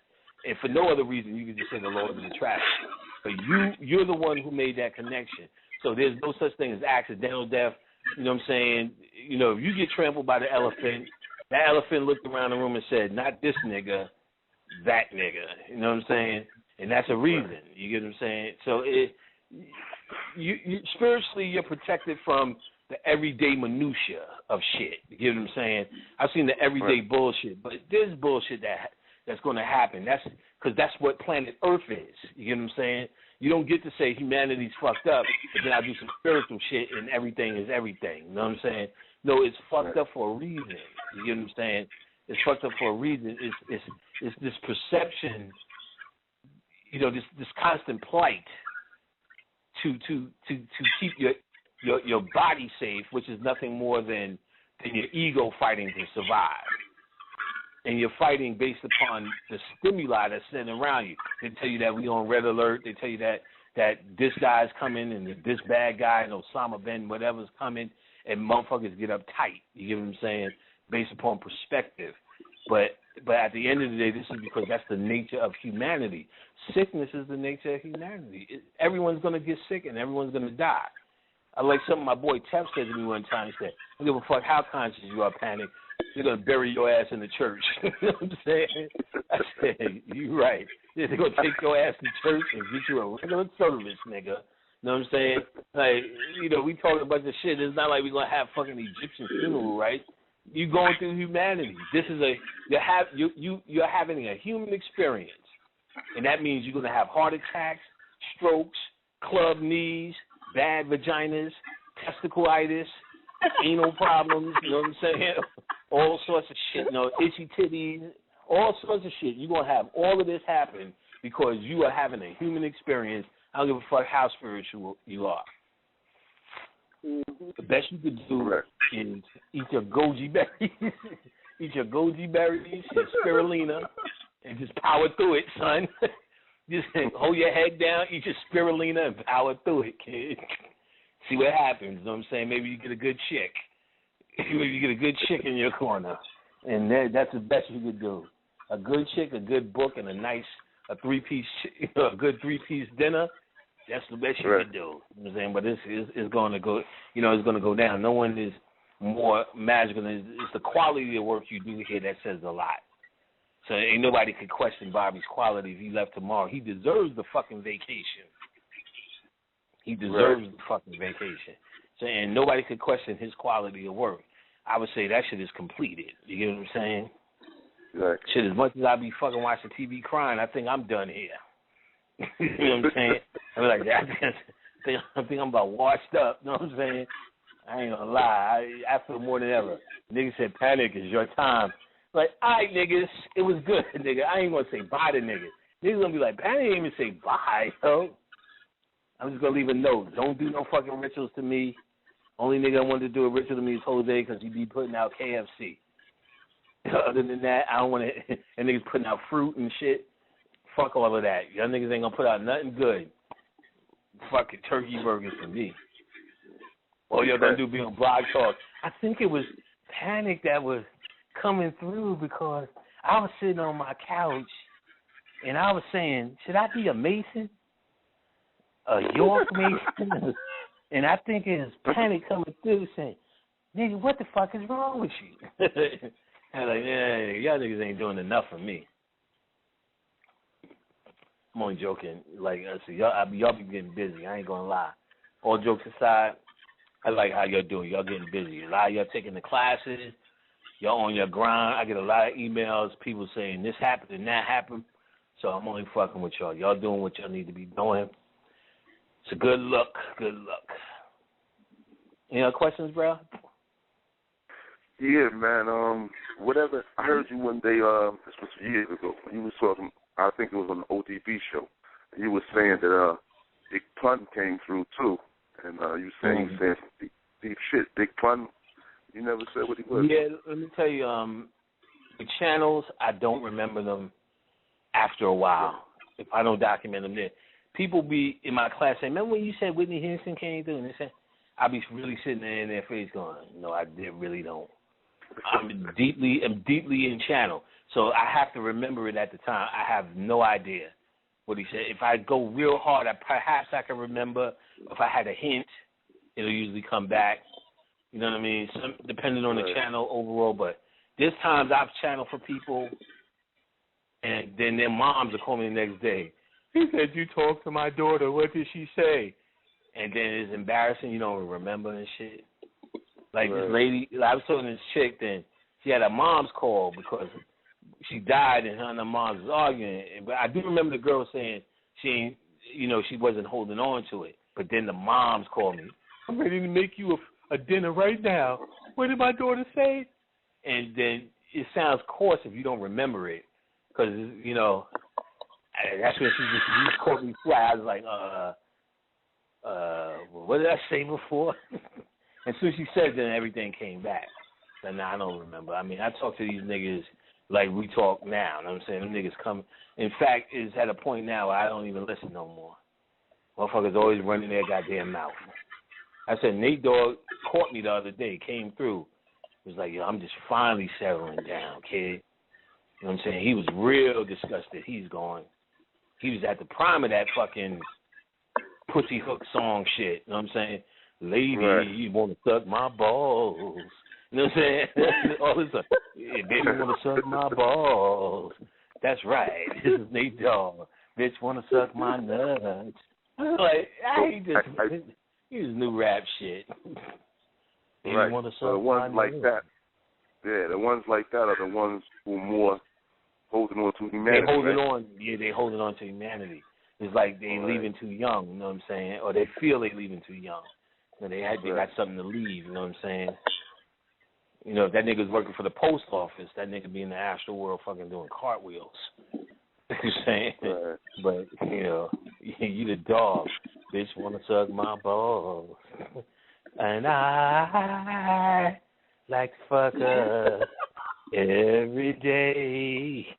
And for no other reason, you can just say the Lord of attraction. But you're the one who made that connection. So there's no such thing as accidental death. You know what I'm saying? You know, if you get trampled by the elephant, that elephant looked around the room and said, not this nigga, that nigga. You know what I'm saying? And that's a reason. You get what I'm saying? So you spiritually, you're protected from the everyday minutia of shit. You get what I'm saying? I've seen the everyday bullshit, but there's bullshit that's going to happen. That's because that's what planet Earth is. You get what I'm saying? You don't get to say humanity's fucked up, but then I do some spiritual shit and everything is everything. You know what I'm saying? No, it's fucked up for a reason. You get what I'm saying? It's fucked up for a reason. It's this perception, you know, this constant plight to keep your body safe, which is nothing more than your ego fighting to survive. And you're fighting based upon the stimuli that's sitting around you. They tell you that we on red alert. They tell you that this guy's coming and this bad guy and Osama bin whatever's coming, and motherfuckers get uptight. You get what I'm saying? Based upon perspective. But at the end of the day, this is because that's the nature of humanity. Sickness is the nature of humanity. Everyone's going to get sick and everyone's going to die. I like something my boy Tef said to me one time. He said, I don't give a fuck how conscious you are, Panic. They're going to bury your ass in the church. You know what I'm saying? I said, you're right. They're going to take your ass to church and get you a regular service, nigga. You know what I'm saying? Like, you know, we talking about this shit. It's not like we're going to have fucking Egyptian funeral, right? You're going through humanity. This is you're having a human experience. And that means you're going to have heart attacks, strokes, club knees, bad vaginas, testicleitis, anal problems, you know what I'm saying? All sorts of shit, you know, itchy titties, all sorts of shit. You're going to have all of this happen because you are having a human experience. I don't give a fuck how spiritual you are. The best you could do is eat your goji berries, your spirulina, and just power through it, son. Just hold your head down, eat your spirulina, and power through it, kid. See what happens. You know what I'm saying? Maybe you get a good chick. Maybe you get a good chick in your corner, and that's the best you could do. A good chick, a good book, and a good three-piece dinner. That's the best you can do. You know what I'm saying? But it's going to go. You know, it's going to go down. No one is more magical than it's the quality of the work you do here that says a lot. So ain't nobody could question Bobby's quality if he left tomorrow. He deserves the fucking vacation. He deserves the fucking vacation. So and nobody could question his quality of work. I would say that shit is completed. You get what I'm saying? Right. Shit, as much as I be fucking watching TV crying, I think I'm done here. You know what I'm saying? I'm like, I think I'm about washed up. You know what I'm saying? I ain't gonna lie. I feel more than ever. Niggas said, Panic is your time. Like, all right, niggas, it was good, nigga. I ain't gonna say bye to niggas. Niggas gonna be like, Panic ain't even say bye, yo. I'm just gonna leave a note. Don't do no fucking rituals to me. Only nigga I wanted to do a ritual to me is Jose because he be putting out KFC. Other than that, I don't want to. And niggas putting out fruit and shit. Fuck all of that. Y'all niggas ain't gonna put out nothing good. Fucking turkey burgers for me. All y'all gonna do be on Blog Talk. I think it was Panic that was coming through because I was sitting on my couch and I was saying, should I be a Mason? A York Mason? And I think it was Panic coming through saying, nigga, what the fuck is wrong with you? I'm like, yeah, y'all niggas ain't doing enough for me. I'm only joking. Like, y'all be getting busy. I ain't gonna lie. All jokes aside, I like how y'all doing. Y'all getting busy. A lot of y'all taking the classes. Y'all on your grind. I get a lot of emails, people saying this happened and that happened. So I'm only fucking with y'all. Y'all doing what y'all need to be doing. So good luck. Good luck. Any other questions, bro? Yeah, man. Whatever. I heard you one day. This was years ago. You was talking. I think it was on the ODB show. You were saying that Big Pun came through too, and you saying he said deep shit. Big Pun. You never said what he was. Yeah, let me tell you. The channels, I don't remember them after a while. If I don't document them there, people be in my class saying, "Remember when you said Whitney Houston came through?" And they say, I'll be really sitting there in their face going, "No, I really don't." I'm deeply in channel, so I have to remember it at the time. I have no idea what he said. If I go real hard, perhaps I can remember. If I had a hint, it'll usually come back. You know what I mean? Depending on the channel overall, but there's times I've channeled for people, and then their moms will call me the next day. He said, "You talked to my daughter. What did she say?" And then it's embarrassing. You don't remember and shit. Like this lady, I was talking to this chick, then she had her mom's call because she died and her and her moms was arguing. But I do remember the girl saying she wasn't holding on to it. But then the moms called me. "I'm ready to make you a dinner right now. What did my daughter say?" And then it sounds coarse if you don't remember it, because that's when she called me flat. I was like, what did I say before? And as soon as she said, then everything came back. So now I don't remember. I mean, I talk to these niggas like we talk now. You know what I'm saying? Them niggas come. In fact, it's at a point now where I don't even listen no more. Motherfuckers always running their goddamn mouth. I said, Nate Dogg caught me the other day, came through. He was like, "Yo, I'm just finally settling down, kid." You know what I'm saying? He was real disgusted. He's gone. He was at the prime of that fucking pussy hook song shit. You know what I'm saying? "Lady, you want to suck my balls." You know what I'm saying? All this stuff. "Yeah, baby, want to suck my balls." That's right. This is Nate Dogg. "Bitch, want to suck my nuts." Like, he just new rap shit. Right. So the ones like that, the ones like that are the ones who are more holding on to humanity. They holding on to humanity. It's like they leaving too young, you know what I'm saying? Or they feel they leaving too young. They got something to leave, you know what I'm saying? If that nigga's working for the post office, that nigga be in the astral world fucking doing cartwheels. You know what I'm saying? Right. But, you the dog. "Bitch wanna suck my balls. And I like to fuck her every day."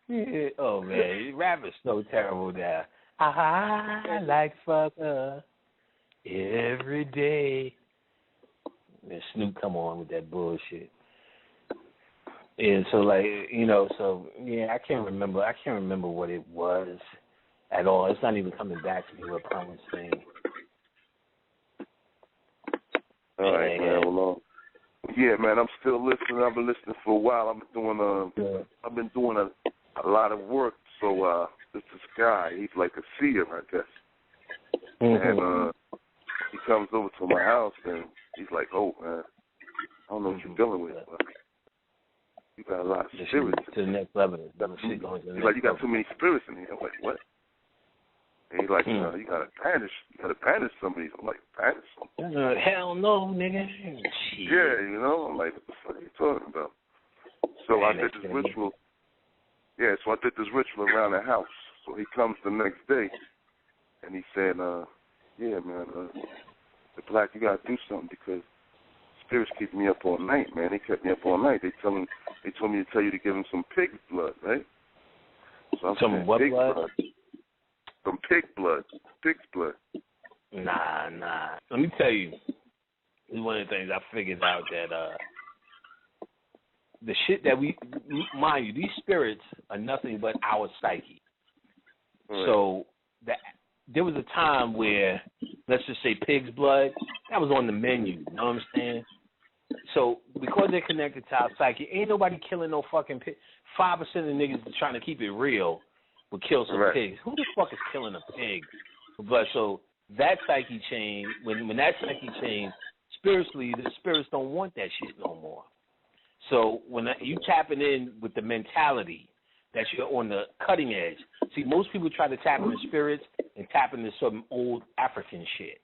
Yeah. Oh, man. Rap is so terrible now. "I like to fuck her every day." And Snoop come on with that bullshit. And so, I can't remember what it was at all. It's not even coming back to me what Pun was saying. All right, man. Well, yeah, man. I'm still listening. I've been listening for a while. I've been doing a lot of work. So this guy, he's like a seer, I guess. And he comes over to my house and he's like, "Oh, man, I don't know what you're dealing with, but you got a lot of spirits." To the next level. He's like, "You got too many spirits in here." I'm like, "What?" And he's like, "You gotta banish some of these." I'm like, "Banish them?" Hell no, nigga. Shit. Yeah, I'm like, "What the fuck are you talking about?" So I did this ritual. Yeah, so I did this ritual around the house. So he comes the next day, and he said, "Yeah, man, the Black, you gotta do something because spirits keep me up all night, man. They kept me up all night. They told me to tell you to give him some pig's blood, right?" So I'm some what pig blood? Some pig's blood. Nah. Let me tell you, this is one of the things I figured out that the shit that mind you, these spirits are nothing but our psyche. Right. So there was a time where, let's just say pig's blood, that was on the menu, you know what I'm saying? So because they're connected to our psyche, ain't nobody killing no fucking pig. 5% of the niggas trying to keep it real will kill some pigs. Who the fuck is killing a pig? But so that psyche changed, when that psyche changed, spiritually, the spirits don't want that shit no more. So when you tapping in with the mentality that you're on the cutting edge. See, most people try to tap into spirits and tap into some old African shit.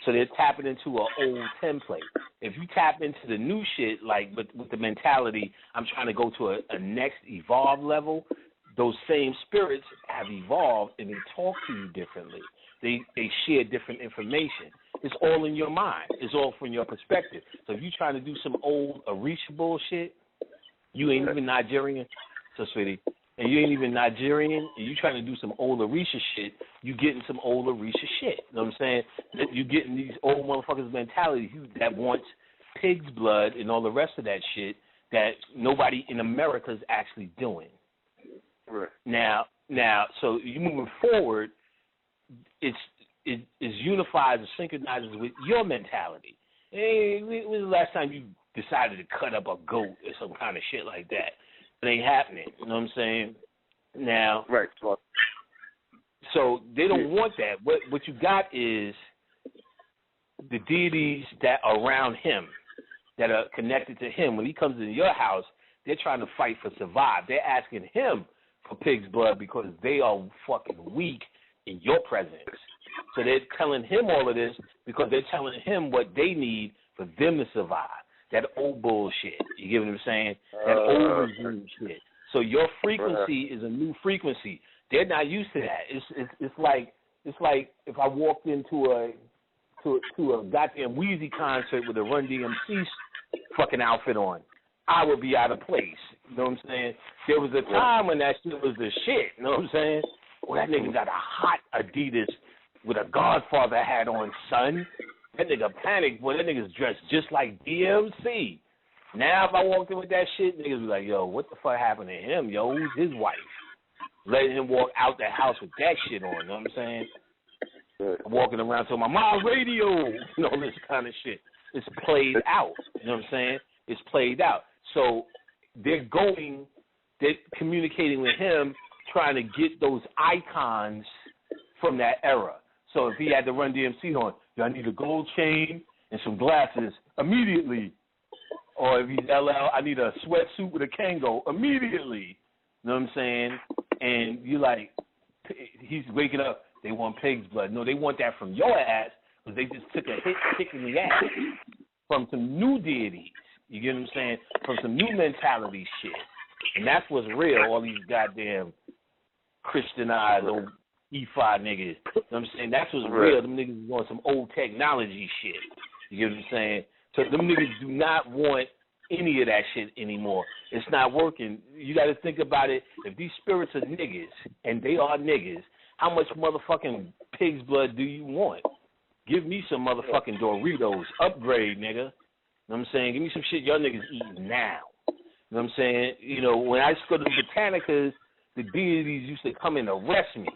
So they're tapping into an old template. If you tap into the new shit, like with the mentality, I'm trying to go to a next evolved level, those same spirits have evolved and they talk to you differently. They share different information. It's all in your mind. It's all from your perspective. So if you're trying to do some old Orisha bullshit, you ain't even Nigerian, so sweetie, and you ain't even Nigerian, and you trying to do some old Orisha shit, you getting some old Orisha shit. You know what I'm saying? You getting these old motherfuckers' mentality that wants pig's blood and all the rest of that shit that nobody in America is actually doing. Right. Now, so you moving forward, it unifies or synchronizes with your mentality. Hey, when was the last time you decided to cut up a goat or some kind of shit like that? It ain't happening. You know what I'm saying? Now, right. So they don't want that. What you got is the deities that are around him, that are connected to him. When he comes into your house, they're trying to fight for survive. They're asking him for pig's blood because they are fucking weak in your presence. So they're telling him all of this because they're telling him what they need for them to survive. That old bullshit. You get what I'm saying? That old bullshit. So your frequency is a new frequency. They're not used to that. It's like if I walked into a goddamn Wheezy concert with a Run DMC fucking outfit on. I would be out of place. You know what I'm saying? There was a time when that shit was the shit. You know what I'm saying? Well, that nigga got a hot Adidas with a Godfather hat on, son. That nigga panicked. Boy, that nigga's dressed just like DMC. Now, if I walked in with that shit, niggas be like, yo, what the fuck happened to him, yo? Who's his wife? Letting him walk out the house with that shit on, you know what I'm saying? Walking around to my mom's radio, you know, this kind of shit. It's played out, you know what I'm saying? It's played out. So they're communicating with him, trying to get those icons from that era. So if he had the Run DMC on, I need a gold chain and some glasses immediately. Or if he's LL, I need a sweatsuit with a Kango immediately. You know what I'm saying? And you like, he's waking up, they want pig's blood. No, they want that from your ass because they just took a hit kick in the ass from some new deities. You get what I'm saying? From some new mentality shit. And that's what's real, all these goddamn Christianized old E5 niggas. You know what I'm saying? That's what's real. Them niggas want some old technology shit. You get what I'm saying? So them niggas do not want any of that shit anymore. It's not working. You got to think about it. If these spirits are niggas, and they are niggas, how much motherfucking pig's blood do you want? Give me some motherfucking Doritos. Upgrade, nigga. You know what I'm saying? Give me some shit y'all niggas eating now. You know what I'm saying? You know, when I used to go to the Botanicas, the deities used to come and arrest me.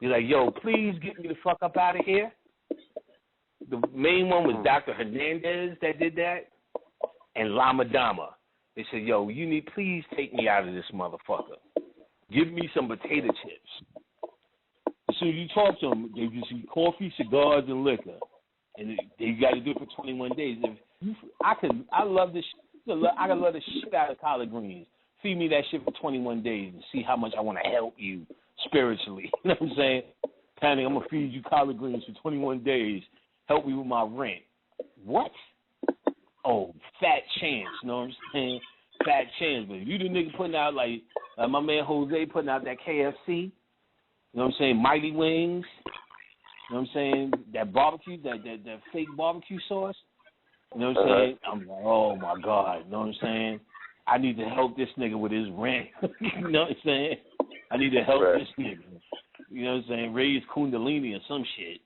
Be like, yo, please get me the fuck up out of here. The main one was Dr. Hernandez that did that, and Lama Dama. They said, yo, please take me out of this motherfucker. Give me some potato chips. As soon as you talk to them, they just eat coffee, cigars, and liquor. And they got to do it for 21 days. I love this. I love the shit out of collard greens. Feed me that shit for 21 days and see how much I want to help you spiritually. You know what I'm saying? Panny, I'm going to feed you collard greens for 21 days. Help me with my rent. What? Oh, fat chance. You know what I'm saying? Fat chance. But if you the nigga putting out, like my man Jose putting out that KFC, you know what I'm saying? Mighty Wings. You know what I'm saying? That barbecue, that fake barbecue sauce. You know what I'm saying? I'm like, oh, my God. You know what I'm saying? I need to help this nigga with his rent. You know what I'm saying? I need to help this nigga. You know what I'm saying? Raise Kundalini or some shit.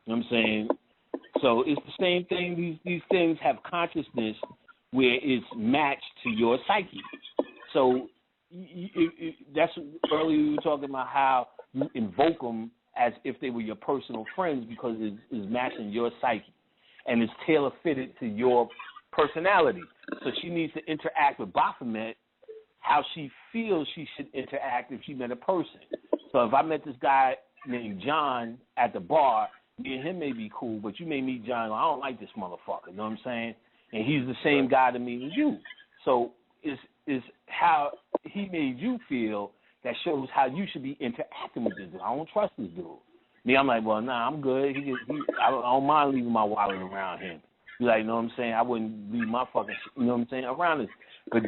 You know what I'm saying? So it's the same thing. These things have consciousness where it's matched to your psyche. So that's earlier we were talking about how you invoke them as if they were your personal friends because it's matching your psyche. And it's tailor-fitted to your personality. So she needs to interact with Baphomet how she feels she should interact if she met a person. So if I met this guy named John at the bar, me and him may be cool, but you may meet John, I don't like this motherfucker, you know what I'm saying? And he's the same guy to me as you. So it's how he made you feel that shows how you should be interacting with this dude. I don't trust this dude. Me, I'm like, well, nah, I'm good. I don't mind leaving my wallet around him. You like, you know what I'm saying? I wouldn't leave my fucking, you know what I'm saying, around this. But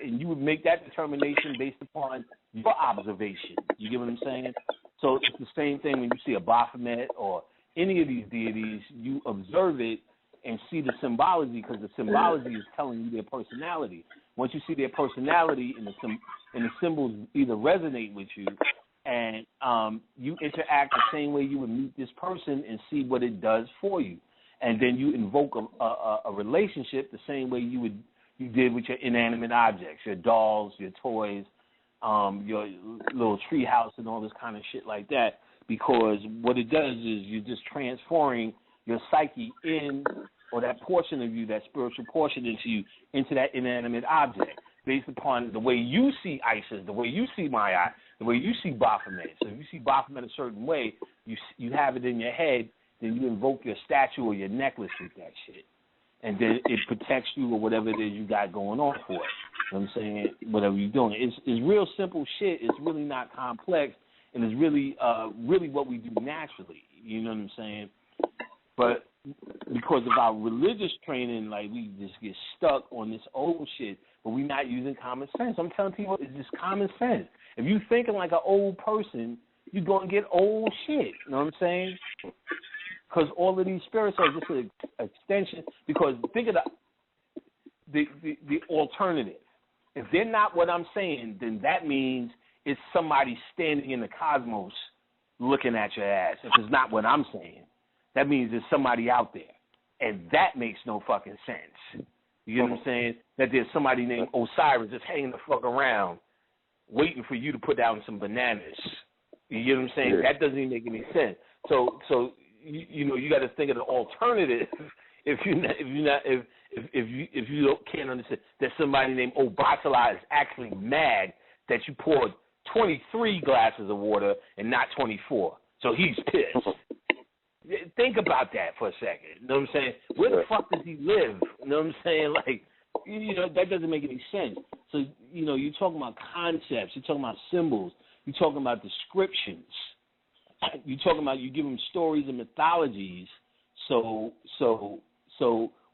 and you would make that determination based upon your observation. You get what I'm saying? So it's the same thing when you see a Baphomet or any of these deities. You observe it and see the symbology, because the symbology is telling you their personality. Once you see their personality and the symbols either resonate with you, and you interact the same way you would meet this person and see what it does for you. And then you invoke a relationship the same way you did with your inanimate objects, your dolls, your toys, your little tree house and all this kind of shit like that. Because what it does is you're just transferring your psyche or that portion of you, that spiritual portion into you, into that inanimate object, based upon the way you see Isis, the way you see Maya, the way you see Baphomet. So if you see Baphomet a certain way, you have it in your head, then you invoke your statue or your necklace with that shit. And then it protects you or whatever it is you got going on for it. You know what I'm saying? Whatever you're doing. It's real simple shit. It's really not complex. And it's really what we do naturally. You know what I'm saying? But because of our religious training, like, we just get stuck on this old shit, but we're not using common sense. I'm telling people it's just common sense. If you're thinking like an old person, you're going to get old shit. You know what I'm saying? Because all of these spirits are just an extension. Because think of the alternative. If they're not what I'm saying, then that means it's somebody standing in the cosmos looking at your ass. If it's not what I'm saying, that means there's somebody out there. And that makes no fucking sense. You know what I'm saying? That there's somebody named Osiris just hanging the fuck around waiting for you to put down some bananas. You know what I'm saying? Yeah. That doesn't even make any sense. So you know, you got to think of the alternative. If you can't understand that somebody named Obatala is actually mad that you poured 23 glasses of water and not 24, so he's pissed. Think about that for a second. You know what I'm saying? Where the fuck does he live? You know what I'm saying? Like, you know, that doesn't make any sense. So, you know, you're talking about concepts. You're talking about symbols. You're talking about descriptions. You're talking about, you give them stories and mythologies so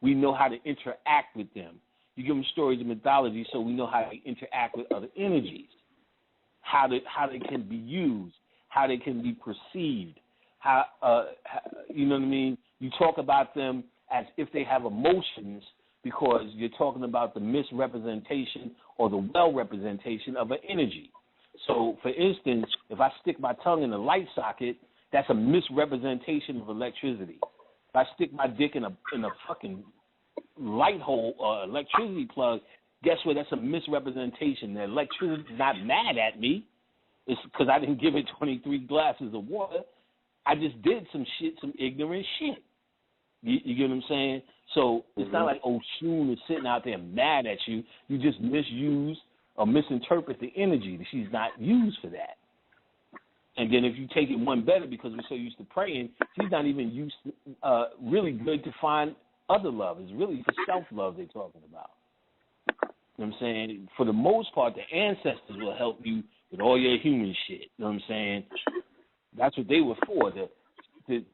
we know how to interact with them. You give them stories and mythologies so we know how to interact with other energies, how they can be used, how they can be perceived. How you know what I mean? You talk about them as if they have emotions because you're talking about the misrepresentation or the well-representation of an energy. So, for instance, if I stick my tongue in a light socket, that's a misrepresentation of electricity. If I stick my dick in a fucking light hole or electricity plug, guess what? That's a misrepresentation. The electricity is not mad at me. It's because I didn't give it 23 glasses of water. I just did some shit, some ignorant shit. You get what I'm saying? So it's not like Oshun is sitting out there mad at you. You just misuse or misinterpret the energy. She's not used for that. And then if you take it one better, because we're so used to praying, she's not even used to, really good to find other love. It's really for self-love they're talking about. You know what I'm saying? For the most part, the ancestors will help you with all your human shit. You know what I'm saying? That's what they were for, to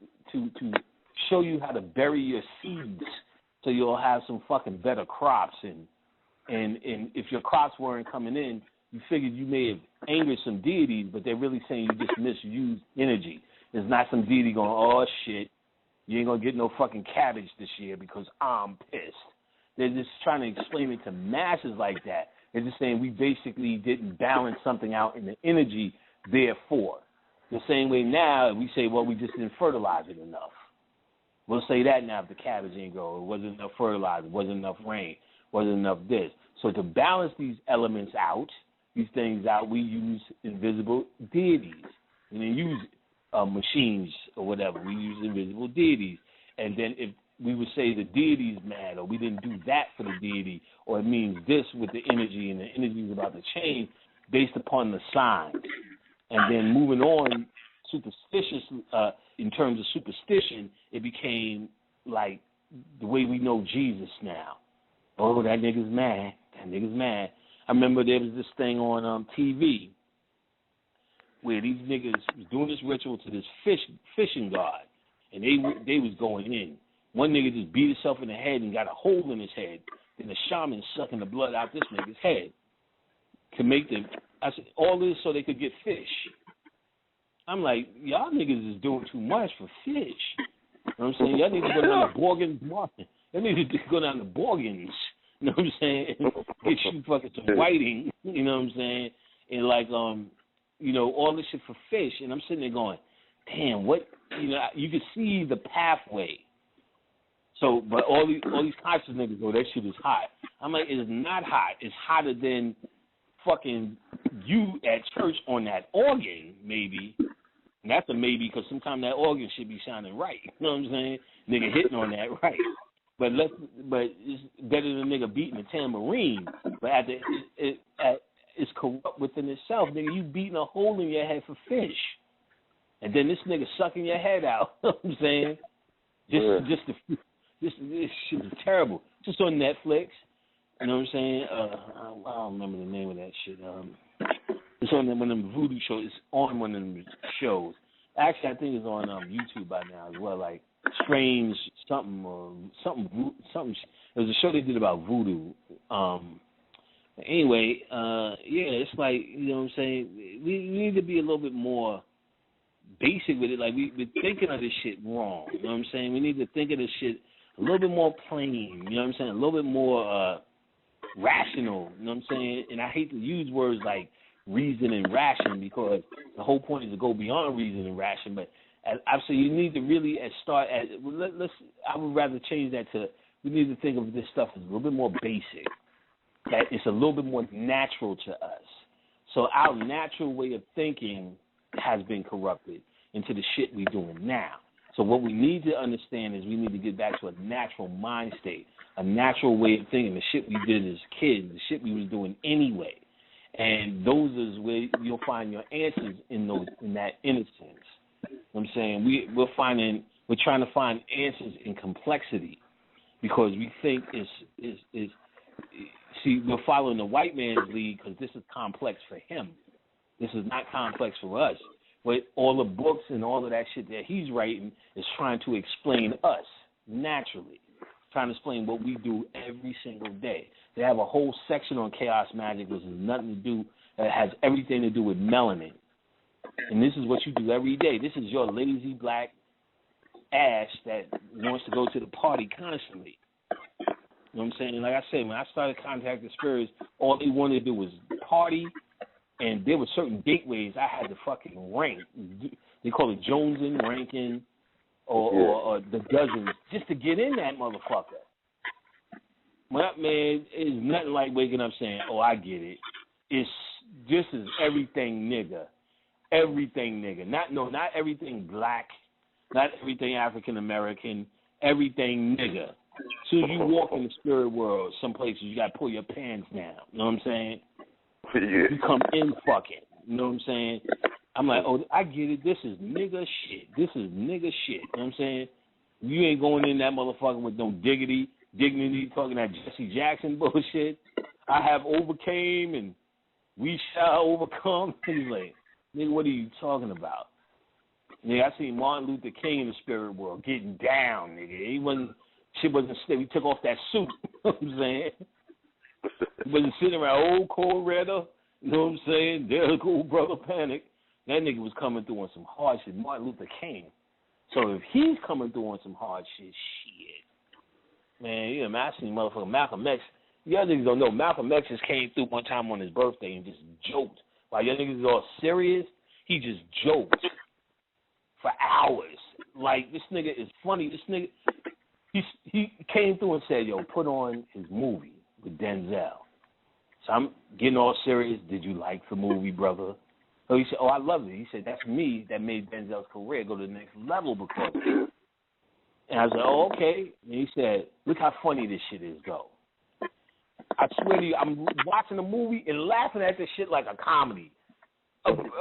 show you how to bury your seeds so you'll have some fucking better crops. And if your crops weren't coming in, you figured you may have angered some deities, but they're really saying you just misused energy. There's not some deity going, oh, shit, you ain't going to get no fucking cabbage this year because I'm pissed. They're just trying to explain it to masses like that. They're just saying we basically didn't balance something out in the energy, therefore. The same way now we say, well, we just didn't fertilize it enough. We'll say that now if the cabbage ain't grow. It wasn't enough fertilizer, wasn't enough rain, wasn't enough this. So to balance these elements out, these things out, we use invisible deities. We didn't use machines or whatever. We use invisible deities. And then if we would say the deity's mad or we didn't do that for the deity or it means this with the energy and the energy is about to change based upon the signs. And then moving on, superstitious, in terms of superstition, it became like the way we know Jesus now. Oh, that nigga's mad. That nigga's mad. I remember there was this thing on TV where these niggas was doing this ritual to this fishing god, and they was going in. One nigga just beat himself in the head and got a hole in his head. Then the shaman sucking the blood out this nigga's head to make them. I said all this so they could get fish. I'm like, y'all niggas is doing too much for fish. You know what I'm saying? Y'all need to go down to Borgans Market. Y'all need to go down to Borgans. You know what I'm saying? Get you fucking some whiting. You know what I'm saying? And like, you know, all this shit for fish. And I'm sitting there going, damn, what? You know, you can see the pathway. So, but all these conscious niggas go, that shit is hot. I'm like, it's not hot. It's hotter than fucking you at church on that organ, maybe. And that's a maybe because sometimes that organ should be sounding right. You know what I'm saying? Nigga hitting on that right. But it's better than a nigga beating a tambourine. But it's corrupt within itself. Nigga, you beating a hole in your head for fish. And then this nigga sucking your head out. You know what I'm saying? This shit is terrible. Just on Netflix. You know what I'm saying? I don't remember the name of that shit. It's on one of them voodoo shows. It's on one of them shows. Actually, I think it's on YouTube by now as well. Like Strange something. It was a show they did about voodoo. Anyway, it's like, you know what I'm saying? We need to be a little bit more basic with it. Like we're thinking of this shit wrong. You know what I'm saying? We need to think of this shit a little bit more plain. You know what I'm saying? A little bit more rational. You know what I'm saying? And I hate to use words like reason and ration because the whole point is to go beyond reason and ration. But so you need to really start at I would rather change that to we need to think of this stuff as a little bit more basic. That it's a little bit more natural to us. So our natural way of thinking has been corrupted into the shit we're doing now. So what we need to understand is we need to get back to a natural mind state, a natural way of thinking, the shit we did as kids, the shit we was doing anyway. And those is where you'll find your answers in that innocence. You know what I'm saying? We're trying to find answers in complexity because we think we're following the white man's lead because this is complex for him. This is not complex for us. But all the books and all of that shit that he's writing is trying to explain us naturally, trying to explain what we do every single day. They have a whole section on chaos magic, which has nothing to do, that has everything to do with melanin. And this is what you do every day. This is your lazy black ass that wants to go to the party constantly. You know what I'm saying? And like I said, when I started contacting spirits, all they wanted to do was party. And there were certain gateways I had to fucking rank. They call it Jonesing, ranking, or the dozens, just to get in that motherfucker. Well, man, it's nothing like waking up saying, oh, I get it. It's just as everything nigga. Everything nigga. Not everything black, not everything African American, everything nigga. So you walk in the spirit world, some places you got to pull your pants down. You know what I'm saying? Yeah. You come in fucking. You know what I'm saying? I'm like, oh, I get it. This is nigga shit. This is nigga shit. You know what I'm saying? You ain't going in that motherfucker with no dignity, talking that Jesse Jackson bullshit. I have overcame and we shall overcome. He's like, nigga, what are you talking about? Nigga, I seen Martin Luther King in the spirit world getting down, nigga. Shit wasn't stiff. He took off that suit. You know what I'm saying? He wasn't sitting around old cold redder. You know what I'm saying? There's old brother panic. That nigga was coming through on some hard shit. Martin Luther King. So if he's coming through on some hard shit, man, you know, I seen motherfucker Malcolm X. Y'all niggas don't know. Malcolm X just came through one time on his birthday and just joked. While y'all niggas is all serious, he just joked for hours. Like, this nigga is funny. This nigga, he came through and said, yo, put on his movie with Denzel. So I'm getting all serious. Did you like the movie, brother? So he said, oh, I loved it. He said, that's me that made Denzel's career go to the next level because of it. And I said, oh, okay. And he said, look how funny this shit is, though. I swear to you, I'm watching the movie and laughing at this shit like a comedy.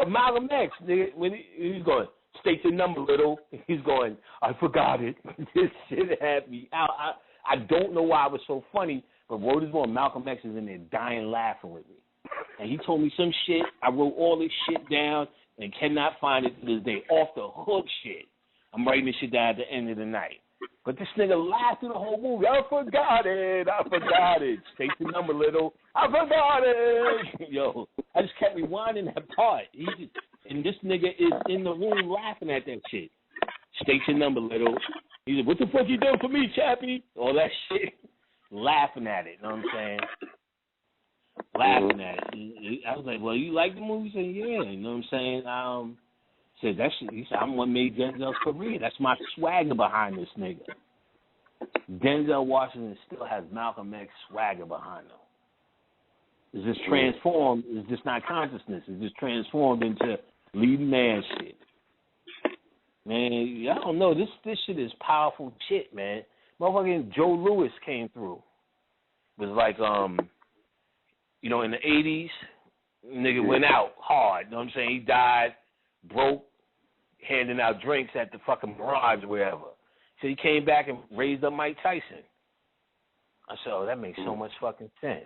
Malcolm X, nigga, when he's going, state your number, little. He's going, I forgot it. This shit had me out. I don't know why it was so funny, but word is born, Malcolm X is in there dying laughing with me. And he told me some shit. I wrote all this shit down. and cannot find it to this day. Off the hook shit. I'm writing this shit down at the end of the night. But this nigga laughed through the whole movie. I forgot it. State the number, little. I forgot it. Yo, I just kept rewinding that part. And this nigga is in the room laughing at that shit. State your number, little. He said, what the fuck you doing for me, Chappie? All that shit. Laughing at it, you know what I'm saying? Laughing at it. I was like, well, you like the movie? He said, yeah, you know what I'm saying? Said that shit. He said, I'm what made Denzel's career. That's my swagger behind this nigga. Denzel Washington still has Malcolm X swagger behind him. It's just transformed. It's just not consciousness. It's just transformed into leading man shit. Man, I don't know. This shit is powerful shit, man. Motherfucking Joe Louis came through. It was like, in the 80s, nigga went out hard. You know what I'm saying? He died broke, handing out drinks at the fucking Mirage or wherever. So he came back and raised up Mike Tyson. I said, oh, that makes so much fucking sense.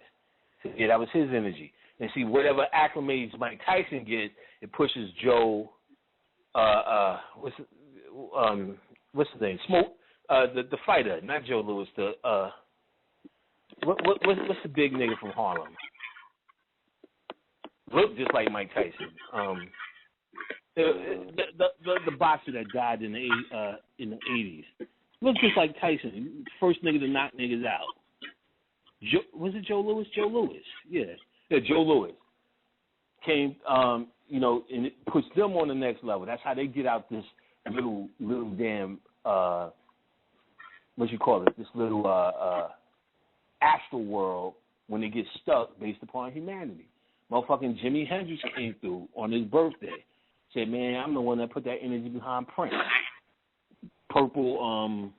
So, yeah, that was his energy. And see, whatever acclimates Mike Tyson gets, it pushes Joe, what's his name? The fighter, not Joe Louis, what's the big nigga from Harlem? Looked just like Mike Tyson. The boxer that died in the 80s looked just like Tyson. First nigga to knock niggas out. Was it Joe Louis? Joe Louis, yeah, Joe Louis came. And it puts them on the next level. That's how they get out this little damn what you call it? This little astral world when they get stuck based upon humanity. Motherfucking Jimi Hendrix came through on his birthday. Said, man, I'm the one that put that energy behind Prince. Purple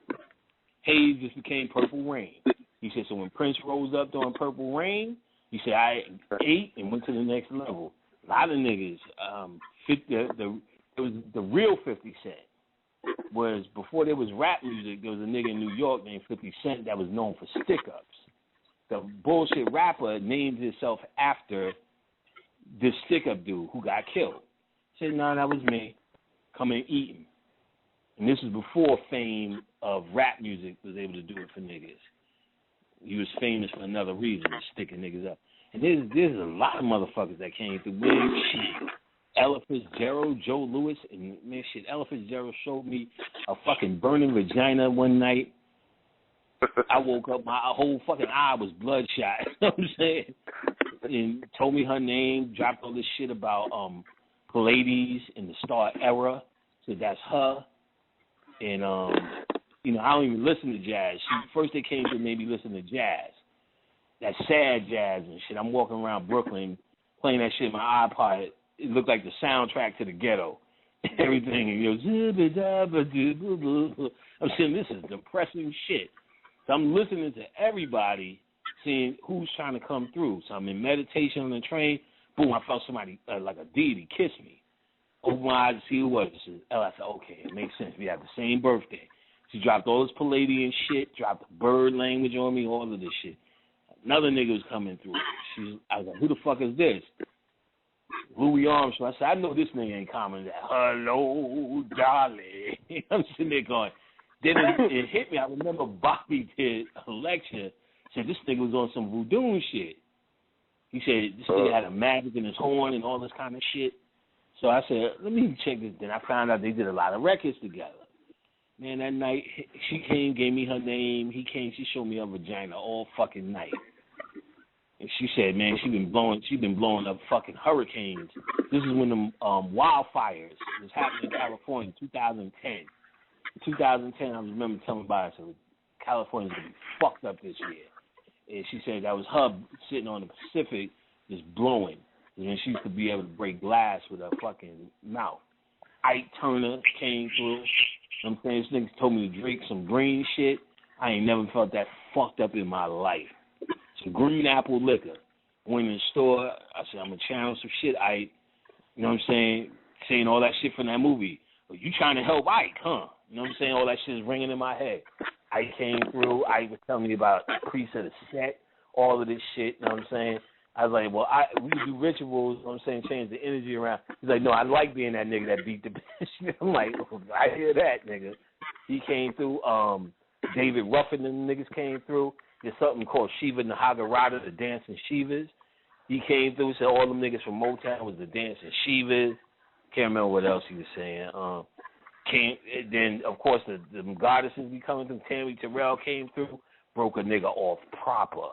haze just became purple rain. He said, so when Prince rose up during Purple Rain, he said, I ate and went to the next level. A lot of niggas, it was the real 50 Cent. Whereas before there was rap music, there was a nigga in New York named 50 Cent that was known for stick-ups. The bullshit rapper named himself after this stick-up dude who got killed. Said, no, that was me. Come and eat him. And this was before fame of rap music was able to do it for niggas. He was famous for another reason, sticking niggas up. And there's a lot of motherfuckers that came through. Man, shit. Ella Fitzgerald, Joe Louis, and man, shit, Ella Fitzgerald showed me a fucking burning vagina one night. I woke up, my whole fucking eye was bloodshot. You know what I'm saying? And told me her name, dropped all this shit about Pallades in the Star Era. Said that's her. And I don't even listen to jazz. First they came to made me listen to jazz. That sad jazz and shit. I'm walking around Brooklyn playing that shit in my iPod. It looked like the soundtrack to the ghetto. Everything. And I'm saying this is depressing shit. So I'm listening to everybody, seeing who's trying to come through. So I'm in meditation on the train. Boom, I felt somebody, like a deity, kiss me. Open my eyes to see who it was. I said, okay, it makes sense. We have the same birthday. She dropped all this Palladian shit, dropped the bird language on me, all of this shit. Another nigga was coming through. I was like, who the fuck is this? Louis Armstrong. I said, I know this nigga ain't coming. Hello, darling. I'm sitting there going. Then it hit me. I remember Bobby did a lecture. Said this nigga was on some voodoo shit. He said this nigga had a magic in his horn and all this kind of shit. So I said, let me check this. Then I found out they did a lot of records together. Man, that night, she came, gave me her name. He came, she showed me her vagina all fucking night. And she said, man, she been blowing up fucking hurricanes. This is when the wildfires was happening in California in 2010. In 2010, I remember telling about it, so California's going to be fucked up this year. And she said that was her sitting on the Pacific just blowing. And then she used to be able to break glass with her fucking mouth. Ike Turner came through. You know what I'm saying? This nigga told me to drink some green shit. I ain't never felt that fucked up in my life. Some green apple liquor. Went in the store. I said, I'm going to channel some shit, Ike. You know what I'm saying? Saying all that shit from that movie. Well, you trying to help Ike, huh? You know what I'm saying? All that shit is ringing in my head. Ike came through. Ike was telling me about the priest of the set, all of this shit. You know what I'm saying? I was like, well, we do rituals, you know what I'm saying, change the energy around. He's like, no, I like being that nigga that beat the bitch. I'm like, oh, I hear that, nigga. He came through. David Ruffin and the niggas came through. There's something called Shiva Nahagarata, the dancing Shivas. He came through, said all them niggas from Motown was the dancing Shivas. Can't remember what else he was saying. Then, of course, the goddesses be coming through. Tammy Terrell came through, broke a nigga off proper.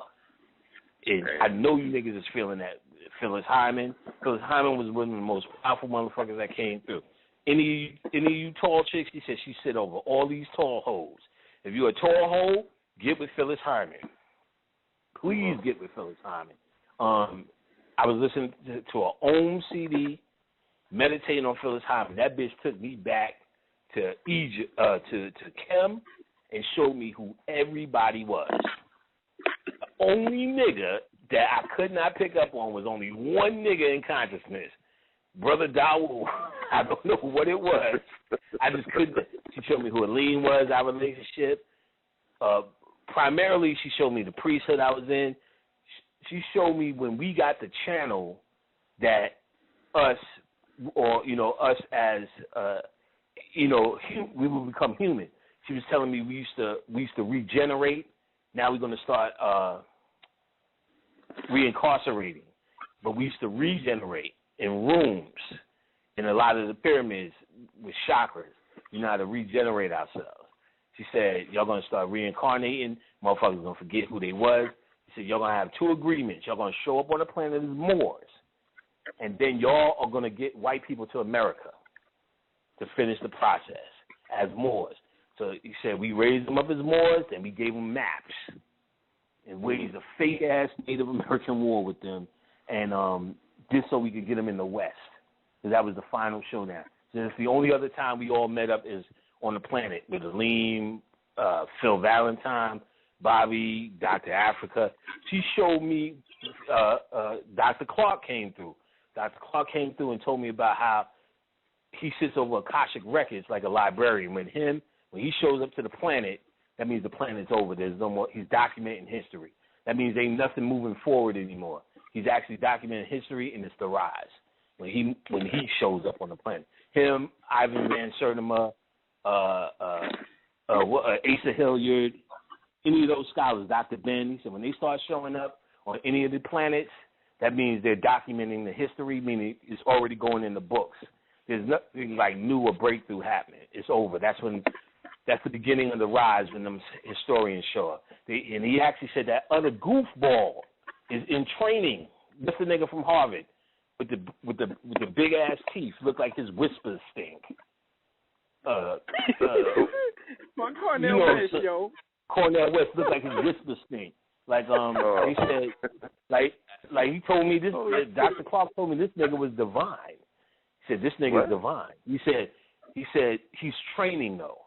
And I know you niggas is feeling that. Phyllis Hyman. Phyllis Hyman was one of the most powerful motherfuckers that came through. Any of you tall chicks, she said she sit over all these tall hoes. If you're a tall hoe, get with Phyllis Hyman. Please get with Phyllis Hyman. I was listening to an Om CD, meditating on Phyllis Hyman. That bitch took me back to Egypt, to Kem, and showed me who everybody was. The only nigga that I could not pick up on was only one nigga in consciousness. Brother Dawu. I don't know what it was. I just couldn't. She showed me who Alim was, our relationship. Primarily, she showed me the priesthood I was in. She showed me when we got the channel that us, or, us as, we would become human. She was telling me we used to regenerate. Now we're going to start reincarcerating. But we used to regenerate in rooms in a lot of the pyramids with chakras. You know how to regenerate ourselves. She said, y'all going to start reincarnating. Motherfuckers going to forget who they was. She said, y'all going to have two agreements. Y'all going to show up on the planet as Moors. And then y'all are going to get white people to America to finish the process as Moors. So he said, we raised them up as Moors, and we gave them maps and waged a fake-ass Native American war with them, and just so we could get them in the West. So that was the final showdown. So it's the only other time we all met up is on the planet with Alim, Phil Valentine, Bobby, Dr. Africa. She showed me Dr. Clark came through. Dr. Clark came through and told me about how he sits over Akashic Records like a librarian. When he shows up to the planet, that means the planet's over. There's no more. He's documenting history. That means ain't nothing moving forward anymore. He's actually documenting history, and it's the rise when he shows up on the planet. Him, Ivan Van Sertima, Asa Hilliard, any of those scholars, Dr. Ben, he said when they start showing up on any of the planets, that means they're documenting the history, meaning it's already going in the books. There's nothing like new or breakthrough happening. It's over. That's the beginning of the rise when them historians show up. And he actually said that other goofball is in training. That's the nigga from Harvard with the big ass teeth. Look like his whispers stink. My Cornell West, yo. Cornell West looked like his whispers stink. Like he said, like he told me this. Dr. Clark told me this nigga was divine. He said this nigga is divine. He said he's training though.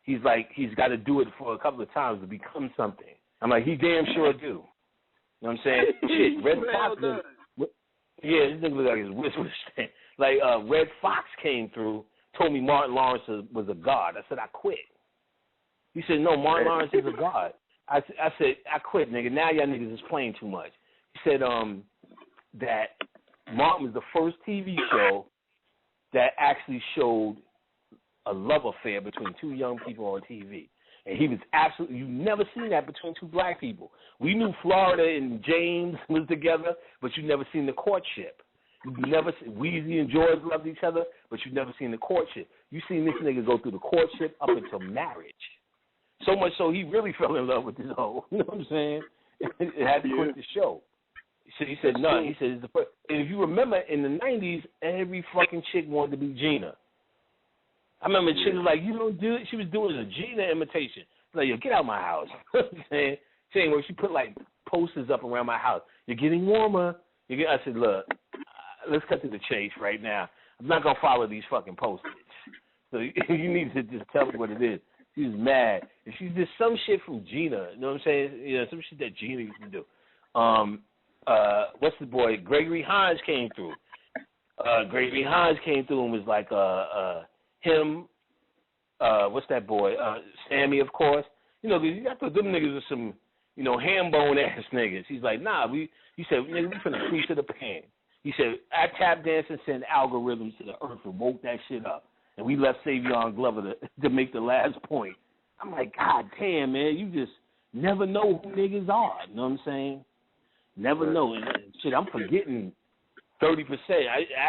He's like he's got to do it for a couple of times to become something. I'm like he damn sure do. You know what I'm saying? Shit, Red Fox. Yeah, this nigga look like his whispers stink. Like Red Fox came through, told me Martin Lawrence was a god. I said I quit. He said no, Martin Lawrence is a god. I said, I quit, nigga. Now y'all niggas is playing too much. He said that Martin was the first TV show that actually showed a love affair between two young people on TV. And he was absolutely, you've never seen that between two black people. We knew Florida and James was together, but you never seen the courtship. You've never seen, Weezy and George loved each other, but you've never seen the courtship. You seen this nigga go through the courtship up until marriage. So much so he really fell in love with this hoe. You know what I'm saying? It had to quit the show. So he said, no. He said, it's the first. And if you remember, in the 90s, every fucking chick wanted to be Gina. I remember chick was like, you don't do it. She was doing a Gina imitation. Like, yo, get out of my house. You know what I'm saying? Saying where she put, like, posters up around my house. You're getting warmer. I said, look, let's cut to the chase right now. I'm not going to follow these fucking posters. So you need to just tell me what it is. She was mad. And she did some shit from Gina. You know what I'm saying? You know, some shit that Gina used to do. What's the boy? Gregory Hines came through. Gregory Hines came through and was like him. What's that boy? Sammy, of course. You know, 'cause you got to them niggas with some, ham bone ass niggas. He's like, nah, he said, nigga, we finna preach to the pan. He said, I tap dance and send algorithms to the earth and woke that shit up. And we left Savion Glover to make the last point. I'm like, God damn, man, you just never know who niggas are. You know what I'm saying? Never know. And shit, I'm forgetting 30%.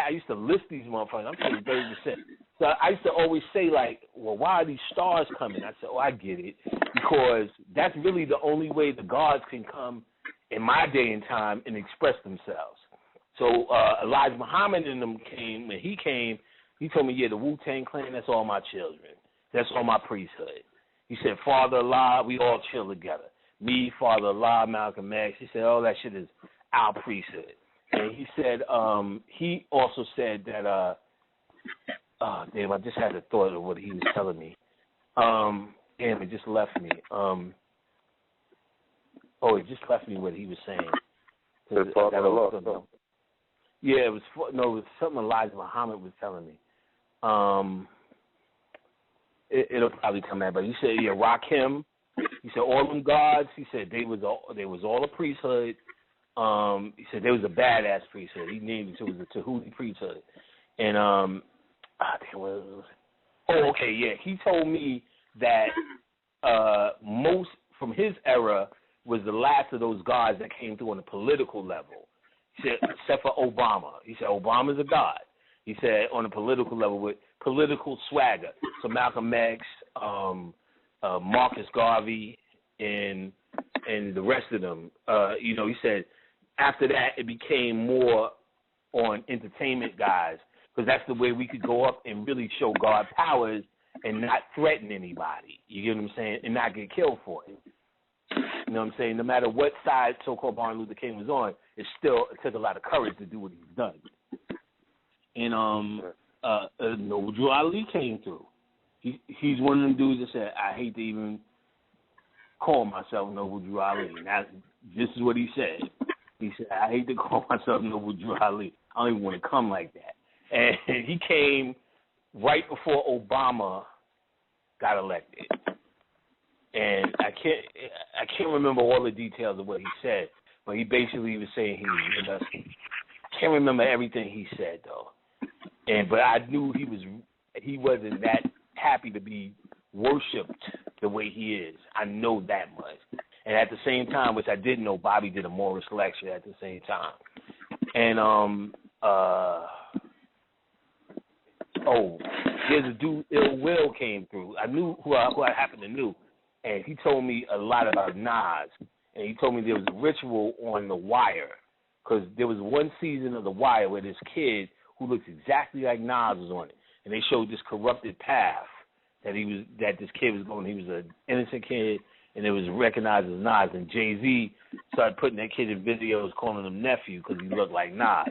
I used to list these motherfuckers. I'm forgetting 30%. So I used to always say, like, well, why are these stars coming? I said, I get it. Because that's really the only way the gods can come in my day and time and express themselves. So Elijah Muhammad and them came. When he came, he told me, yeah, the Wu-Tang Clan, that's all my children. That's all my priesthood. He said, Father Allah, we all chill together. Me, Father Allah, Malcolm X. He said, all that shit is our priesthood. And he said, he also said that, damn, I just had a thought of what he was telling me. Damn, it just left me. It just left me what he was saying. Yeah, it was something Elijah Muhammad was telling me. It'll probably come out, but he said, yeah, Rakim. He said all them gods. He said they was all a priesthood. He said there was a badass priesthood. He named it was a Tahuti priesthood. And he told me that most from his era was the last of those gods that came through on a political level. He said, except for Obama. He said Obama's a god. He said on a political level with political swagger. So Malcolm X, Marcus Garvey, and the rest of them. He said after that it became more on entertainment guys because that's the way we could go up and really show God powers and not threaten anybody. You get what I'm saying? And not get killed for it. You know what I'm saying? No matter what side so-called Martin Luther King was on, it took a lot of courage to do what he's done. And Noble Drew Ali came through. He's one of them dudes that said, I hate to even call myself Noble Drew Ali. And this is what he said. He said, I hate to call myself Noble Drew Ali. I don't even want to come like that. And he came right before Obama got elected. And I can't remember all the details of what he said, but he basically was saying he was with us. I can't remember everything he said though. But I knew he wasn't that happy to be worshipped the way he is. I know that much. And at the same time, which I didn't know, Bobby did a Morris lecture at the same time. And there's a dude, Ill Will came through. I knew who I happened to know. And he told me a lot about Nas. And he told me there was a ritual on The Wire. Because there was one season of The Wire where this kid who looks exactly like Nas was on it. And they showed this corrupted path that this kid was going. He was an innocent kid, and it was recognized as Nas. And Jay-Z started putting that kid in videos calling him nephew because he looked like Nas.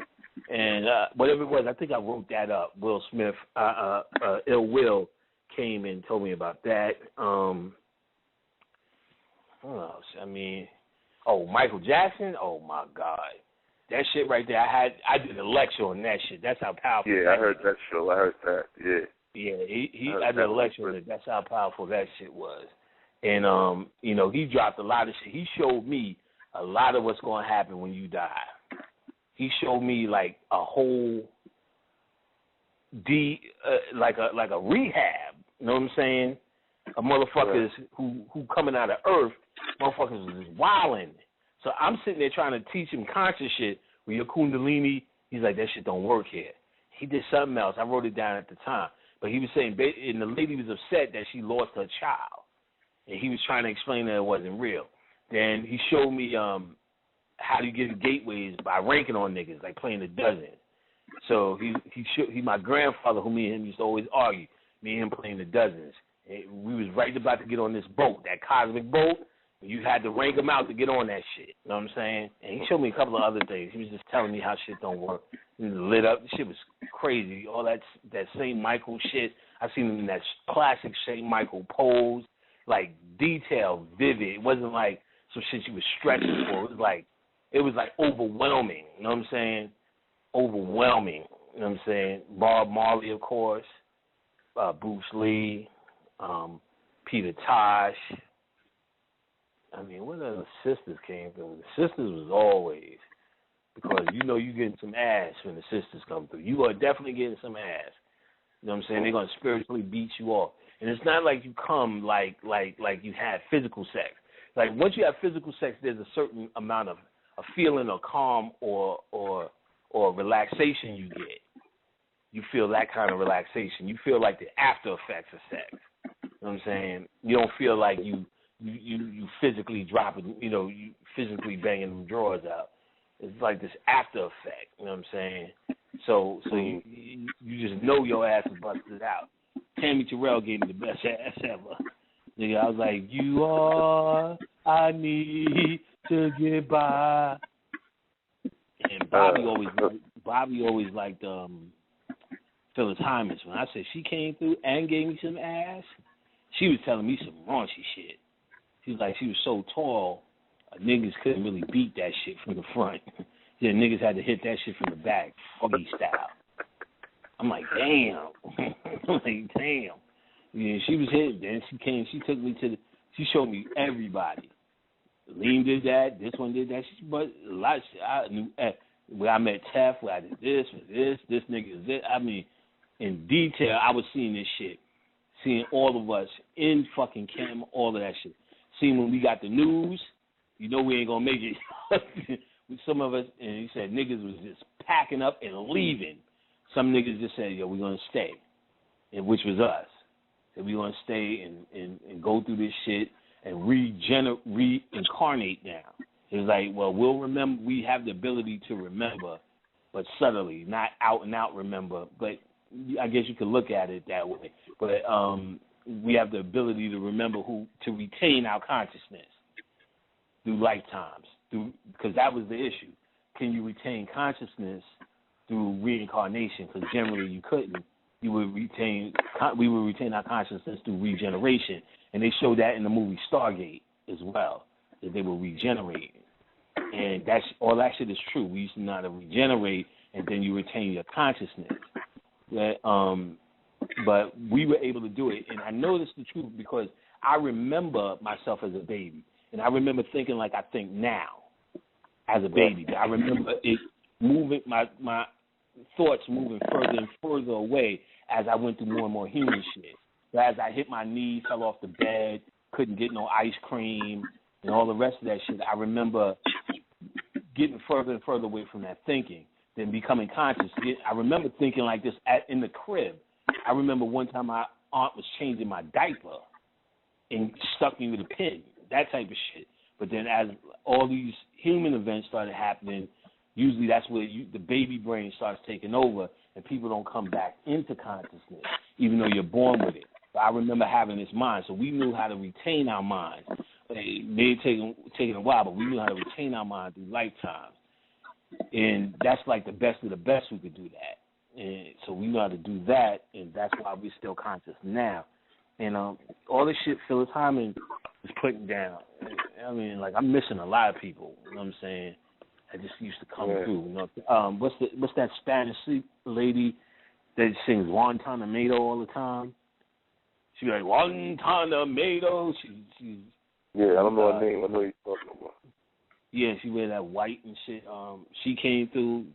And whatever it was, I think I wrote that up. Will Smith, Ill Will came and told me about that. What else? I mean, Michael Jackson. Oh my God, that shit right there. I did a lecture on that shit. That's how powerful. Yeah, I heard that show. I heard that. Yeah. Yeah, I did a lecture on it. That's how powerful that shit was. And he dropped a lot of shit. He showed me a lot of what's going to happen when you die. He showed me like a whole like a rehab. You know what I'm saying? A motherfuckers who coming out of Earth, motherfuckers is wilding. So I'm sitting there trying to teach him conscious shit with your Kundalini. He's like, that shit don't work here. He did something else. I wrote it down at the time. But he was saying, and the lady was upset that she lost her child. And he was trying to explain that it wasn't real. Then he showed me how to get gateways by ranking on niggas, like playing the dozen. So he my grandfather, who me and him used to always argue, me and him playing the dozens. And we was right about to get on this boat, that cosmic boat. You had to rank them out to get on that shit. You know what I'm saying? And he showed me a couple of other things. He was just telling me how shit don't work. He was lit up. The shit was crazy. All that St. Michael shit. I seen him in that classic St. Michael pose, like detailed, vivid. It wasn't like some shit you was stretching for. It was like overwhelming. You know what I'm saying? Overwhelming. You know what I'm saying? Bob Marley, of course. Bruce Lee. Peter Tosh. I mean, what other sisters came through? The sisters was always, because you know you getting some ass when the sisters come through. You are definitely getting some ass. You know what I'm saying? They're going to spiritually beat you off. And it's not like you come like you had physical sex. Like, once you have physical sex, there's a certain amount of a feeling of calm or relaxation you get. You feel that kind of relaxation. You feel like the after effects of sex. You know what I'm saying? You don't feel like you physically dropping, you physically banging them drawers out. It's like this after effect. You know what I'm saying? So you just know your ass is busted out. Tammy Terrell gave me the best ass ever. Nigga, I was like, you are, I need to get by. And Bobby always liked Phyllis Hyman's. When I said she came through and gave me some ass, she was telling me some raunchy shit. She was like, she was so tall, niggas couldn't really beat that shit from the front. Yeah, niggas had to hit that shit from the back, foggy style. I'm like, damn. Yeah, she was hit. Then she came. She took me to she showed me everybody. Alim did that. This one did that. But a lot. I knew where I met Tef. Where I did this. This nigga is this. I mean, in detail, I was seeing this shit. Seeing all of us in fucking cam. All of that shit. Seeing when we got the news. You know we ain't gonna make it. With some of us, and he said niggas was just packing up and leaving. Some niggas just said, yo, we're going to stay, and which was us. Said we're going to stay and go through this shit and reincarnate now. It was like, well, we'll remember. We have the ability to remember, but subtly, not out and out remember. But I guess you could look at it that way. But we have the ability to remember to retain our consciousness through lifetimes. Because that was the issue. Can you retain consciousness through reincarnation? Because generally you couldn't. We would retain our consciousness through regeneration, and they showed that in the movie Stargate as well, that they were regenerating. And that's all that shit is true. We used to know how to regenerate, and then you retain your consciousness. But we were able to do it, and I know this is the truth because I remember myself as a baby. And I remember thinking like I think now as a baby. I remember it moving, my thoughts moving further and further away as I went through more and more human shit. So as I hit my knee, fell off the bed, couldn't get no ice cream, and all the rest of that shit, I remember getting further and further away from that thinking, then becoming conscious. I remember thinking like this in the crib. I remember one time my aunt was changing my diaper and stuck me with a pin. That type of shit. But then as all these human events started happening, usually that's where the baby brain starts taking over and people don't come back into consciousness, even though you're born with it. But I remember having this mind, so we knew how to retain our mind. It may have taken a while, but we knew how to retain our mind through lifetimes. And that's like the best of the best we could do that. And so we know how to do that, and that's why we're still conscious now. And all this shit Phyllis Hyman is putting down. I mean, like, I'm missing a lot of people. You know what I'm saying? That just used to come through. You know, what's that Spanish lady that sings Guantanamo all the time? She's like Guantanamo. She's I don't know her name. I know you're talking about. Yeah, she wear that white and shit. She came through.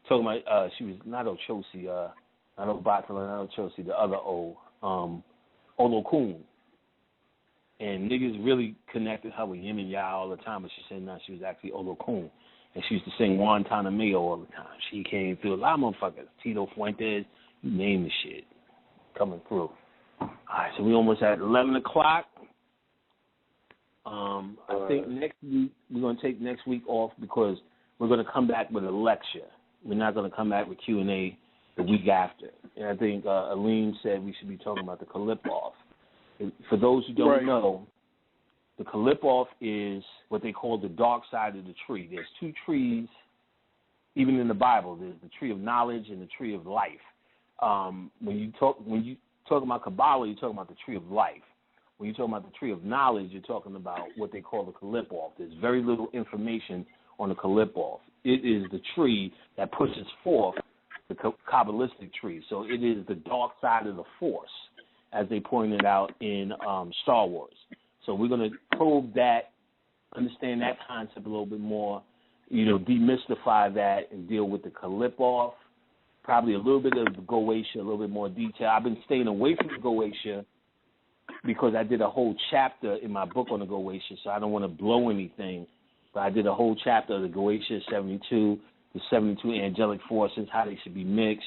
Talking about she was not Ochosi. Not Obatala, not Ochosi. The other Olokun. And niggas really connected her with Yin and Ya all the time, but she said no, she was actually Olokun. And she used to sing Guantanamo all the time. She came through. A lot of motherfuckers. Tito Fuentes, you name the shit. Coming through. All right, so we almost at 11 o'clock. I think next week, we're going to take next week off because we're going to come back with a lecture. We're not going to come back with Q&A the week after. And I think Alim said we should be talking about the Kalip-Off. For those who don't know, the Kalip-Off is what they call the dark side of the tree. There's two trees, even in the Bible. There's the tree of knowledge and the tree of life. When you talk about Kabbalah, you're talking about the tree of life. When you're talking about the tree of knowledge, you're talking about what they call the Kalip-Off. There's very little information on the Kalip-Off. It is the tree that pushes forth the Kabbalistic tree. So it is the dark side of the Force, as they pointed out in Star Wars. So we're going to probe that, understand that concept a little bit more, demystify that and deal with the Kalipov, probably a little bit of the Goetia, a little bit more detail. I've been staying away from the Goetia because I did a whole chapter in my book on the Goetia, so I don't want to blow anything. But I did a whole chapter of the Goetia 72, the 72 angelic forces, how they should be mixed,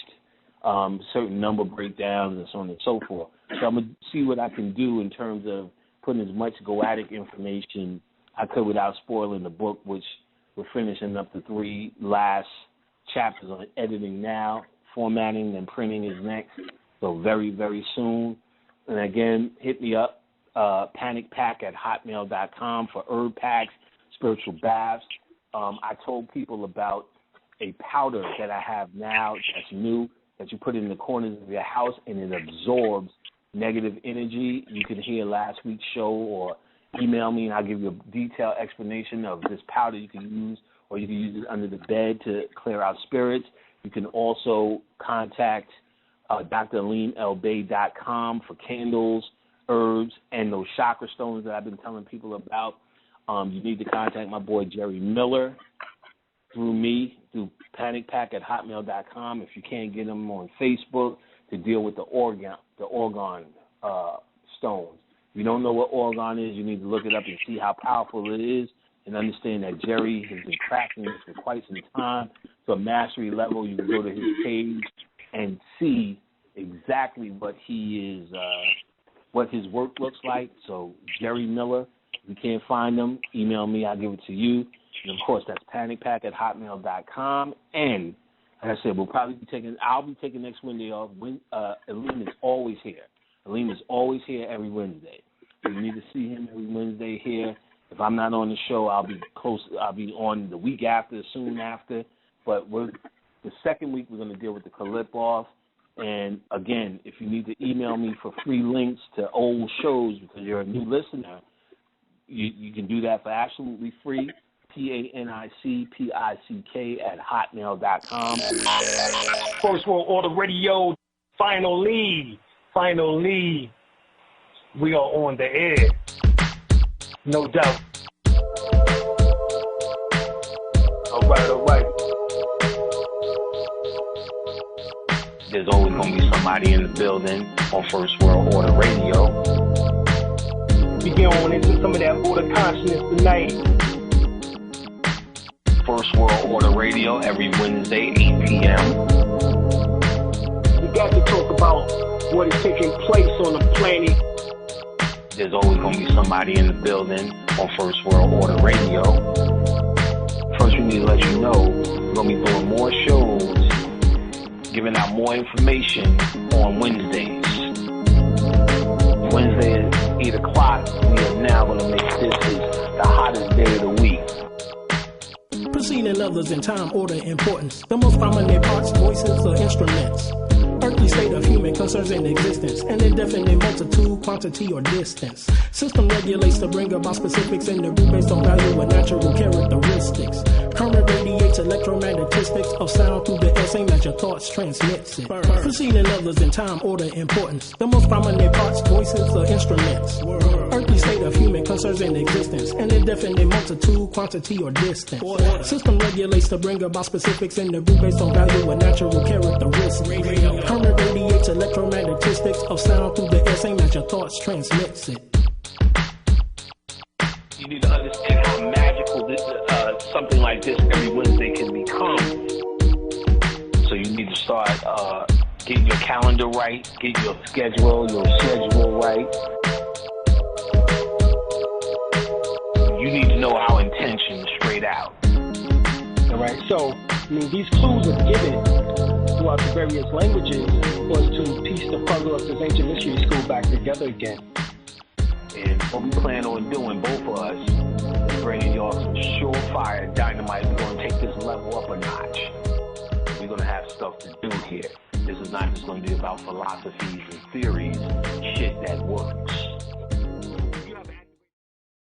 certain number breakdowns, and so on and so forth. So I'm going to see what I can do in terms of putting as much Goetic information I could without spoiling the book, which we're finishing up the 3 last chapters on editing now. Formatting and printing is next, so very, very soon. And again, hit me up, panicpack@hotmail.com for herb packs, spiritual baths. I told people about a powder that I have now that's new that you put in the corners of your house and it absorbs negative energy. You can hear last week's show or email me and I'll give you a detailed explanation of this powder you can use, or you can use it under the bed to clear out spirits. You can also contact dralimlbay.com for candles, herbs, and those chakra stones that I've been telling people about. You need to contact my boy Jerry Miller through me, through panicpack@hotmail.com. If you can't get him on Facebook, to deal with the organ stones. If you don't know what organ is, you need to look it up and see how powerful it is, and understand that Jerry has been crafting this for quite some time. To a mastery level, you can go to his page and see exactly what he is, what his work looks like. So Jerry Miller, if you can't find him, email me, I'll give it to you. And of course, that's panicpack@hotmail.com. And like I said, I'll be taking next Wednesday off. Alim is always here. Alim is always here every Wednesday. So you need to see him every Wednesday here. If I'm not on the show, I'll be on the week after, soon after. But the second week, we're going to deal with the Kalipov. And again, if you need to email me for free links to old shows because you're a new listener, you can do that for absolutely free. panicpick@hotmail.com. First World Order Radio, finally, we are on the air. No doubt. All right. There's always going to be somebody in the building on First World Order Radio. We get on into some of that order consciousness tonight. First World Order Radio every Wednesday, 8 p.m. We got to talk about what is taking place on the planet. There's always going to be somebody in the building on First World Order Radio. First, we need to let you know we're going to be doing more shows, giving out more information on Wednesdays. Wednesday at 8 o'clock, we are now going to make this the hottest day of the week. Preceding others in time, order, importance. The most prominent parts, voices, or instruments. Earthly state of human concerns in existence, an indefinite multitude, quantity, or distance. System regulates to bring about specifics in the root based on value and natural characteristics. Current radiates electromagnetistics of sound through the air, same as your thoughts transmits it. Preceding others in time, order, importance. The most prominent parts, voices, or instruments. Earthly state of human concerns in existence, an indefinite multitude, quantity, or distance. System regulates to bring about specifics in the root based on value and natural characteristics. Current radiates electromagnetistics of sound through the air, same as your thoughts transmits it. You need to understand how magical this, something like this every Wednesday can become. So you need to start getting your calendar right, get your schedule right. You need to know our intention straight out. All right, so these clues are given throughout the various languages was to piece the puzzle of this ancient mystery school back together again. And what we plan on doing, both of us, is bringing y'all some surefire dynamite. We're going to take this level up a notch. We're going to have stuff to do here. This is not just going to be about philosophies and theories, shit that works.